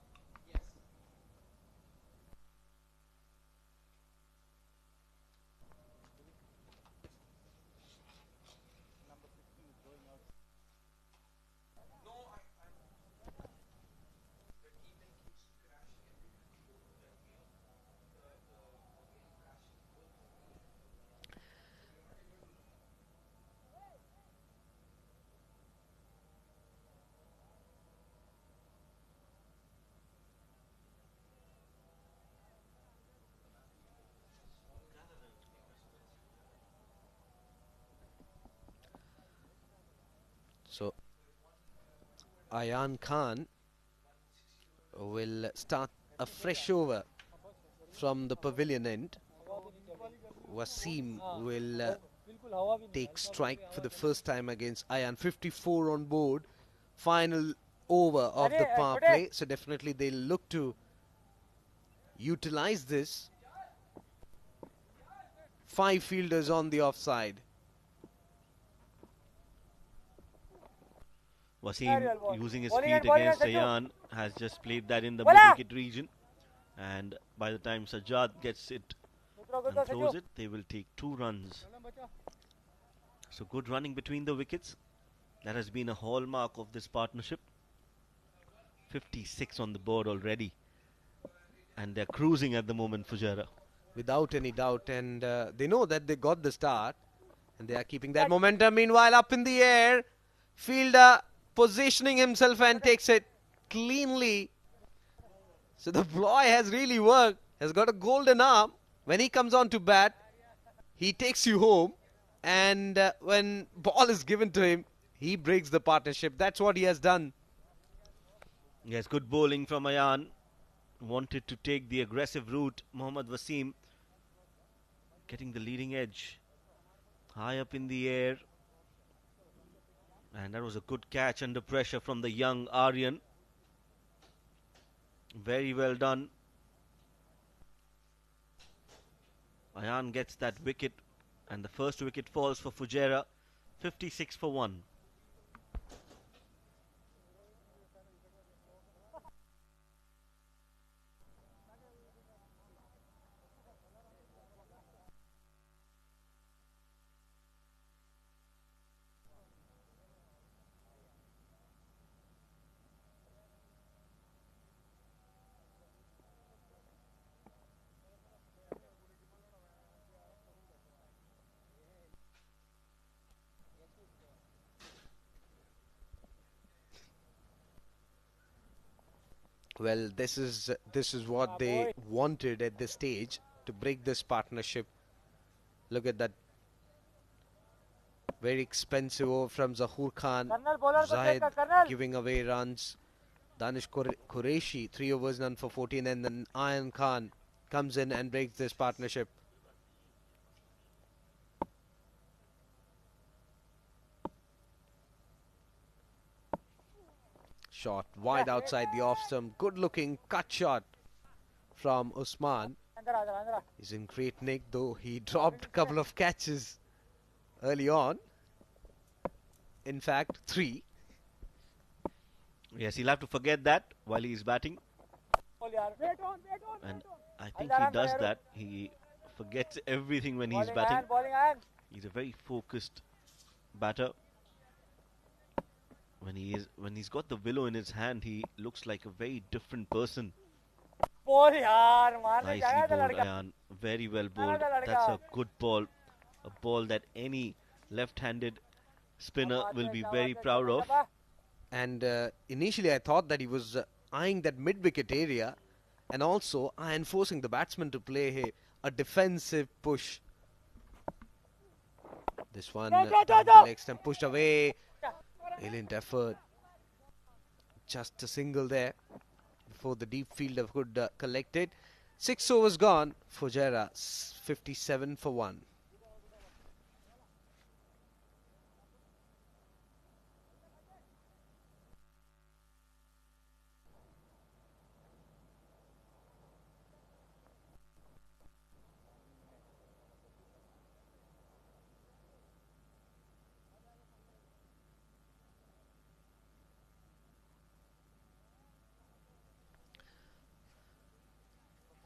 So Ayan Khan will start a fresh over from the pavilion end. Waseem will take strike for the first time against Ayan. 54 on board. Final over of the power play. So definitely they'll look to utilize this. 5 fielders on the offside. Waseem using his feet against Ayan has just played that in the mid-wicket region, and by the time Sajjad gets it and throws it, they will take 2 runs. So good running between the wickets. That has been a hallmark of this partnership. 56 on the board already. And they're cruising at the moment, Fujairah. Without any doubt. And they know that they got the start. And they are keeping that momentum. Meanwhile, up in the air, fielder positioning himself and takes it cleanly. So the boy has really worked. Has got a golden arm. When he comes on to bat, he takes you home. And when ball is given to him, he breaks the partnership. That's what he has done. Yes, good bowling from Ayan. Wanted to take the aggressive route. Mohammad Waseem getting the leading edge. High up in the air. And that was a good catch under pressure from the young Aryan. Very well done. Ayan gets that wicket. And the first wicket falls for Fujairah. 56 for 1. Well, this is what they wanted at this stage, to break this partnership. Look at that very expensive over from Zahoor Khan. Zaid giving away runs. Danish Qureshi 3 overs none for 14, and then Ayan Khan comes in and breaks this partnership. Shot wide outside the off stump. Good looking cut shot from Usman. He's in great nick, though he dropped a couple of catches early on. In fact, 3. Yes, he'll have to forget that while he's batting. And I think he does that. He forgets everything when he's batting. He's a very focused batter. When he's got the willow in his hand, he looks like a very different person. Nicely bowled, Ayan. Very well bowled. That's a good ball. A ball that any left-handed spinner will be very proud of. And initially I thought that he was eyeing that mid-wicket area, and also enforcing the batsman to play a defensive push. This one down the leg stump, pushed away. Brilliant effort. Just a single there before the deep fielder could collect it. 6 overs gone. Fujairah 57 for 1.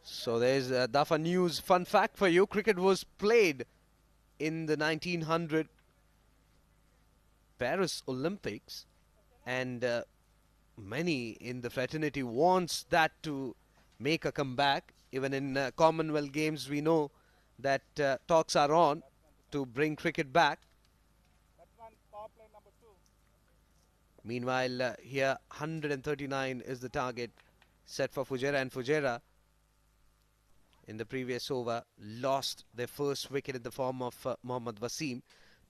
So there's Dafa News fun fact for you. Cricket was played in the 1900 Paris Olympics, and many in the fraternity wants that to make a comeback. Even in Commonwealth Games, we know that talks are on to bring cricket back. Meanwhile, here 139 is the target set for Fujairah, and Fujairah in the previous over lost their first wicket in the form of Mohammad Waseem.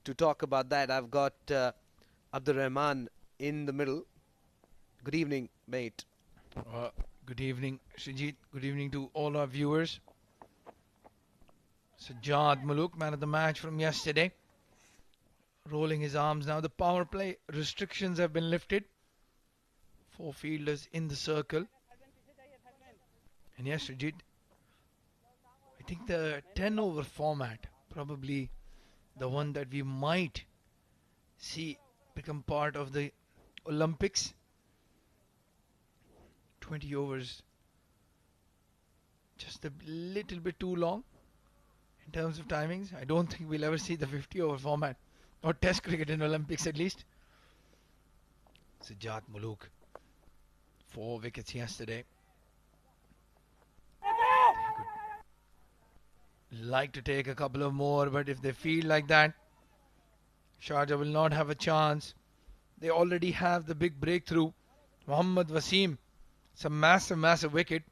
To talk about that, I've got Abdur Rahman in the middle. Good evening, mate. Good evening, Srijit. Good evening to all our viewers. Sajjad Muluk, man of the match from yesterday, rolling his arms now. The power play restrictions have been lifted. 4 fielders in the circle. And yes, Srijit, I think the 10 over format, probably the one that we might see become part of the Olympics. 20 overs, just a little bit too long in terms of timings. I don't think we'll ever see the 50 over format or Test cricket in Olympics at least. Sajjad Muluk, 4 wickets yesterday. Like to take a couple of more, but if they feel like that, Sharjah will not have a chance. They already have the big breakthrough. Mohammad Waseem, it's a massive wicket.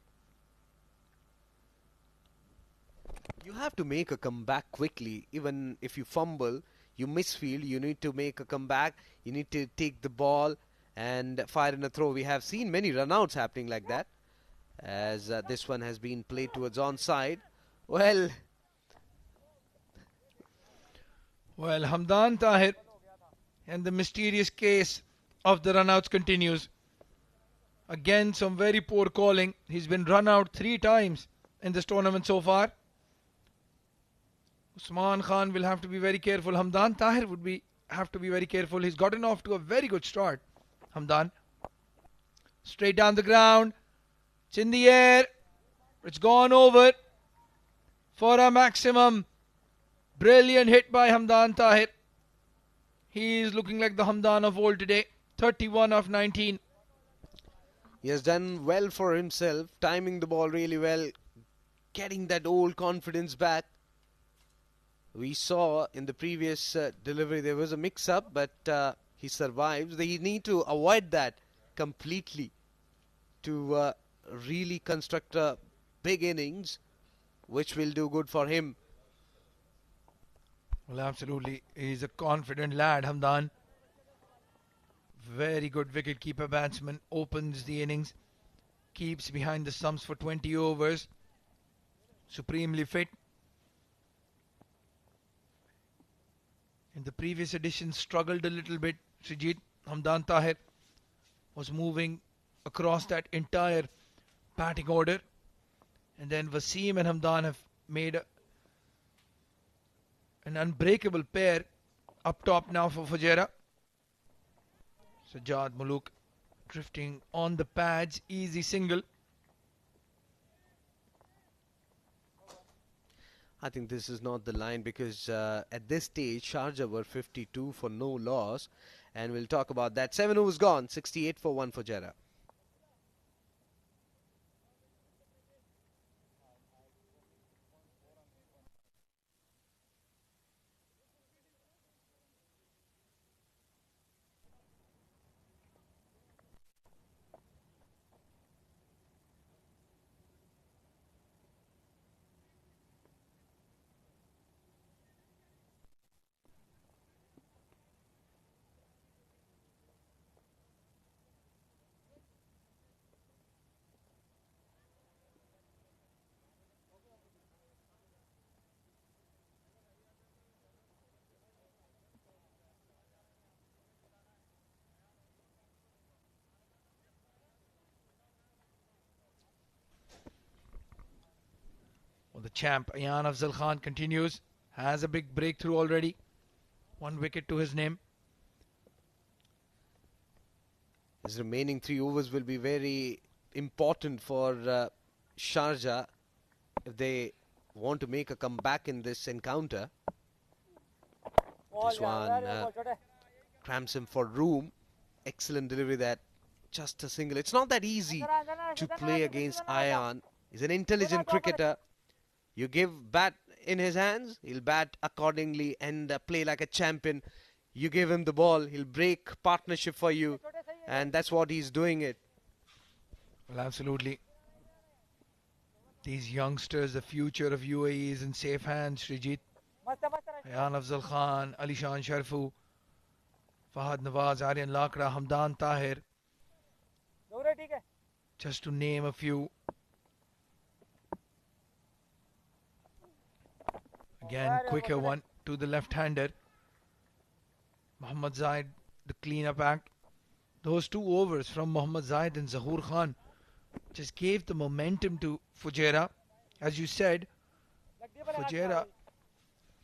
You have to make a comeback quickly. Even if you fumble, you misfield, you need to make a comeback. You need to take the ball and fire in a throw. We have seen many runouts happening like that, as this one has been played towards onside. Well, Hamdan Tahir and the mysterious case of the runouts continues. Again, some very poor calling. He's been run out 3 times in this tournament so far. Usman Khan will have to be very careful. Hamdan Tahir have to be very careful. He's gotten off to a very good start. Hamdan. Straight down the ground. It's in the air. It's gone over for a maximum. Brilliant hit by Hamdan Tahir. He is looking like the Hamdan of old today. 31 of 19. he has done well for himself, timing the ball really well, getting that old confidence back. We saw in the previous delivery there was a mix-up, but he survives. They need to avoid that completely to really construct a big innings, which will do good for him. Well, absolutely. He's a confident lad, Hamdan. Very good wicket-keeper batsman. Opens the innings. Keeps behind the stumps for 20 overs. Supremely fit. In the previous edition, struggled a little bit. Srijit, Hamdan Tahir was moving across that entire batting order. And then Waseem and Hamdan have made an unbreakable pair up top now for Fujairah. Sajjad Muluk drifting on the pads, easy single. I think this is not the line because at this stage Sharjah were 52 for no loss, and we'll talk about that. 7 overs gone, 68 for 1 for Fujairah. Well, the champ Ayan Afzal Khan continues. Has a big breakthrough already. 1 wicket to his name. His remaining 3 overs will be very important for Sharjah if they want to make a comeback in this encounter. This one cramps him for room. Excellent delivery that. Just a single. It's not that easy to play against Ayan. He's an intelligent cricketer. You give bat in his hands, he'll bat accordingly and play like a champion. You give him the ball, he'll break partnership for you, and that's what he's doing it. Well, absolutely. These youngsters, the future of UAE is in safe hands, Srijit. Ayan Afzal Khan, Alishan Sharfu, Fahad Nawaz, Aryan Lakra, Hamdan Tahir. Just to name a few. Again, quicker one to the left-hander. Mohammad Zaid, the clean-up act. Those 2 overs from Mohammad Zaid and Zahoor Khan just gave the momentum to Fujairah. As you said, Fujairah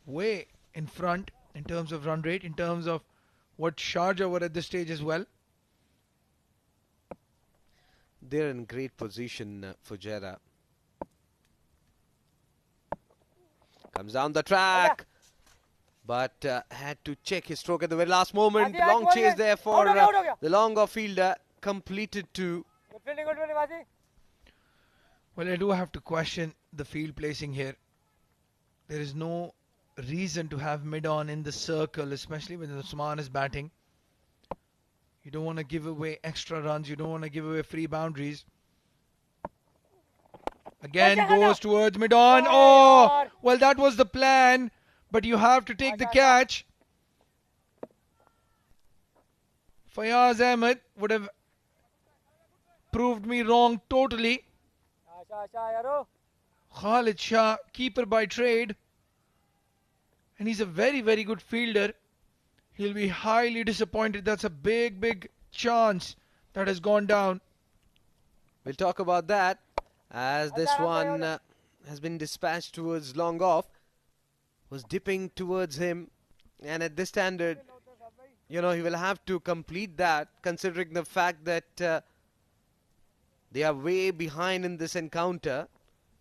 way in front in terms of run rate, in terms of what Sharjah were at this stage as well. They're in great position, Fujairah. Comes down the track. but had to check his stroke at the very last moment. Aji, Long out chase ho there gaya. for Out ho gaya. the long off fielder, completed to. Good fielding, Waseem. Well, I do have to question the field placing here. There is no reason to have mid-on in the circle, especially when Usman is batting. You don't want to give away extra runs. You don't want to give away free boundaries. Again goes towards mid-on. Oh, well, that was the plan, but you have to take the catch. Fayaz Ahmed would have proved me wrong totally. Khalid Shah, keeper by trade. And he's a very, very good fielder. He'll be highly disappointed. That's a big, big chance that has gone down. We'll talk about that as this one has been dispatched towards long off. Was dipping towards him. And at this standard, you know, he will have to complete that, considering the fact that they are way behind in this encounter.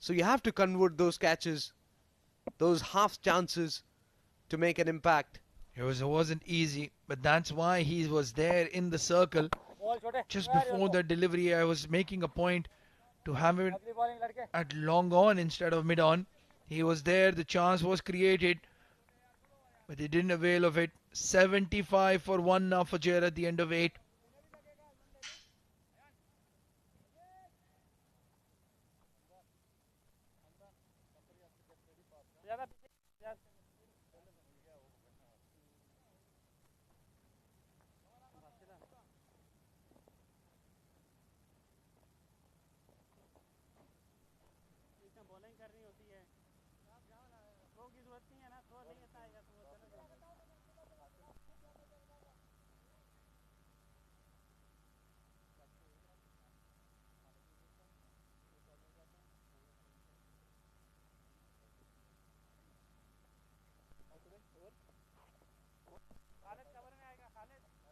So you have to convert those catches, those half chances, to make an impact. It wasn't easy, but that's why he was there in the circle. Just before the delivery, I was making a point to have it at long on instead of mid on. He was there, the chance was created, but he didn't avail of it. 75 for 1 now for Fujairah at the end of 8.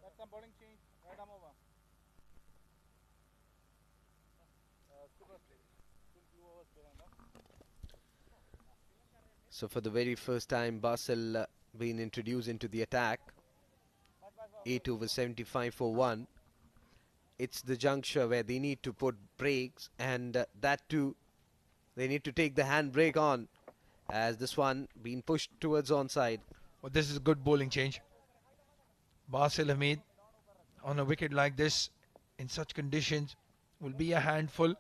That's some bowling change. Right arm over. So for the very first time, Basel being introduced into the attack. 8 over 75 for 1. It's the juncture where they need to put brakes, and that too, they need to take the handbrake on, as this one being pushed towards onside. Well, this is a good bowling change. Basil Hamid on a wicket like this in such conditions will be a handful.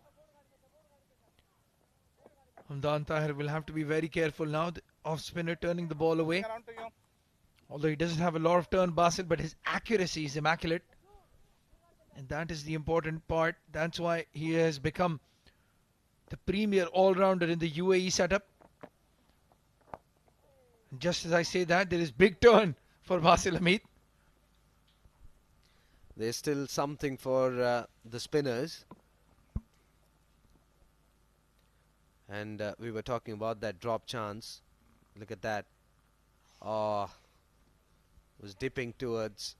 Hamdan Tahir will have to be very careful now. The off spinner turning the ball away. Although he doesn't have a lot of turn, Basil, but his accuracy is immaculate. And that is the important part. That's why he has become the premier all-rounder in the UAE setup. And just as I say that, there is big turn for Basil Hamid. There's still something for the spinners. And we were talking about that drop chance. Look at that. Oh, was dipping towards.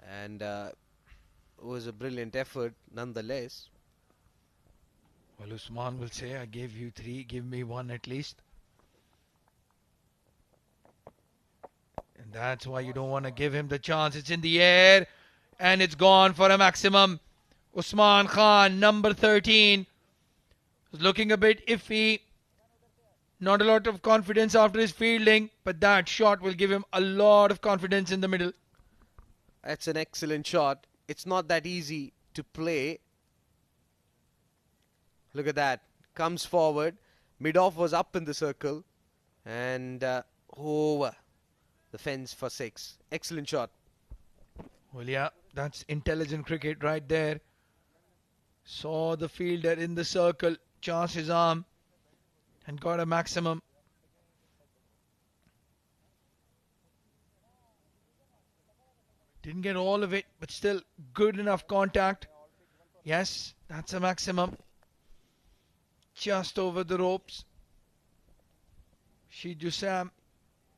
And it was a brilliant effort nonetheless. Well, Usman will say, I gave you 3, give me 1 at least. And that's why you don't want to give him the chance. It's in the air. And it's gone for a maximum. Usman Khan, number 13. Was looking a bit iffy. Not a lot of confidence after his fielding. But that shot will give him a lot of confidence in the middle. That's an excellent shot. It's not that easy to play. Look at that. Comes forward. Mid-off was up in the circle. And over the fence for 6. Excellent shot. Well, yeah, that's intelligent cricket right there. Saw the fielder in the circle, charged his arm, and got a maximum. Didn't get all of it, but still good enough contact. Yes, that's a maximum. Just over the ropes. Shiju Sam,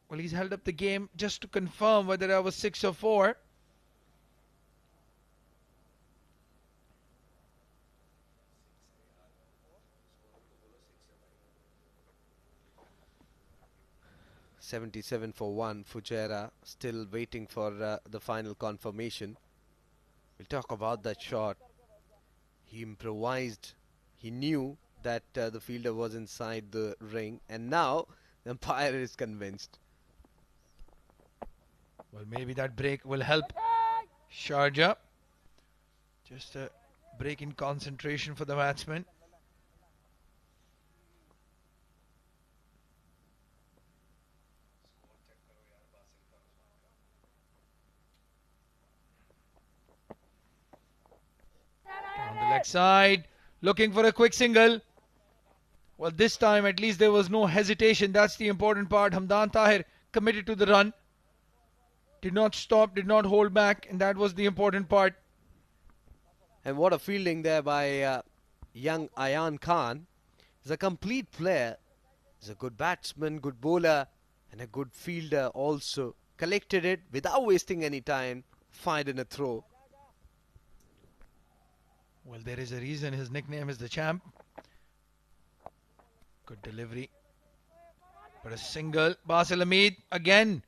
well, he's held up the game just to confirm whether that was 6 or 4. 77 for 1. Fujairah still waiting for the final confirmation. We'll talk about that shot. He improvised. He knew that the fielder was inside the ring, and now the umpire is convinced. Well, maybe that break will help Sharjah. Just a break in concentration for the batsman. On the leg side, looking for a quick single. Well, this time at least there was no hesitation. That's the important part. Hamdan Tahir committed to the run. Did not stop, did not hold back, and that was the important part. And what a fielding there by young Ayan Khan. He's a complete player. He's a good batsman, good bowler, and a good fielder also. Collected it without wasting any time. Fired in a throw. Well, there is a reason his nickname is the champ. Good delivery. But a single. Basil Hamid again.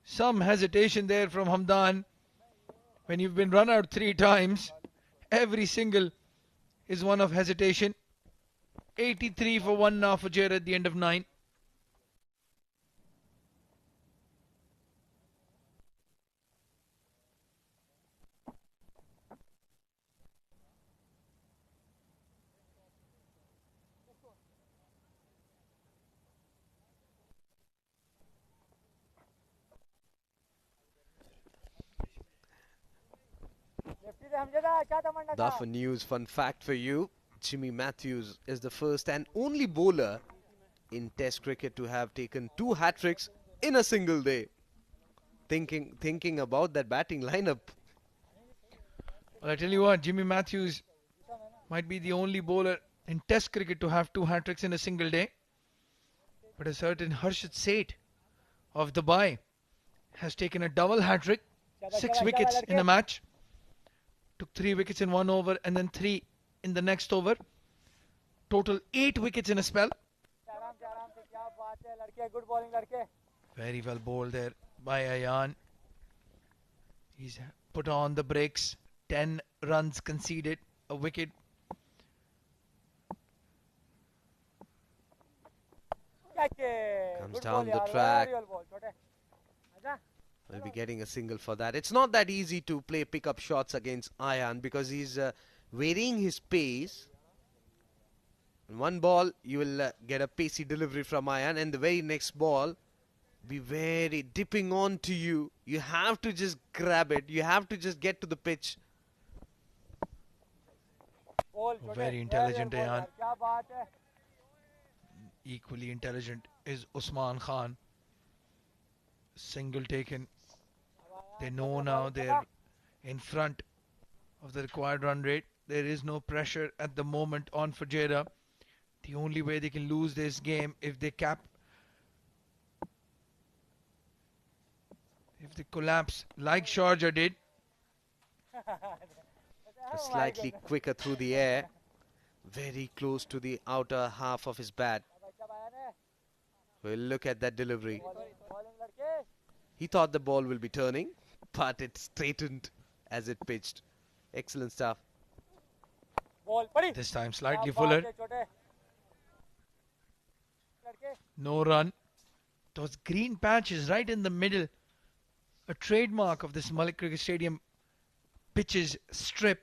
Some hesitation there from Hamdan. When you've been run out 3 times, every single is one of hesitation. 83 for 1 now for Fujairah at the end of 9. The news fun fact for you. Jimmy Matthews is the first and only bowler in Test cricket to have taken 2 hat-tricks in a single day. Thinking about that batting lineup. Well, I tell you what, Jimmy Matthews might be the only bowler in Test cricket to have 2 hat-tricks in a single day. But a certain Harshad Zaid of Dubai has taken a double hat-trick, 6 wickets in a match. Took 3 wickets in 1 over and then 3 in the next over. Total 8 wickets in a spell. Very well bowled there by Ayan. He's put on the brakes. 10 runs conceded, a wicket. Comes down the track. Will be getting a single for that. It's not that easy to play pick-up shots against Ayan because he's varying his pace. In one ball, you will get a pacey delivery from Ayan, and the very next ball, be very dipping on to you. You have to just grab it. You have to just get to the pitch. Very intelligent Ayan. Equally intelligent is Usman Khan. Single taken. They know now they're in front of the required run rate. There is no pressure at the moment on Fujairah. The only way they can lose this game if they collapse like Sharjah did. Slightly quicker through the air. Very close to the outer half of his bat. We'll look at that delivery. He thought the ball will be turning, but it straightened as it pitched. Excellent stuff. This time slightly fuller. No run. Those green patches right in the middle. A trademark of this Malik Cricket Stadium pitches strip.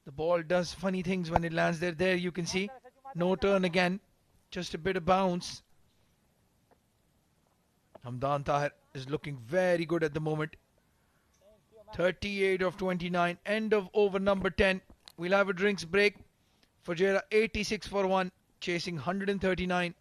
The ball does funny things when it lands there. There you can see. No turn again. Just a bit of bounce. Hamdan Tahir is looking very good at the moment. 38 of 29. End of over number 10. We'll have a drinks break. Fujairah 86 for 1. Chasing 139.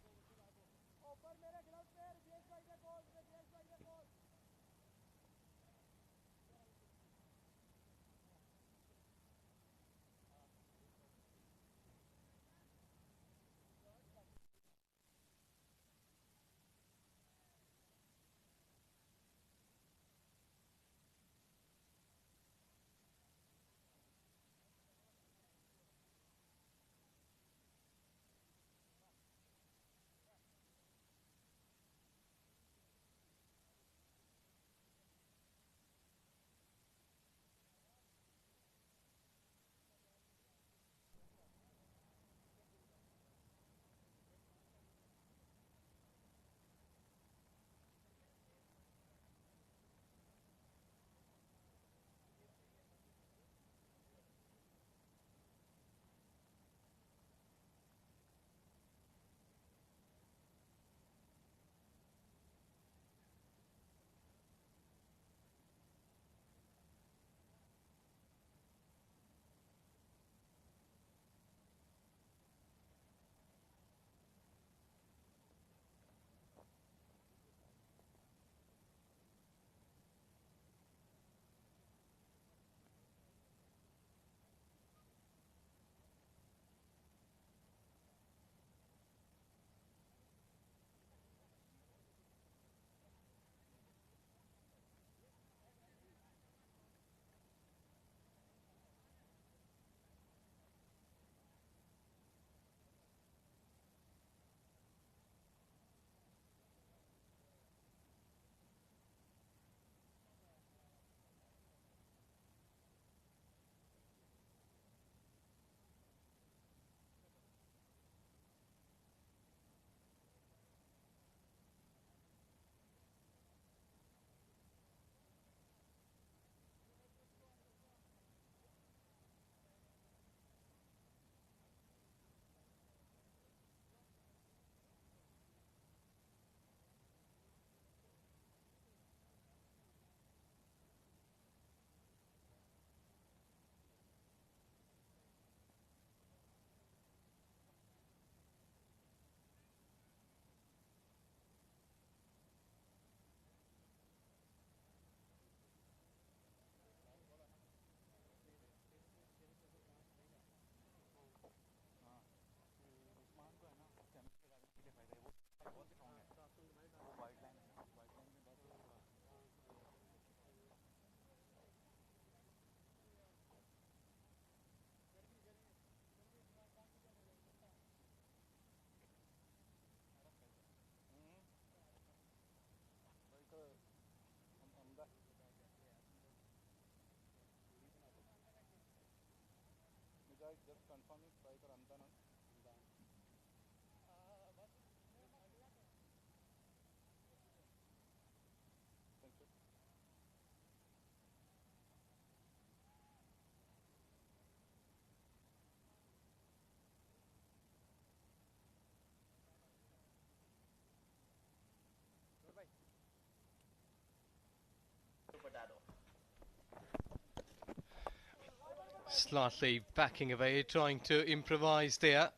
Slightly backing away, trying to improvise there,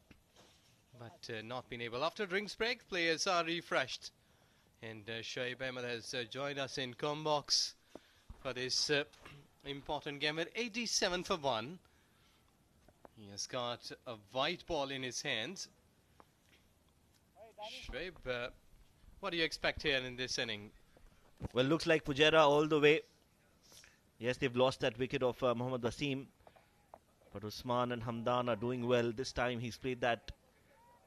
but not being able. After drinks break, players are refreshed. And Shoaib Ahmed has joined us in Combox for this important game with 87 for 1. He has got a white ball in his hands. Shoaib, what do you expect here in this inning? Well, looks like Fujairah all the way. Yes, they've lost that wicket of Mohammad Waseem. But Usman and Hamdan are doing well. This time he's played that,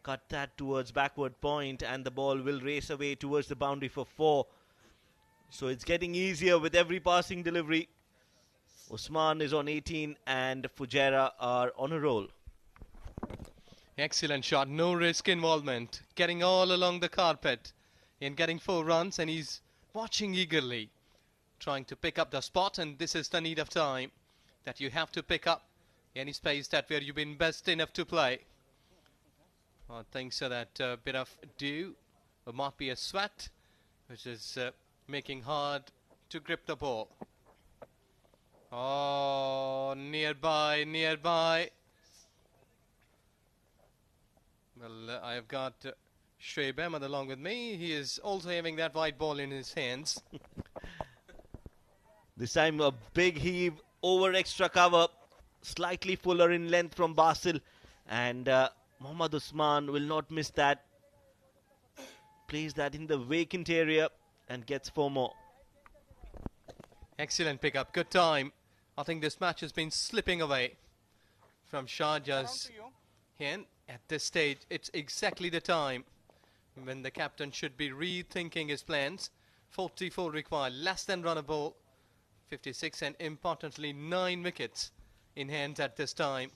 cut that towards backward point, and the ball will race away towards the boundary for 4. So it's getting easier with every passing delivery. Usman is on 18 and Fujairah are on a roll. Excellent shot, no risk involvement. Getting all along the carpet and getting 4 runs, and he's watching eagerly, trying to pick up the spot, and this is the need of time that you have to pick up any space that where you've been best enough to play. I think so that bit of dew might be a sweat, which is making hard to grip the ball. Oh, nearby. Well, I've got Shoaib Ahmed along with me. He is also having that white ball in his hands. This time a big heave over extra cover, slightly fuller in length from Basil, and Mohammad Usman will not miss that. Plays that in the vacant area and gets 4 more. Excellent pickup, good time. I think this match has been slipping away from Sharjah's hand. At this stage, it's exactly the time when the captain should be rethinking his plans. 44 required, less than run a ball, 56, and importantly 9 wickets in hand at this time.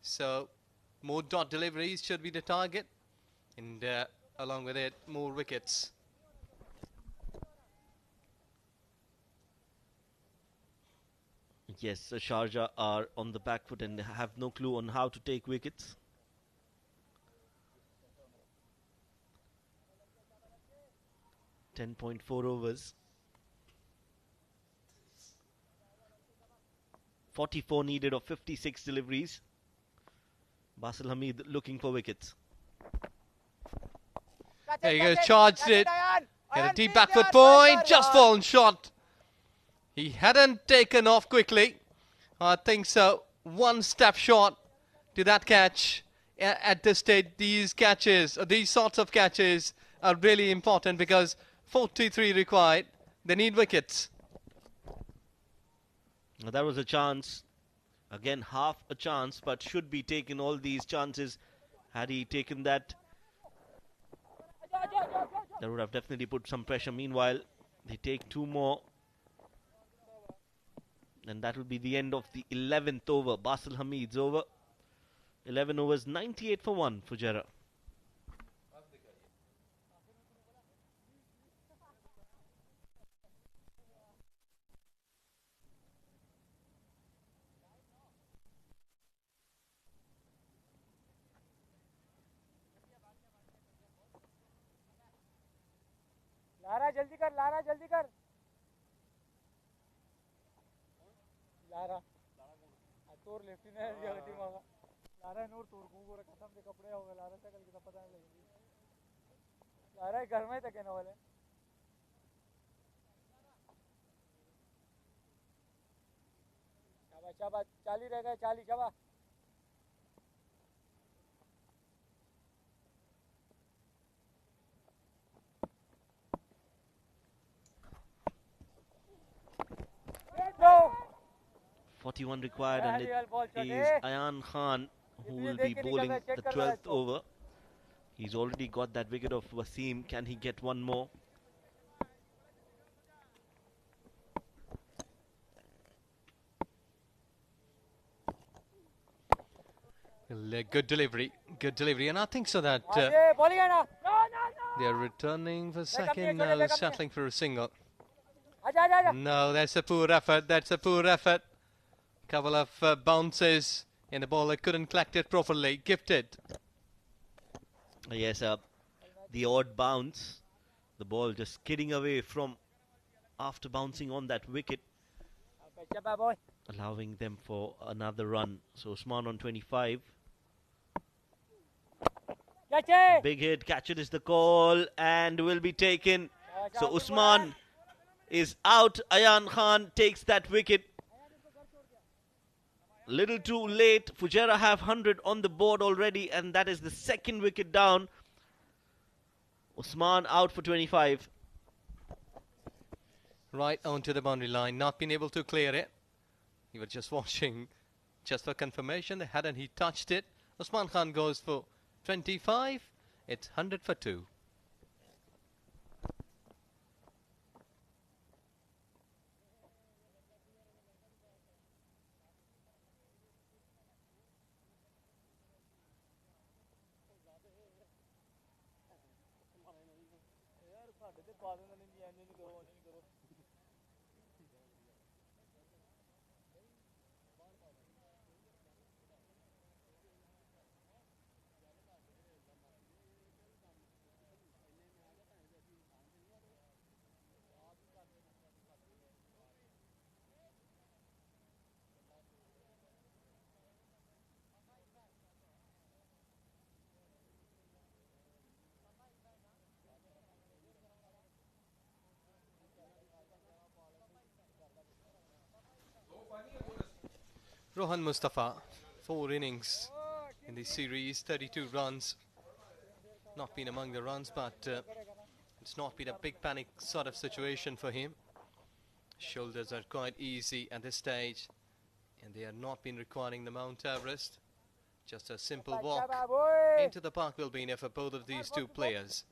So more dot deliveries should be the target, and along with it, more wickets. Yes, Sharjah are on the back foot and have no clue on how to take wickets. .4 overs. 44 needed of 56 deliveries. Basil Hamid looking for wickets. There you go, charged it. Hit a deep backward point, just fallen short. He hadn't taken off quickly. I think so. One step short to that catch. At this stage, these catches, these sorts of catches are really important because 43 required. They need wickets. Now that was a chance. Again, half a chance, but should be taken all these chances. Had he taken that, that would have definitely put some pressure. Meanwhile, they take 2 more. And that will be the end of the 11th over. Basil Hamid's over. 11 overs, 98 for 1, Fujairah. Lara जल्दी कर Lara तोर lefty ने दिया गति मांगा Lara नूर तोर को रे कसम से कपड़े हो गए लारा से कल की पता नहीं लगेगी लारा घर में तक ना वाले शाबाश 40 रह गए 40 शाबाश No. 41 required, and it is Ayan Khan who will be bowling the 12th over. He's already got that wicket of Waseem. Can he get one more? Good delivery, and I think so that they're returning for second, settling for a single. No, that's a poor effort. Couple of bounces, and the bowler couldn't collect it properly. Gifted. Yes, the odd bounce. The ball just skidding away from after bouncing on that wicket. allowing them for another run. So Usman on 25. Big hit, catch it is the call and will be taken. So Usman is out. Ayan Khan takes that wicket. Little too late. Fujairah have 100 on the board already, and that is the second wicket down. Usman out for 25. Right onto the boundary line, not been able to clear it. You were just watching, just for confirmation, hadn't he touched it? Usman Khan goes for 25. It's 100 for 2. Rohan Mustafa, 4 innings in the series, 32 runs. Not been among the runs, but it's not been a big panic sort of situation for him. Shoulders are quite easy at this stage, and they have not been requiring the Mount Everest. Just a simple walk into the park will be enough for both of these two players.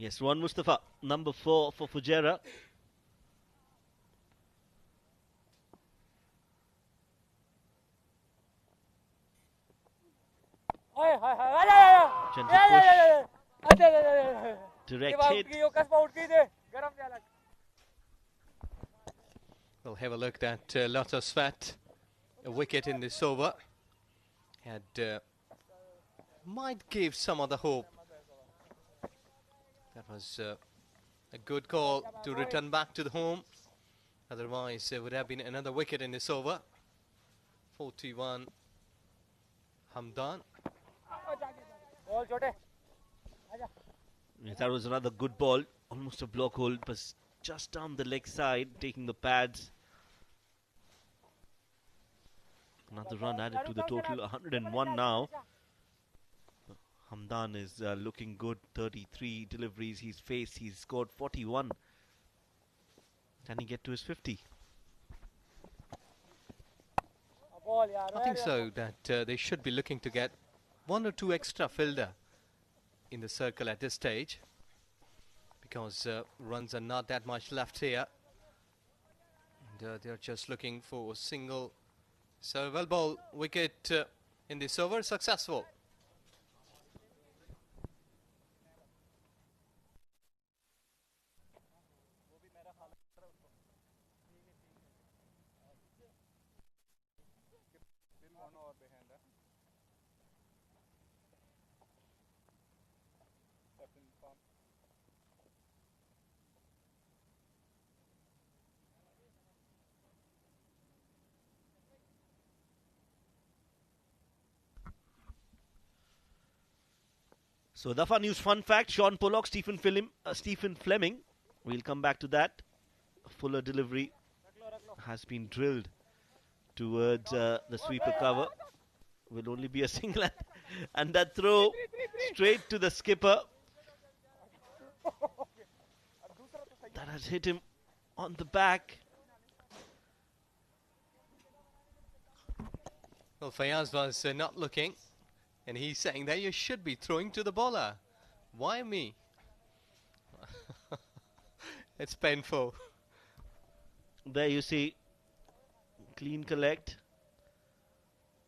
Yes, Rohan Mustafa, number 4 for Fujairah. Gentle push. Direct hit. We'll have a look at Lotta Svat, a wicket in this over. Had might give some of the hope. That was a good call to return back to the home. Otherwise, there would have been another wicket in this over. 41, Hamdan. Yes, that was another good ball. Almost a block hole, but just down the leg side, taking the pads. Another run added to the total, 101 now. Hamdan is looking good, 33 deliveries he's faced, he's scored 41. Can he get to his 50? I think so, that they should be looking to get 1 or 2 extra fielder in the circle at this stage, because runs are not that much left here. And they're just looking for a single. So well ball wicket in this over, successful. So Dafa News fun fact, Sean Pollock, Stephen Fleming, we'll come back to that. A fuller delivery has been drilled towards the sweeper cover. Will only be a single, and that throw straight to the skipper. That has hit him on the back. Well, Fayaz was not looking, and he's saying that you should be throwing to the bowler. Why me? It's painful. There you see, clean collect.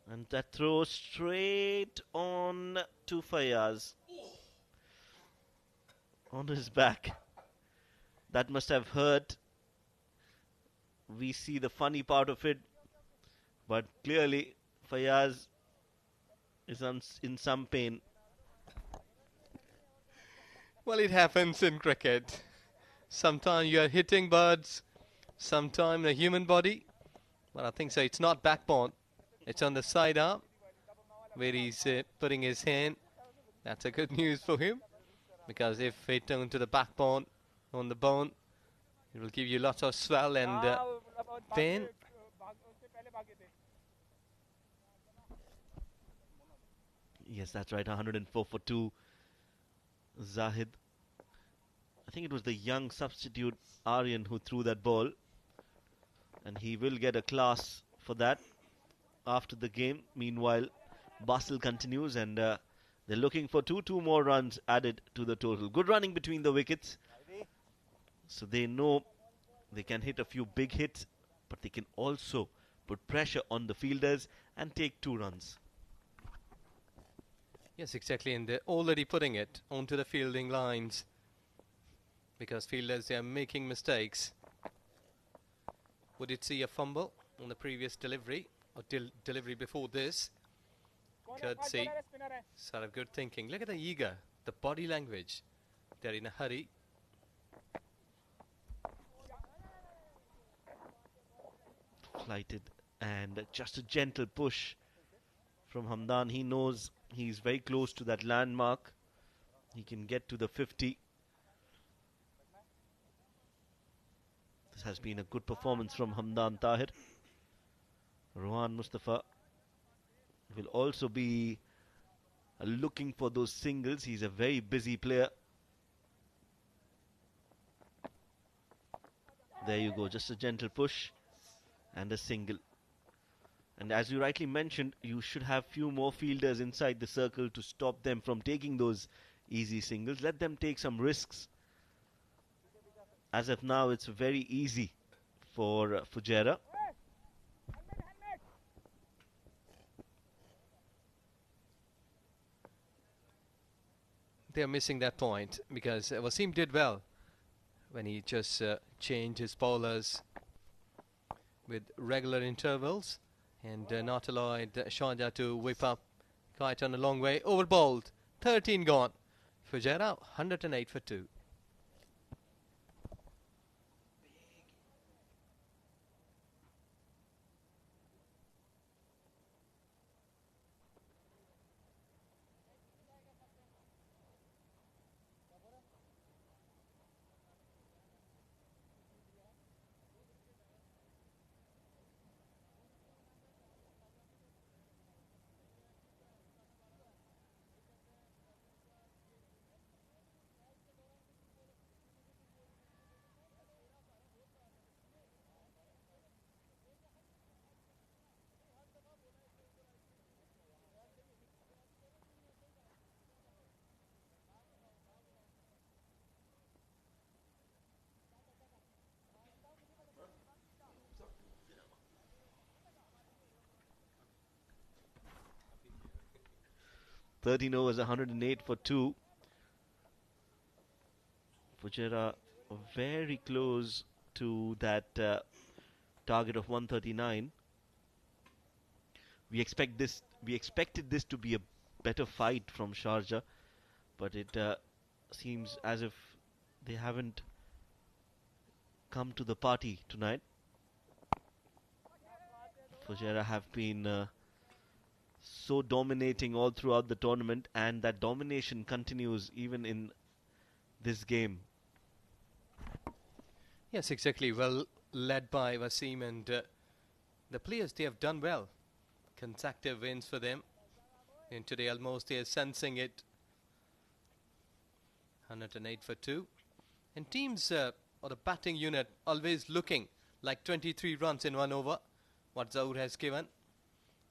And that throw straight on to Fayaz. On his back. That must have hurt. We see the funny part of it. But clearly, Fayaz is in some pain. Well, it happens in cricket. Sometimes you are hitting birds, sometimes a human body. But I think so. It's not backbone. It's on the side arm where he's putting his hand. That's a good news for him, because if it turned to the backbone on the bone, it will give you lots of swell and pain. Yes, that's right. 104 for 2. Zaid. I think it was the young substitute Aryan who threw that ball, and he will get a class for that after the game. Meanwhile, Basel continues, and they're looking for two more runs added to the total. Good running between the wickets, so they know they can hit a few big hits, but they can also put pressure on the fielders and take 2 runs. Yes, exactly, and they're already putting it onto the fielding lines, because fielders, they are making mistakes. Would it see a fumble on the previous delivery, or delivery before this? Could see. Sort of good thinking. Look at the eager, the body language. They're in a hurry. Flighted, and just a gentle push from Hamdan. He knows he's very close to that landmark. He can get to the 50. This has been a good performance from Hamdan Tahir. Rohan Mustafa will also be looking for those singles. He's a very busy player. There you go, just a gentle push and a single. And as you rightly mentioned, you should have few more fielders inside the circle to stop them from taking those easy singles. Let them take some risks. As of now, it's very easy for Fujairah. They're missing that point, because Waseem did well when he just changed his bowlers with regular intervals, and not allowed Sharjah to whip up kite on a long way. Over bowled, 13 gone. Fujairah 108 for 2. Thirteen overs, 108 for 2. Fujairah very close to that target of 139. We expected this to be a better fight from Sharjah, but it seems as if they haven't come to the party tonight. Fujairah have been so dominating all throughout the tournament, and that domination continues even in this game. Yes, exactly. Well led by Waseem, and the players, they have done well. Consecutive wins for them, and today almost they are sensing it. 108 for 2. And teams, or the batting unit, always looking like 23 runs in 1 over, what Zaid has given.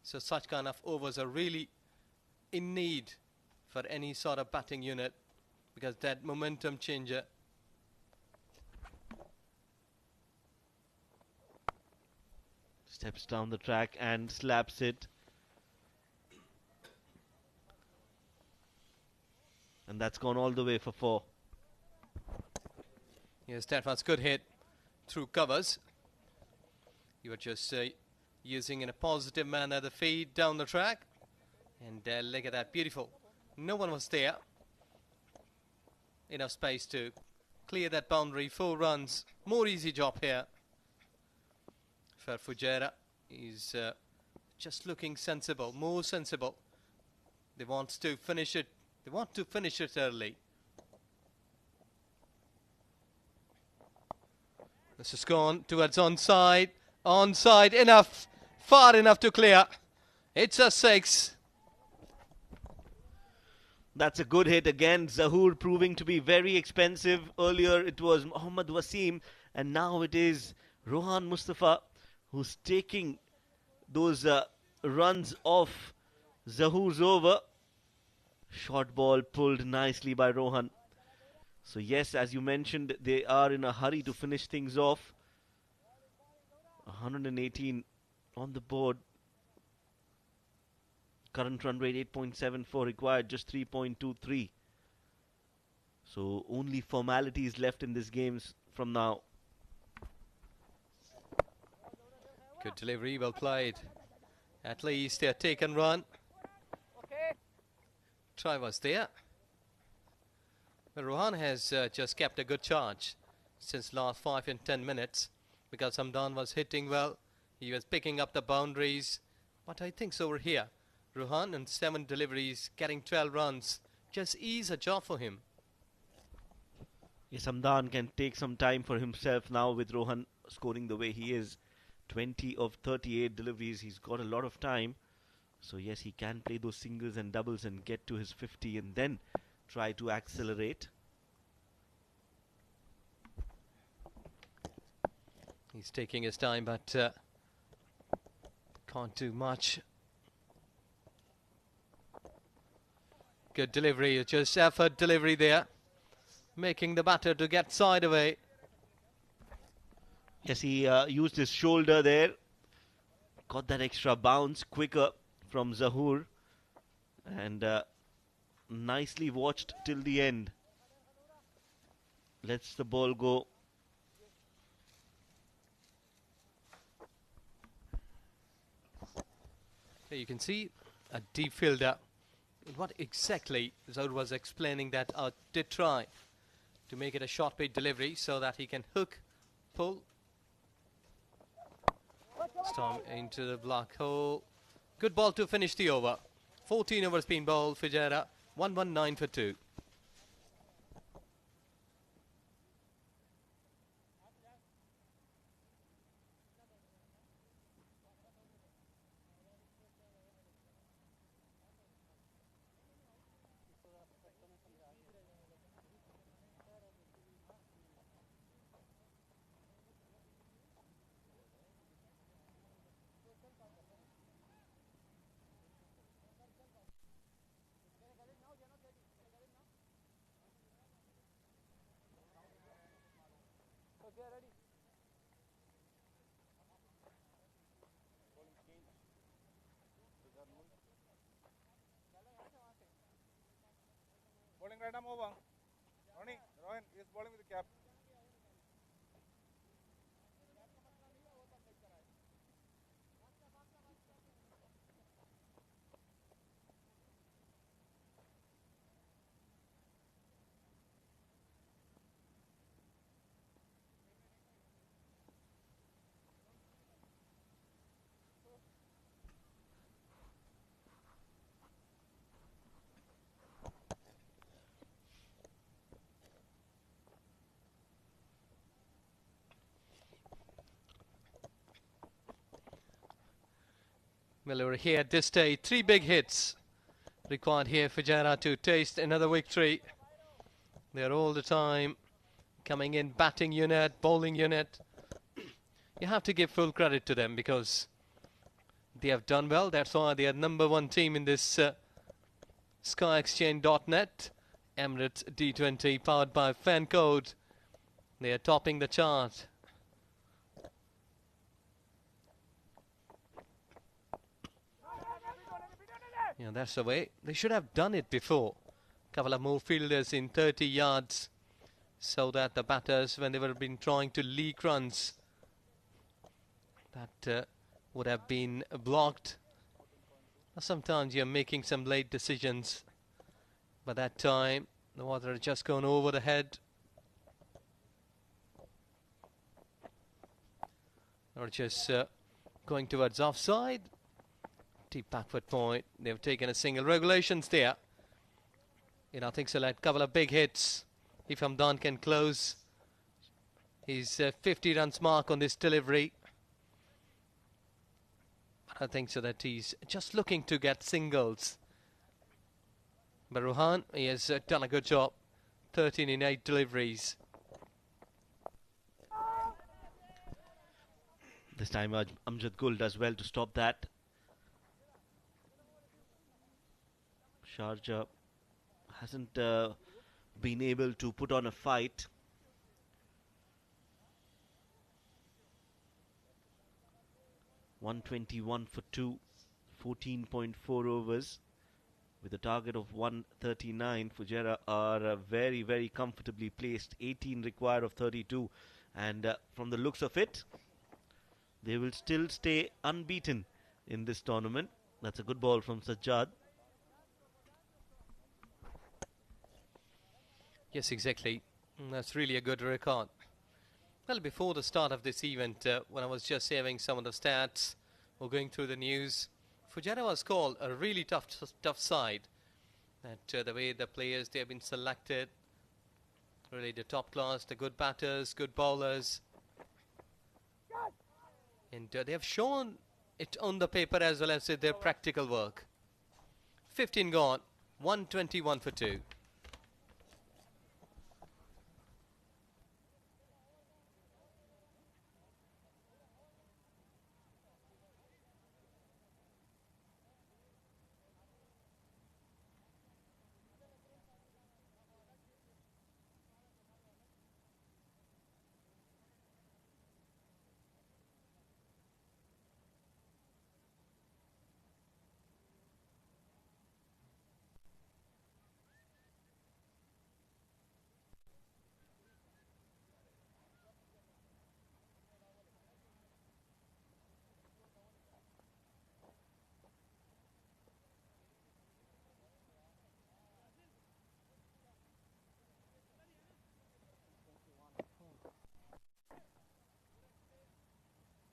So such kind of overs are really in need for any sort of batting unit, because that momentum changer. Steps down the track and slaps it. And that's gone all the way for 4. Yes, that was good hit through covers. You were just using in a positive manner the feed down the track, and look at that, beautiful. No one was there. enough space to clear that boundary. 4 runs, more easy job here for Fujairah. Is just looking sensible, more sensible. They want to finish it. They want to finish it early. This has gone towards onside. Onside, enough, far enough to clear. It's a 6. That's a good hit again. Zahoor proving to be very expensive. Earlier it was Mohammad Waseem, and now it is Rohan Mustafa who's taking those runs off Zahoor's over. Short ball pulled nicely by Rohan. So yes, as you mentioned, they are in a hurry to finish things off. 118 on the board. Current run rate 8.74, required just 3.23. So only formalities left in this game from now. Good delivery, well played. At least a taken run. Try was there. But Rohan has just kept a good charge since last 5 and 10 minutes, because Hamdan was hitting well. He was picking up the boundaries. But I think over here, Rohan and 7 deliveries, getting 12 runs, just ease a job for him. Yes, Hamdan can take some time for himself now with Rohan scoring the way he is. 20 of 38 deliveries, he's got a lot of time. So yes, he can play those singles and doubles and get to his 50 and then try to accelerate. He's taking his time, but can't do much. Good delivery, just effort delivery there, making the batter to get side away. Yes, he used his shoulder there, got that extra bounce quicker from Zahoor, and nicely watched till the end. Lets the ball go. Here you can see a deep fielder. What exactly Zaid was explaining that did try to make it a short pitch delivery so that he can hook, pull, storm into the black hole. Good ball to finish the over. 14 overs been bowled. Fujairah 119 for 2. Bowling right arm over. Rohan is bowling with the cap. Well, over here at this stage, 3 big hits required here for Fujairah to taste another victory. They're all the time coming in, batting unit, bowling unit. You have to give full credit to them because they have done well. That's why they are #1 team in this SkyExchange.net Emirates D20 powered by Fan Code. They are topping the chart. Yeah, that's the way. They should have done it before. Couple of more fielders in 30 yards so that the batters, when they were been trying to leak runs, that would have been blocked. Sometimes you're making some late decisions. By that time, The water had just gone over the head. Or just going towards offside. Deep backward point. They've taken a single. Regulations there. You know, I think so. Like couple of big hits. If Hamdan can close his 50 runs mark on this delivery. I think so that he's just looking to get singles. But Rohan, he has done a good job. 13 in 8 deliveries. This time Amjad Gul does well to stop that. Sharjah hasn't been able to put on a fight. .121 for 2, 14.4 overs. With a target of 139, Fujairah are very, very comfortably placed. 18 required of 32. And from the looks of it, they will still stay unbeaten in this tournament. That's a good ball from Sajjad. Yes, exactly. That's really a good record. Well, before the start of this event, when I was just saving some of the stats or going through the news, Fujairah was called a really tough side. That the way the players they have been selected, really the top class, the good batters, good bowlers, and they have shown it on the paper as well as their practical work. 15 gone, 121 for 2.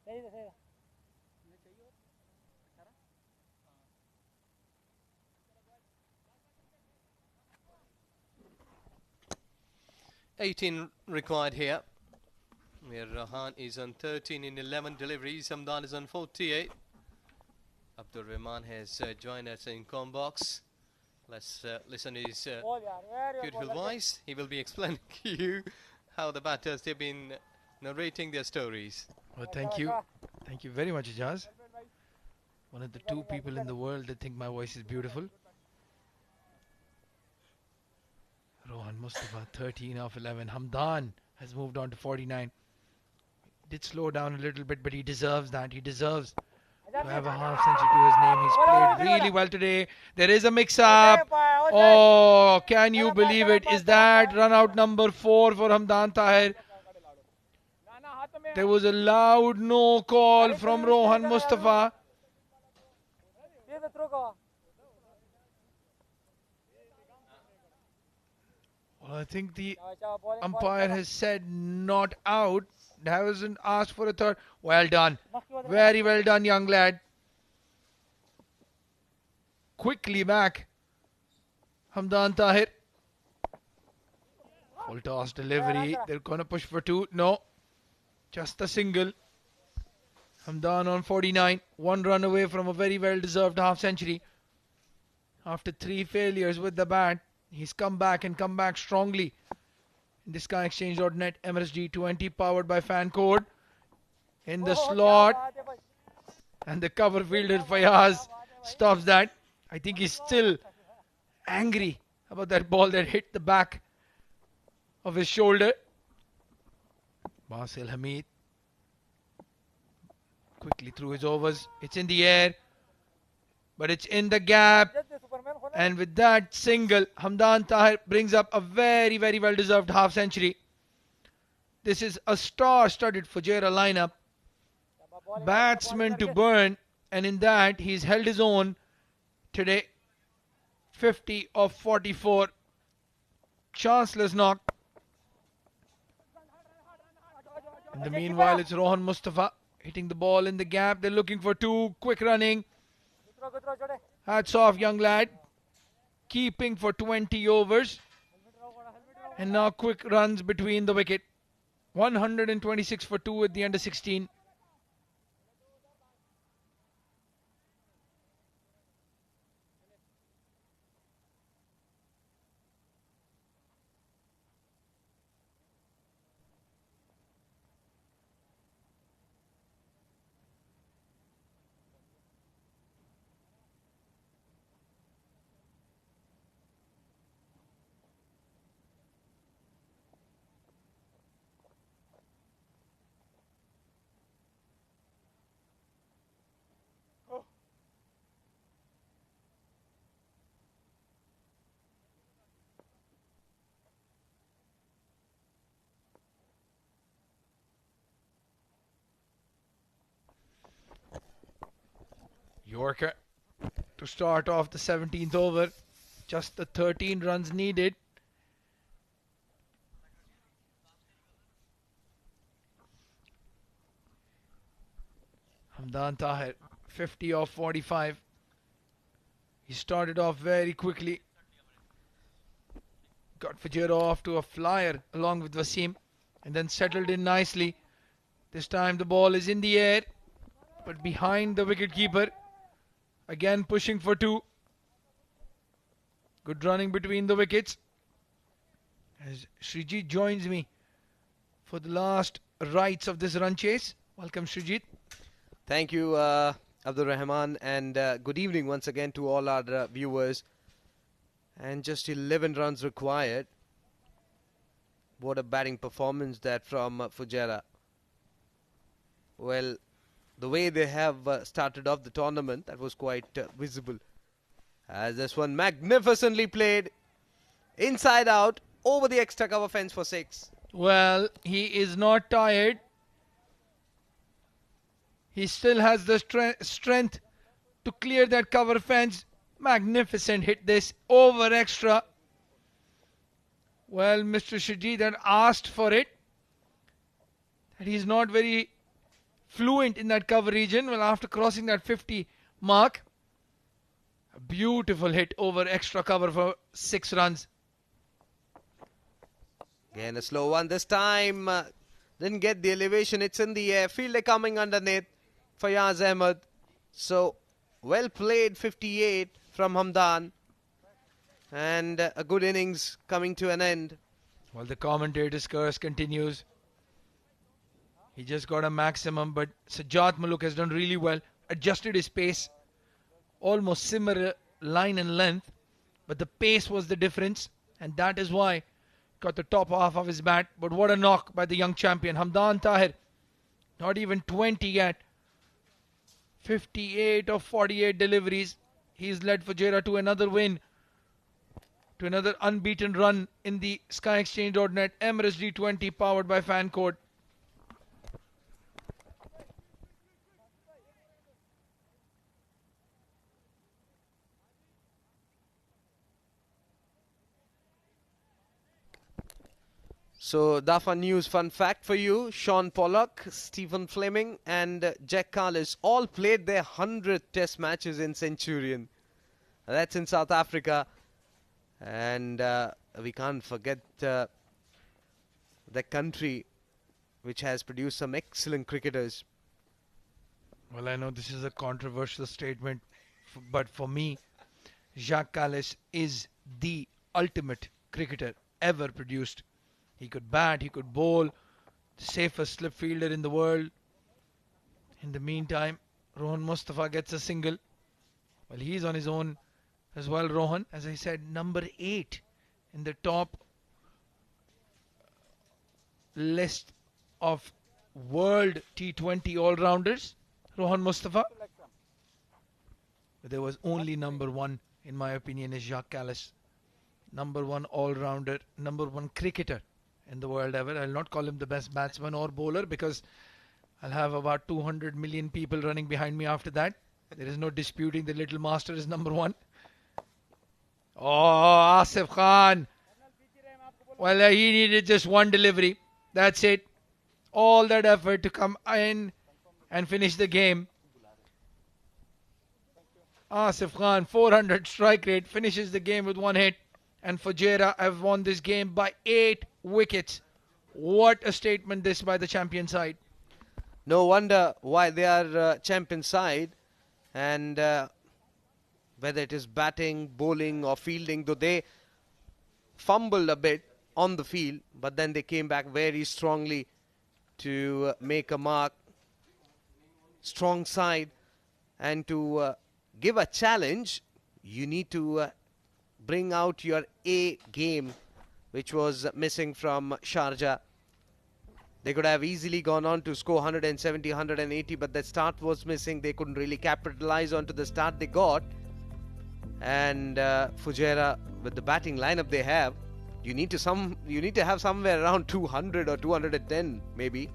सही है 18 required here. Where Rahan is on 13 in 11 deliveries. Hamdan is on 48. Abdul Rahman has joined us in Combox. Let's listen to his beautiful voice. He will be explaining to you how the batters they've been narrating their stories. Well, thank you. Thank you very much, Ijaz. One of the 2 people in the world that think my voice is beautiful. Rohan Mustafa, 13 off 11. Hamdan has moved on to 49. Did slow down a little bit, but he deserves that. He deserves to have a half century to his name. He's played really well today. There is a mix-up. Oh, can you believe it? Is that run out number 4 for Hamdan Tahir? There was a loud no call from Rohan Mustafa. Well, I think the umpire has said not out. Hasn't asked for a third. Well done. Very well done, young lad. Quickly back. Hamdan Tahir. Full toss delivery. They're going to push for 2. No. Just a single. Hamdan on 49. 1 run away from a very well-deserved half century. After 3 failures with the bat, he's come back and come back strongly. In the SkyExchange.net Emirates D20 powered by Fan Code. In the slot. And the cover fielder Fayaz stops that. I think he's still angry about that ball that hit the back of his shoulder. Basil Hamid quickly through his overs. It's in the air, but it's in the gap. And with that single, Hamdan Tahir brings up a very, very well-deserved half century. This is a star-studded Fujairah lineup. Batsman to burn, and in that he's held his own today. 50 of 44. chanceless knock. In the meanwhile, it's Rohan Mustafa hitting the ball in the gap. They're looking for two. Quick running. Hats off, young lad. Keeping for 20 overs. And now quick runs between the wicket. 126 for 2 at the under 16. Yorker to start off the 17th over. Just the 13 runs needed. Hamdan Tahir, 50 off 45. He started off very quickly. Got Fujairah off to a flyer along with Waseem and then settled in nicely. This time the ball is in the air but behind the wicketkeeper. Again pushing for two. Good running between the wickets. As Srijit joins me for the last rites of this run chase. Welcome, Srijit. Thank you, Abdul Rahman, and good evening once again to all our viewers. And just 11 runs required. What a batting performance that from Fujairah. Well, the way they have started off the tournament, that was quite visible. As this one magnificently played inside out over the extra cover fence for 6. Well, he is not tired. He still has the strength to clear that cover fence. Magnificent hit this over extra. Well, Mr. Srijit had asked for it. That he's not very fluent in that cover region. Well, after crossing that 50 mark, a beautiful hit over extra cover for 6 runs. Again a slow one this time. Didn't get the elevation. It's in the air. Fielder coming underneath. Fayaz Ahmed. So well played, 58 from Hamdan. And a good innings coming to an end. Well, the commentator's curse continues. He just got a maximum, but Sajjad Maluk has done really well. Adjusted his pace. Almost similar line and length. But the pace was the difference. And that is why got the top half of his bat. But what a knock by the young champion. Hamdan Tahir. Not even 20 yet. 58 of 48 deliveries. He's led Fujairah to another win. To another unbeaten run in the SkyExchange.net Emirates D20 powered by Fan Code. So, Dafa News fun fact for you. Sean Pollock, Stephen Fleming and Jack Carlis all played their 100th test matches in Centurion. That's in South Africa. And we can't forget the country which has produced some excellent cricketers. Well, I know this is a controversial statement, but for me, Jacques Kallis is the ultimate cricketer ever produced. He could bat, he could bowl, the safest slip fielder in the world. In the meantime, Rohan Mustafa gets a single. Well, he's on his own as well, Rohan. As I said, number 8 in the top list of world T20 all-rounders, Rohan Mustafa. But there was only number 1, in my opinion, is Jacques Kallis. Number 1 all-rounder, number 1 cricketer in the world ever. I'll not call him the best batsman or bowler because I'll have about 200 million people running behind me after that. There is no disputing the little master is number 1. Oh, Asif Khan. Well, he needed just one delivery. That's it. All that effort to come in and finish the game. Asif Khan, 400 strike rate, finishes the game with one hit. And Fujairah have won this game by 8 wickets. What a statement this by the champion side. No wonder why they are champion side. And whether it is batting, bowling or fielding, though they fumbled a bit on the field, but then they came back very strongly to make a mark. Strong side, and to give a challenge, you need to bring out your A game, which was missing from Sharjah. They could have easily gone on to score 170, 180, but the start was missing. They couldn't really capitalize onto the start they got. And Fujairah, with the batting lineup they have, you need to have somewhere around 200 or 210 maybe.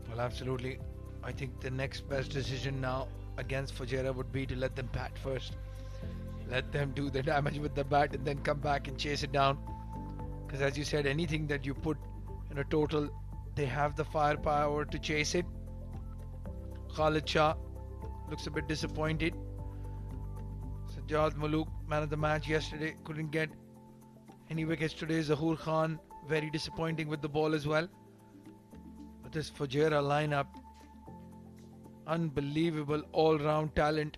Well, absolutely. I think the next best decision now against Fujairah would be to let them bat first. Let them do the damage with the bat and then come back and chase it down. Because as you said, anything that you put in a total, they have the firepower to chase it. Khalid Shah looks a bit disappointed. Sajjad Malook, man of the match yesterday, couldn't get any wickets today. Zahoor Khan, very disappointing with the ball as well. But this Fujairah lineup, unbelievable all-round talent.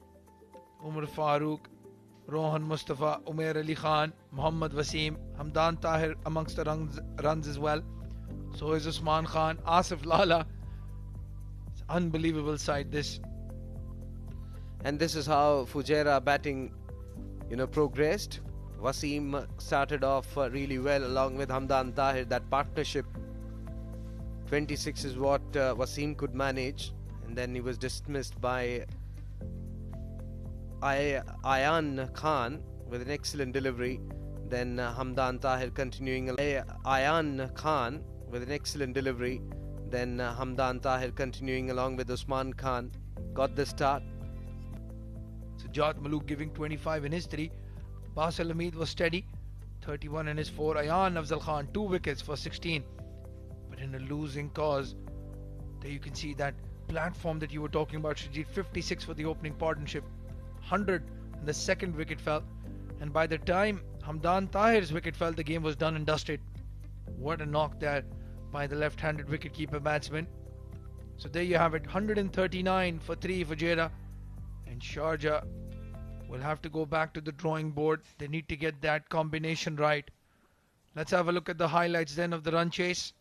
Umar Farooq, Rohan Mustafa, Umair Ali Khan, Muhammad Waseem, Hamdan Tahir amongst the runs as well. So is Usman Khan, Asif Lala. It's an unbelievable side this. And this is how Fujairah batting, progressed. Waseem started off really well along with Hamdan Tahir. That partnership, 26 is what Waseem could manage. And then he was dismissed by Ayan Khan with an excellent delivery. Then Hamdan Tahir continuing. Ayan Khan with an excellent delivery. Then Hamdan Tahir continuing along with Usman Khan. Got the start. Sajjad Malook giving 25 in his 3. Basil Hamid was steady, 31 in his 4. Ayan Afzal Khan, 2 wickets for 16. But in a losing cause, there you can see that platform that you were talking about, Shajid. 56 for the opening partnership, 100 and the second wicket fell. And by the time Hamdan Tahir's wicket fell, the game was done and dusted. What a knock there by the left-handed wicket-keeper batsman. So there you have it, 139 for 3 Fujairah. And Sharjah will have to go back to the drawing board. They need to get that combination right. Let's have a look at the highlights then of the run chase.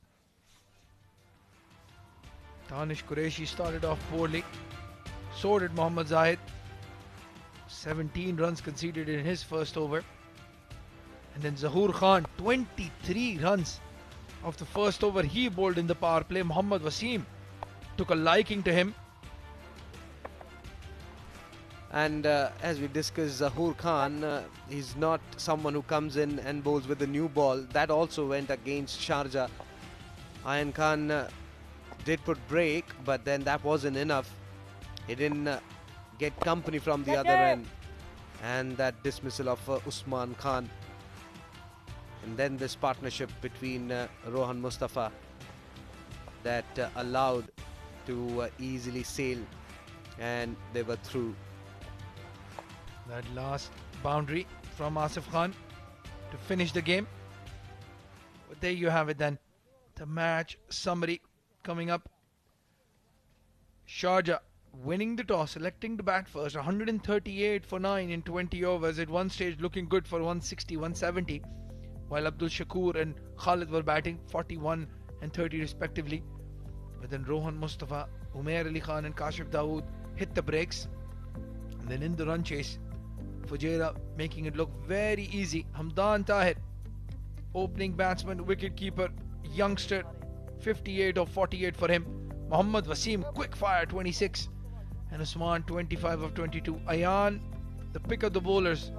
Danish Qureshi started off poorly. So did Mohammad Zaid. 17 runs conceded in his first over. And then Zahoor Khan, 23 runs of the first over. He bowled in the power play. Muhammad Waseem took a liking to him. And as we discussed, Zahoor Khan, he's not someone who comes in and bowls with a new ball. That also went against Sharjah. Ayan Khan did put break, but then that wasn't enough. He didn't get company from the other end. And that dismissal of Usman Khan. And then this partnership between Rohan Mustafa that allowed to easily sail, and they were through. That last boundary from Asif Khan to finish the game. But there you have it then. The match summary coming up. Sharjah winning the toss, selecting to bat first. 138 for 9 in 20 overs. At one stage looking good for 160, 170. While Abdul Shakur and Khalid were batting 41 and 30 respectively. But then Rohan Mustafa, Umair Ali Khan and Kashif Dawood hit the brakes. And then in the run chase, Fujairah making it look very easy. Hamdan Tahir, opening batsman, wicket keeper, youngster, 58 of 48 for him. Muhammad Waseem, quick fire, 26. And Usman, 25 of 22. Ayan, the pick of the bowlers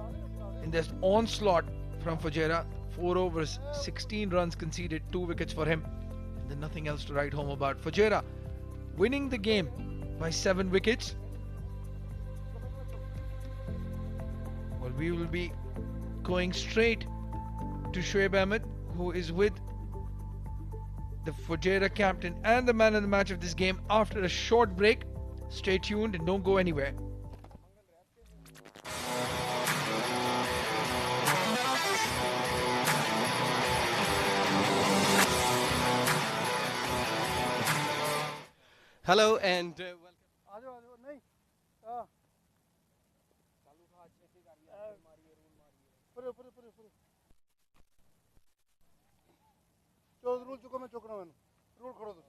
in this onslaught from Fujairah. 4 overs, 16 runs conceded, 2 wickets for him. And then nothing else to write home about. Fujairah winning the game by 7 wickets. Well, we will be going straight to Shoaib Ahmed, who is with the Fujairah captain and the man of the match of this game after a short break. Stay tuned and don't go anywhere. Hello and welcome. आ जाओ नहीं पूरे पूरे पूरे पूरे जो rule चुका मैं चुकना मैंने रूल खड़ो तो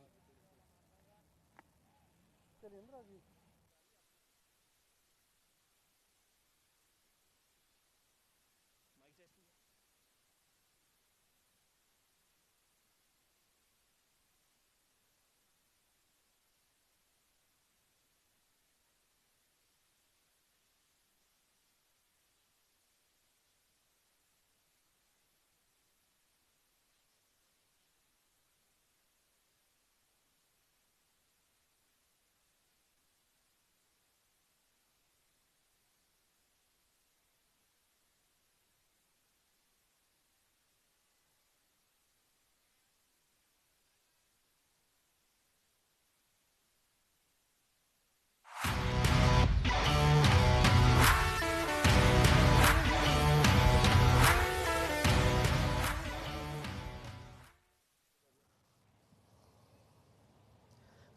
चलिए अंदर आ जाइए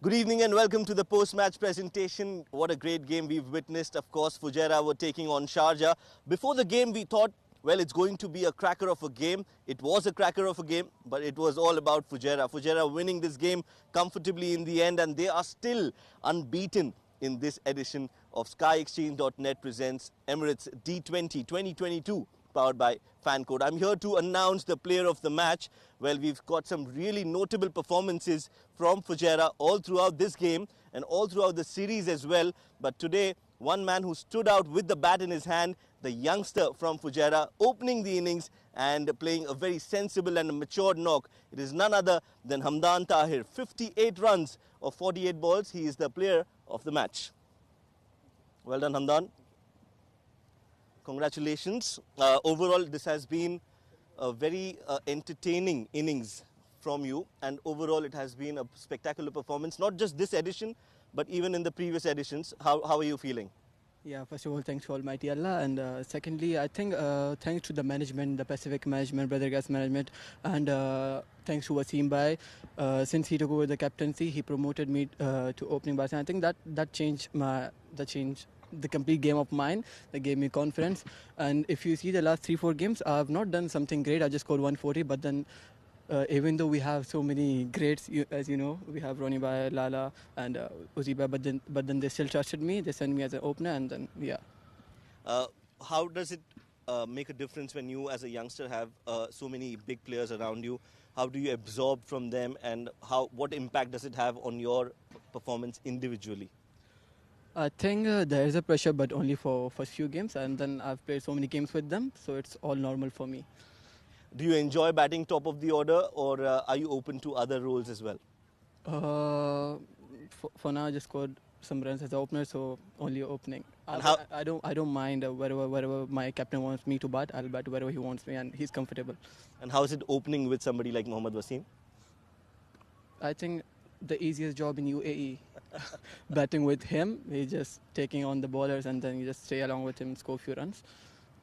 Good evening and welcome to the post-match presentation. What a great game we've witnessed. Of course, Fujairah were taking on Sharjah. Before the game, we thought, well, it's going to be a cracker of a game. It was a cracker of a game, but it was all about Fujairah. Fujairah winning this game comfortably in the end, and they are still unbeaten in this edition of SkyExchange.net presents Emirates D20 2022. Powered by FanCode. I'm here to announce the player of the match. Well, we've got some really notable performances from Fujairah all throughout this game and all throughout the series as well. But today, one man who stood out with the bat in his hand, the youngster from Fujairah, opening the innings and playing a very sensible and matured knock. It is none other than Hamdan Tahir. 58 runs of 48 balls. He is the player of the match. Well done, Hamdan. Congratulations. Overall, this has been a very entertaining innings from you, and overall it has been a spectacular performance, not just this edition, but even in the previous editions. How are you feeling? Yeah, first of all, thanks to Almighty Allah, and secondly, I think thanks to the management, the Pacific management, Brother Gas management, and thanks to Waseem Bhai. Since he took over the captaincy, he promoted me to opening batsman. I think that changed the complete game of mine. That gave me confidence. And if you see the last 3-4 games, I've not done something great. I just scored 140, but then even though we have so many greats, as you know, we have Ronnie Bhai, Lala, and Uzi Bhai, but then they still trusted me. They sent me as an opener, and then yeah. How does it make a difference when you, as a youngster, have so many big players around you? How do you absorb from them, and what impact does it have on your performance individually? I think there is a pressure, but only for first few games, and then I've played so many games with them, so it's all normal for me. Do you enjoy batting top of the order, or are you open to other roles as well? For now, I just scored some runs as an opener, so only opening. And I don't mind wherever my captain wants me to bat. I'll bat wherever he wants me, and he's comfortable. And how is it opening with somebody like Mohammad Waseem? I think the easiest job in UAE. Batting with him, he's just taking on the bowlers, and then you just stay along with him, score a few runs.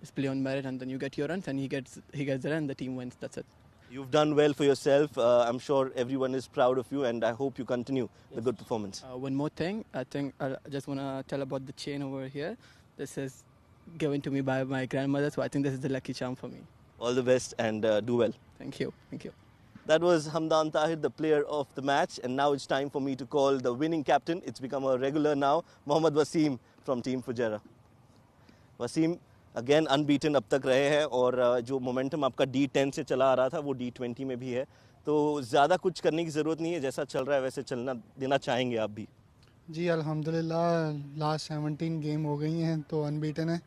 Just play on merit, and then you get your runs, and he gets the run, the team wins. That's it. You've done well for yourself. I'm sure everyone is proud of you, and I hope you continue the good performance. One more thing, I think I just want to tell about the chain over here. This is given to me by my grandmother, so I think this is the lucky charm for me. All the best, and do well. Thank you. Thank you. That was Hamdan Tahir, the player of the match, and now it's time for me to call the winning captain. It's become a regular now, Mohammad Waseem from Team Fujairah. Waseem, again unbeaten अब तक रहे हैं, और जो momentum आपका D10 से चला आ रहा था वो D20 में भी है, तो ज़्यादा कुछ करने की ज़रूरत नहीं है, जैसा चल रहा है वैसे चलना देना चाहेंगे आप भी? जी अल्हम्दुलिल्लाह, लास्ट 17 गेम हो गई हैं तो अनबीटन है,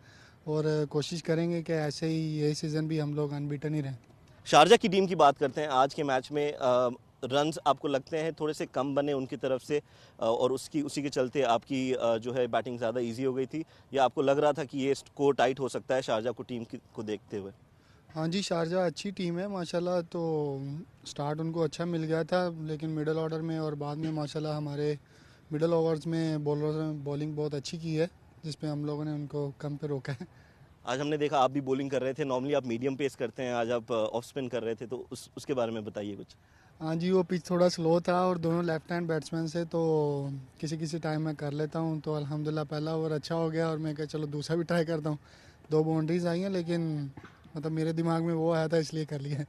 और कोशिश करेंगे कि ऐसे ही ये सीज़न भी हम लोग अनबीटन ही रहें. शारजा की टीम की बात करते हैं. आज के मैच में रन्स आपको लगते हैं थोड़े से कम बने उनकी तरफ से, और उसी के चलते आपकी जो है बैटिंग ज़्यादा इजी हो गई थी, या आपको लग रहा था कि ये स्कोर टाइट हो सकता है शारजा को टीम को देखते हुए? हाँ जी, शारजा अच्छी टीम है माशाल्लाह। तो स्टार्ट उनको अच्छा मिल गया था, लेकिन मिडिल ऑर्डर में और बाद में माशाल्लाह हमारे मिडिल ओवर्स में बॉलर ने बॉलिंग बहुत अच्छी की है, जिस पे हम लोगों ने उनको कम पे रोका है। आज हमने देखा आप भी बॉलिंग कर रहे थे, नॉर्मली आप मीडियम पेस करते हैं, आज आप ऑफ स्पिन कर रहे थे, तो उसके बारे में बताइए कुछ। हाँ जी, वो पिच थोड़ा स्लो था और दोनों लेफ्ट हैंड बैट्समैन से, तो किसी किसी टाइम मैं कर लेता हूँ। तो अल्हम्दुलिल्लाह पहला ओवर अच्छा हो गया और मैं कहा चलो दूसरा भी ट्राई करता हूँ। 2 बाउंड्रीज आई हैं, लेकिन मतलब मेरे दिमाग में वो आया था इसलिए कर लिया।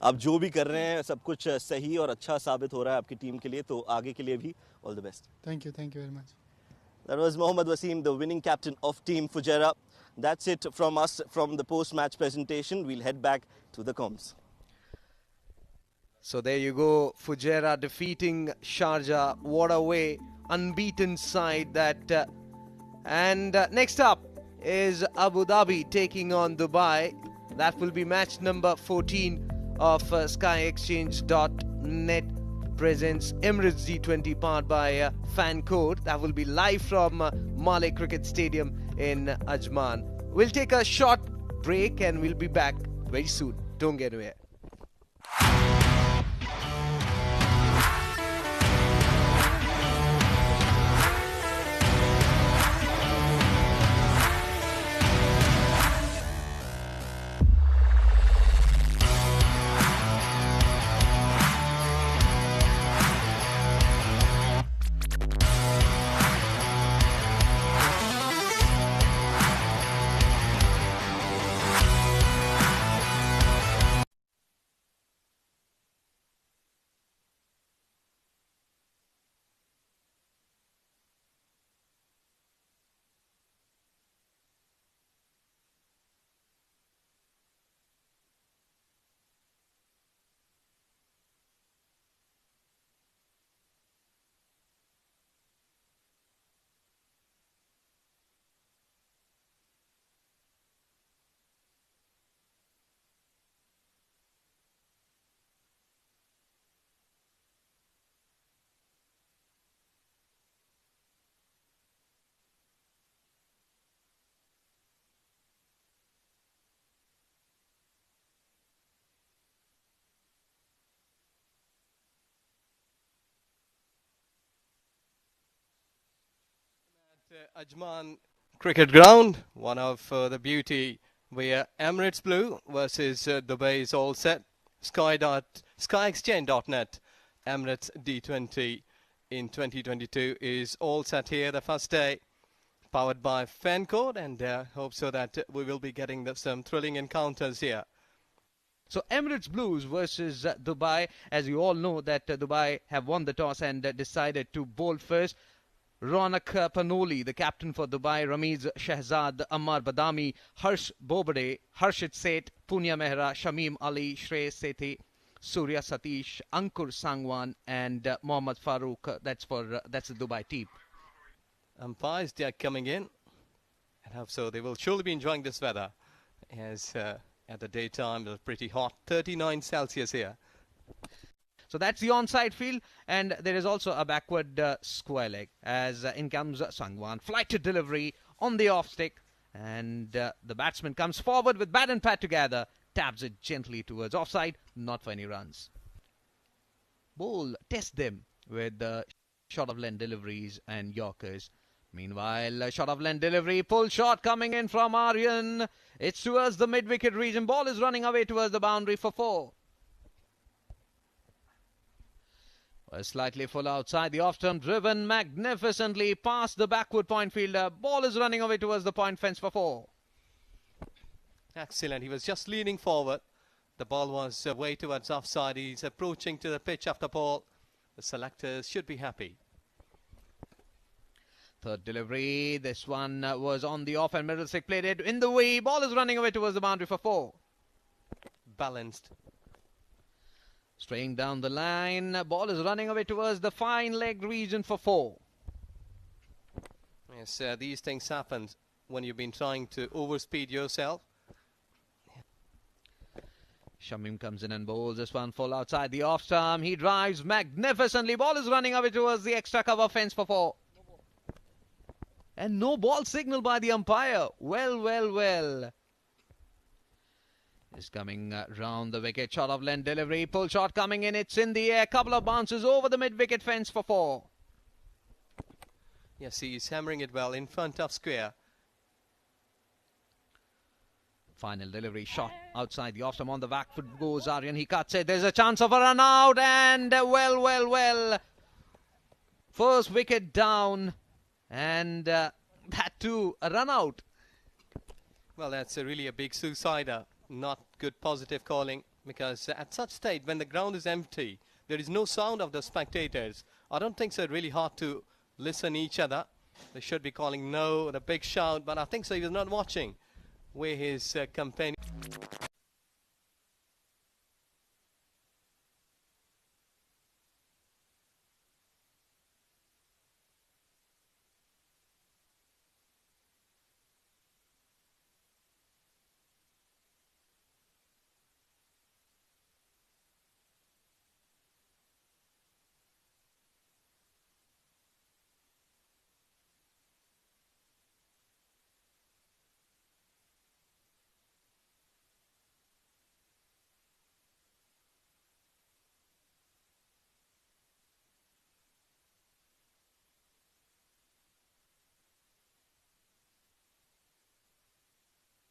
आप जो भी कर रहे हैं सब कुछ सही और अच्छा साबित हो रहा है आपकी टीम के लिए, तो आगे के लिए भी all the best. Thank you very much. That was Mohammad Waseem, the winning captain of Team Fujairah. That's it from us from the post-match presentation. We'll head back to the comms. So there you go, Fujairah defeating Sharjah. What a way, unbeaten side that. And next up is Abu Dhabi taking on Dubai. That will be match number 14 of SkyExchange.net presents Emirates D20 powered by Fan Code. That will be live from Malek Cricket Stadium in Ajman. We'll take a short break and we'll be back very soon. Don't get away. Ajman Cricket Ground, one of the beauty where Emirates Blue versus Dubai is all set. SkyExchange.net Emirates D20 in 2022 is all set here. The first day powered by Fan Code, and hope so that we will be getting some thrilling encounters here. So Emirates Blues versus Dubai. As you all know that Dubai have won the toss and decided to bowl first. Ronak Panoli, the captain for Dubai, Ramiz Shehzad, Ammar Badami, Harsh Bobade, Harshit Seth, Punya Mehra, Shamim Ali, Shrey Sethi, Surya Satish, Ankur Sangwan, and Mohammad Farooq. That's the Dubai team. Umpires, they are coming in, and hope so. They will surely be enjoying this weather, as at the daytime it was pretty hot, 39 Celsius here. So that's the onside field, and there is also a backward square leg as in comes Sangwan. Flighted delivery on the off stick, and the batsman comes forward with bat and pad together, taps it gently towards offside, not for any runs. Bowl test them with short of length deliveries and Yorkers. Meanwhile, shot of length delivery, pull shot coming in from Aryan. It's towards the mid-wicket region. Ball is running away towards the boundary for 4. Slightly full outside. The off-turn driven magnificently past the backward point fielder. Ball is running away towards the point fence for 4. Excellent. He was just leaning forward. The ball was way towards offside. He's approaching to the pitch after ball. The selectors should be happy. Third delivery. This one was on the off and Middlesex played it in the way. Ball is running away towards the boundary for 4. Balanced. Straying down the line. Ball is running away towards the fine leg region for 4. Yes, these things happen when you've been trying to overspeed yourself. Shamim comes in and bowls this one full outside the off stump. He drives magnificently. Ball is running away towards the extra cover fence for 4. And no ball signal by the umpire. Well. is coming round the wicket. Shot of length delivery. Pull shot coming in. It's in the air. Couple of bounces over the mid-wicket fence for 4. Yes, he is hammering it well in front of square. Final delivery shot outside the off-stump. On the back foot goes Aryan. He cuts it. There's a chance of a run out. And well. First wicket down. And that too, a run out. Well, that's really a big suicider. Not good positive calling, because at such state, when the ground is empty, there is no sound of the spectators. I don't think so really hard to listen each other. They should be calling no, and a big shout, but I think so he was not watching where his companion...